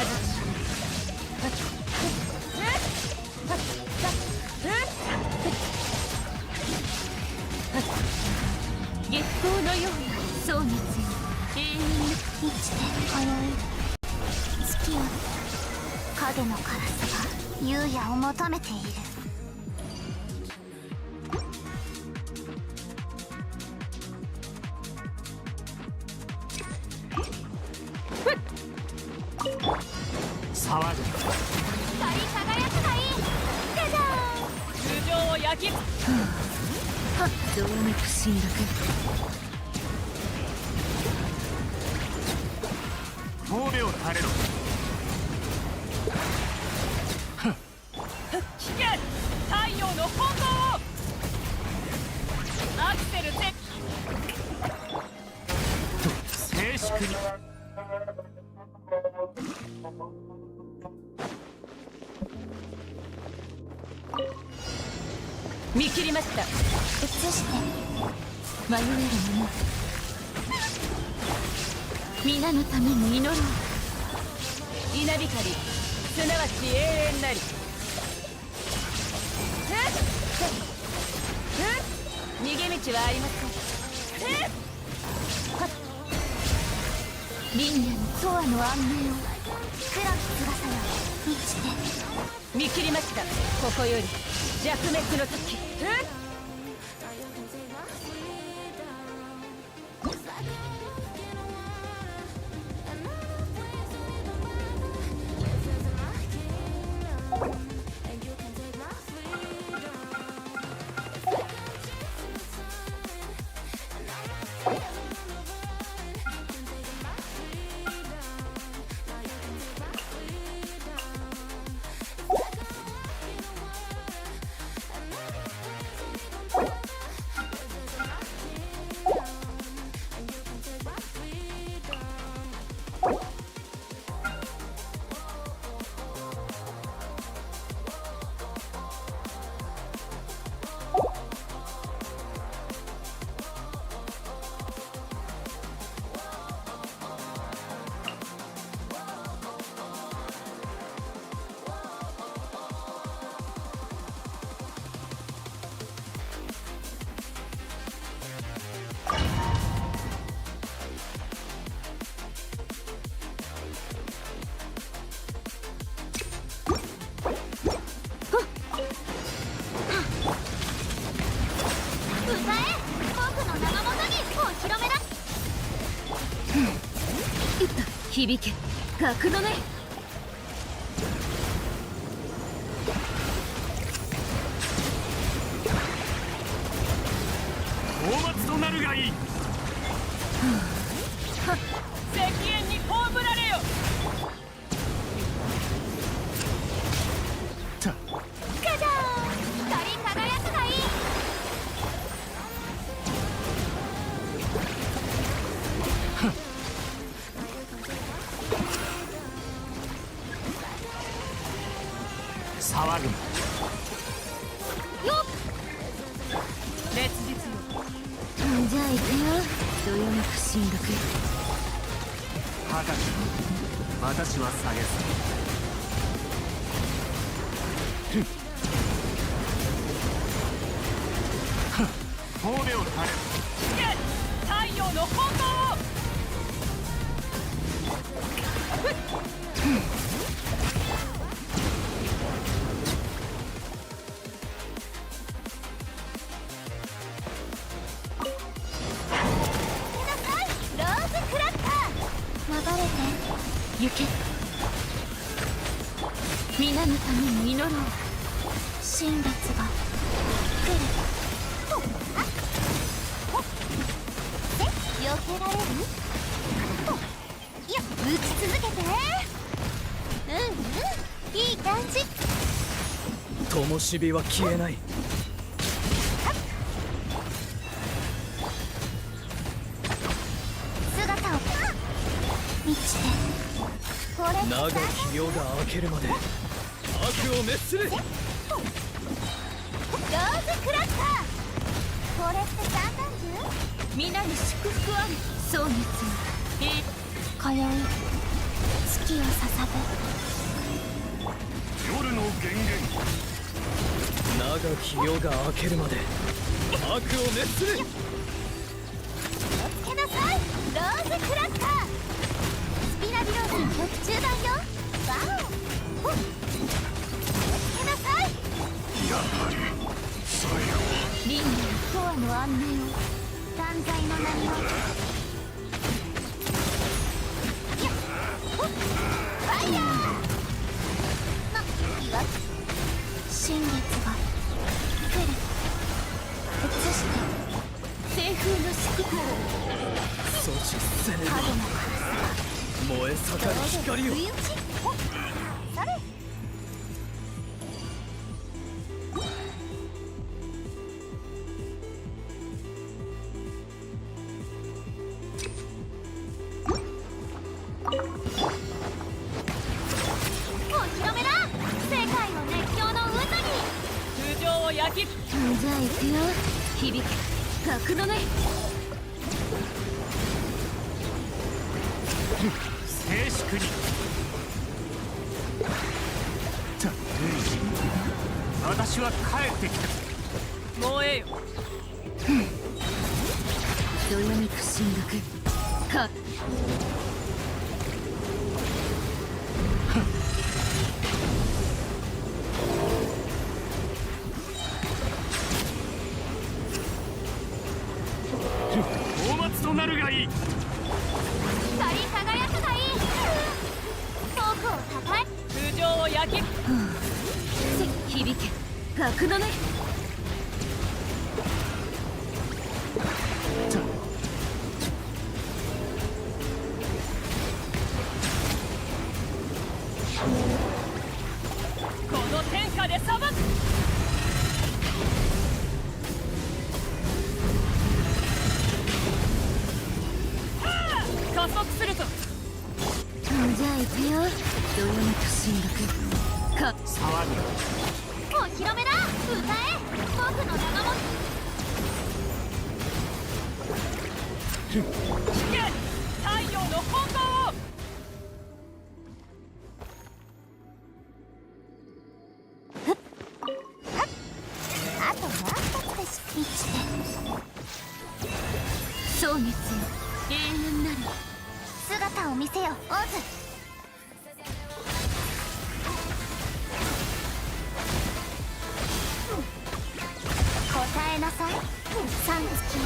月光のような壮熱よ、永遠に満ちて今宵月より影のカラスが優也を求めている。騒ぐ。光り輝くがいい。じゃじゃーん。頭上を焼き。どうにか死んだけ。神戸を垂れろ。危険。太陽の炎を。アクセルで。静粛に。見切りました。移して迷える者、皆のために祈ろう。稲光、すなわち永遠なり。逃げ道はありません。輪廻の永遠の安寧を。黒き翼よ、満ちて。見切りました。ここより弱滅の時。響け、学のね。討伐となるがいい。石煙に葬られよ。じゃじゃーん。光り輝くがいい。騒ぐ。よっ。烈日よ。じゃあ行くよ。どよめく死んだけ。高く私は下げず。神戸を垂れる。太陽の炎を。ローズクラッカー。流れて行け。皆のために祈ろう。神列が来る。避けられる。いや、撃ち続けて。いい感じ。灯火は消えない。姿を満ちて。これ長き夜が明けるまで悪を滅する。ローズクラッカー。これって三段銃？皆に祝福あり。そうにつ今宵月を捧夜の源源長き夜が明けるまで悪を滅する。ぐ。気をつけなさい。ローズクラッカー。スピナビローズ曲中弾よ。ワオ。気をつけなさい。やはり最後輪廻とわの安寧を断罪の名にを。ファイヤー。いわく新月が来る。映して西風の祝福を。阻止せねば影の燃え盛る光を。不意打ち。それ。お披露目だ。世界を熱狂の渦に。通常を焼きじゃあ行くよ。響け格の音。静粛に私は帰ってきた。燃えよ。どよめく神学か。大松となるがいい。光り輝くがいい。僕をたたえ。通常を焼き響け格の音。この天下で裁く。加速するぞ。じゃあ行くよ。どよめく神学か。騒お披露目だ。歌え僕の名も。引け太陽の本能を。あと何発でスピーチで。蒼月よ永遠なる姿を見せよオズ。答えなさい三月よ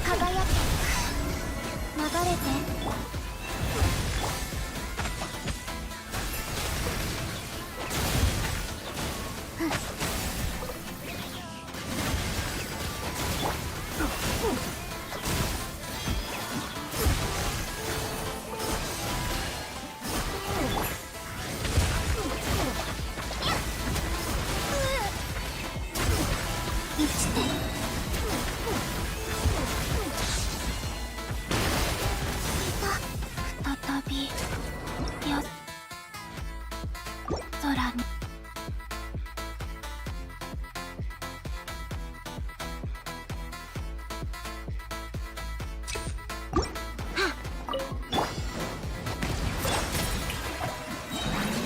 輝け流れて。再びよ空に。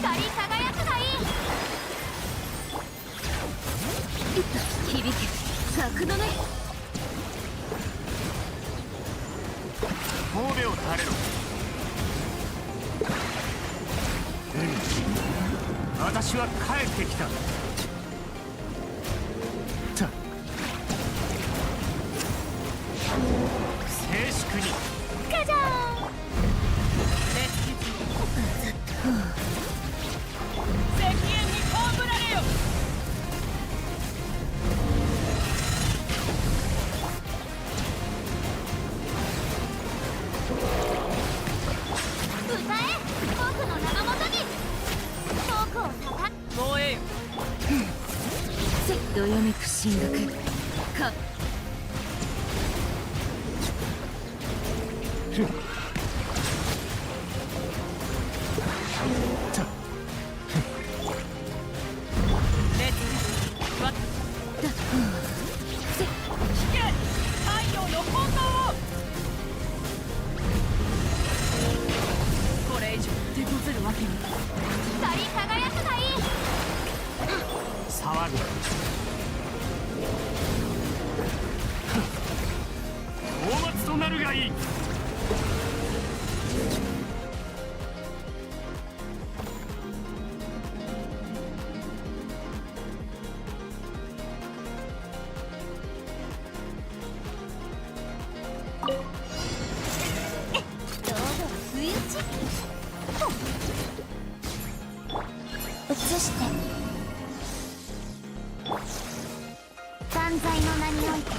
光り輝くがいい。響け格の音。神戸を垂れろ。私は帰ってきた。静粛に。カジャーン。石煙に葬られよ。歌え僕の名のもとに。僕をたた燃えよ。どよめく神学か。移して断罪の名において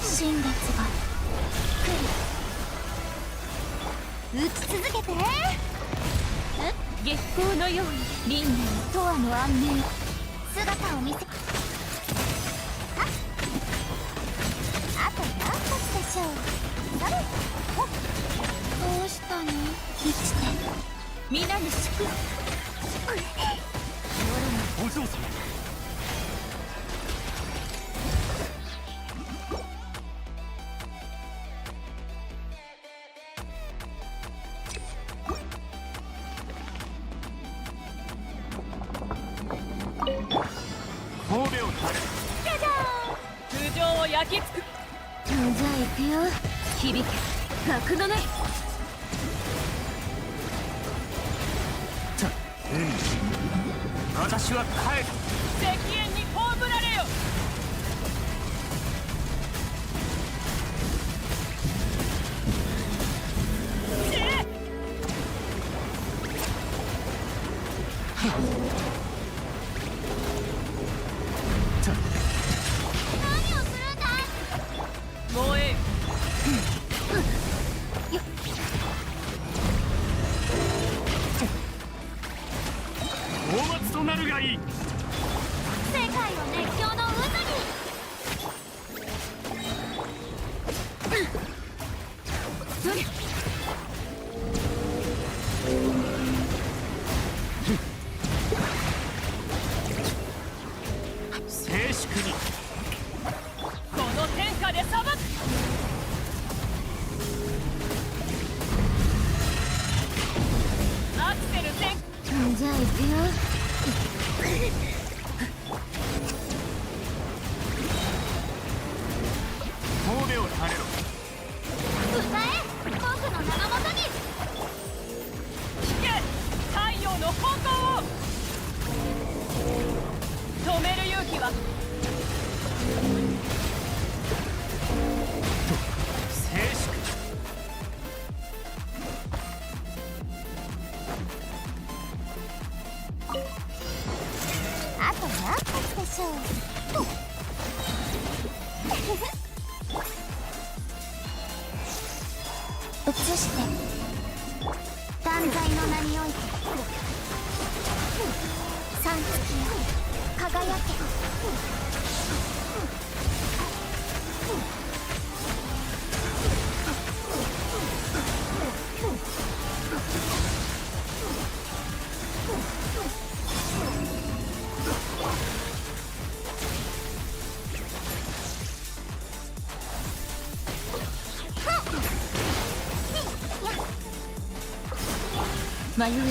新月が来る。打ち続けて。月光のように輪廻とわの安寧。姿を見せ。あと何発でしょう。それ。どうしたの？生きて。皆に祝福。お嬢様。神戸を垂れる。じゃじゃーん。頭上を焼き尽く。じゃあ行くよ。響け楽のない。私は帰る。石煙に葬られよ。何をするんだい。燃えよ。大松となるがいい。世界を熱狂の渦に。静粛に。この天下で裁く。アクセル全。じゃあ行くよ。神戸を垂れろ。歌え僕の名のもとに。聞け太陽の方向を。止める勇気は。静粛。あと何発でしょう。移して断罪の名において三月よ輝け。迷える者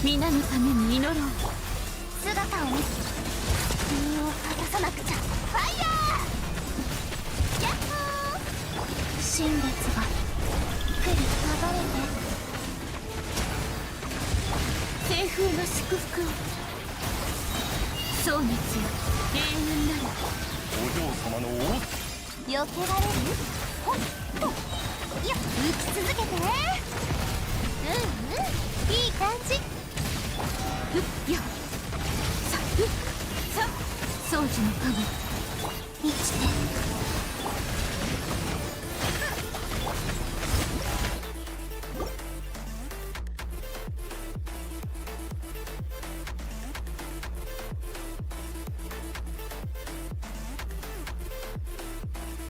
皆のために祈ろう。姿を見せ君を果たさなくちゃ。ファイヤー。ヤッホー。新月が来る。流れて清風の祝福を。壮熱よ永遠なる。お嬢様の王。避けられる。ほっとよっ打ち続けて。いい感じ。ふっよさふっさ掃除の影生きて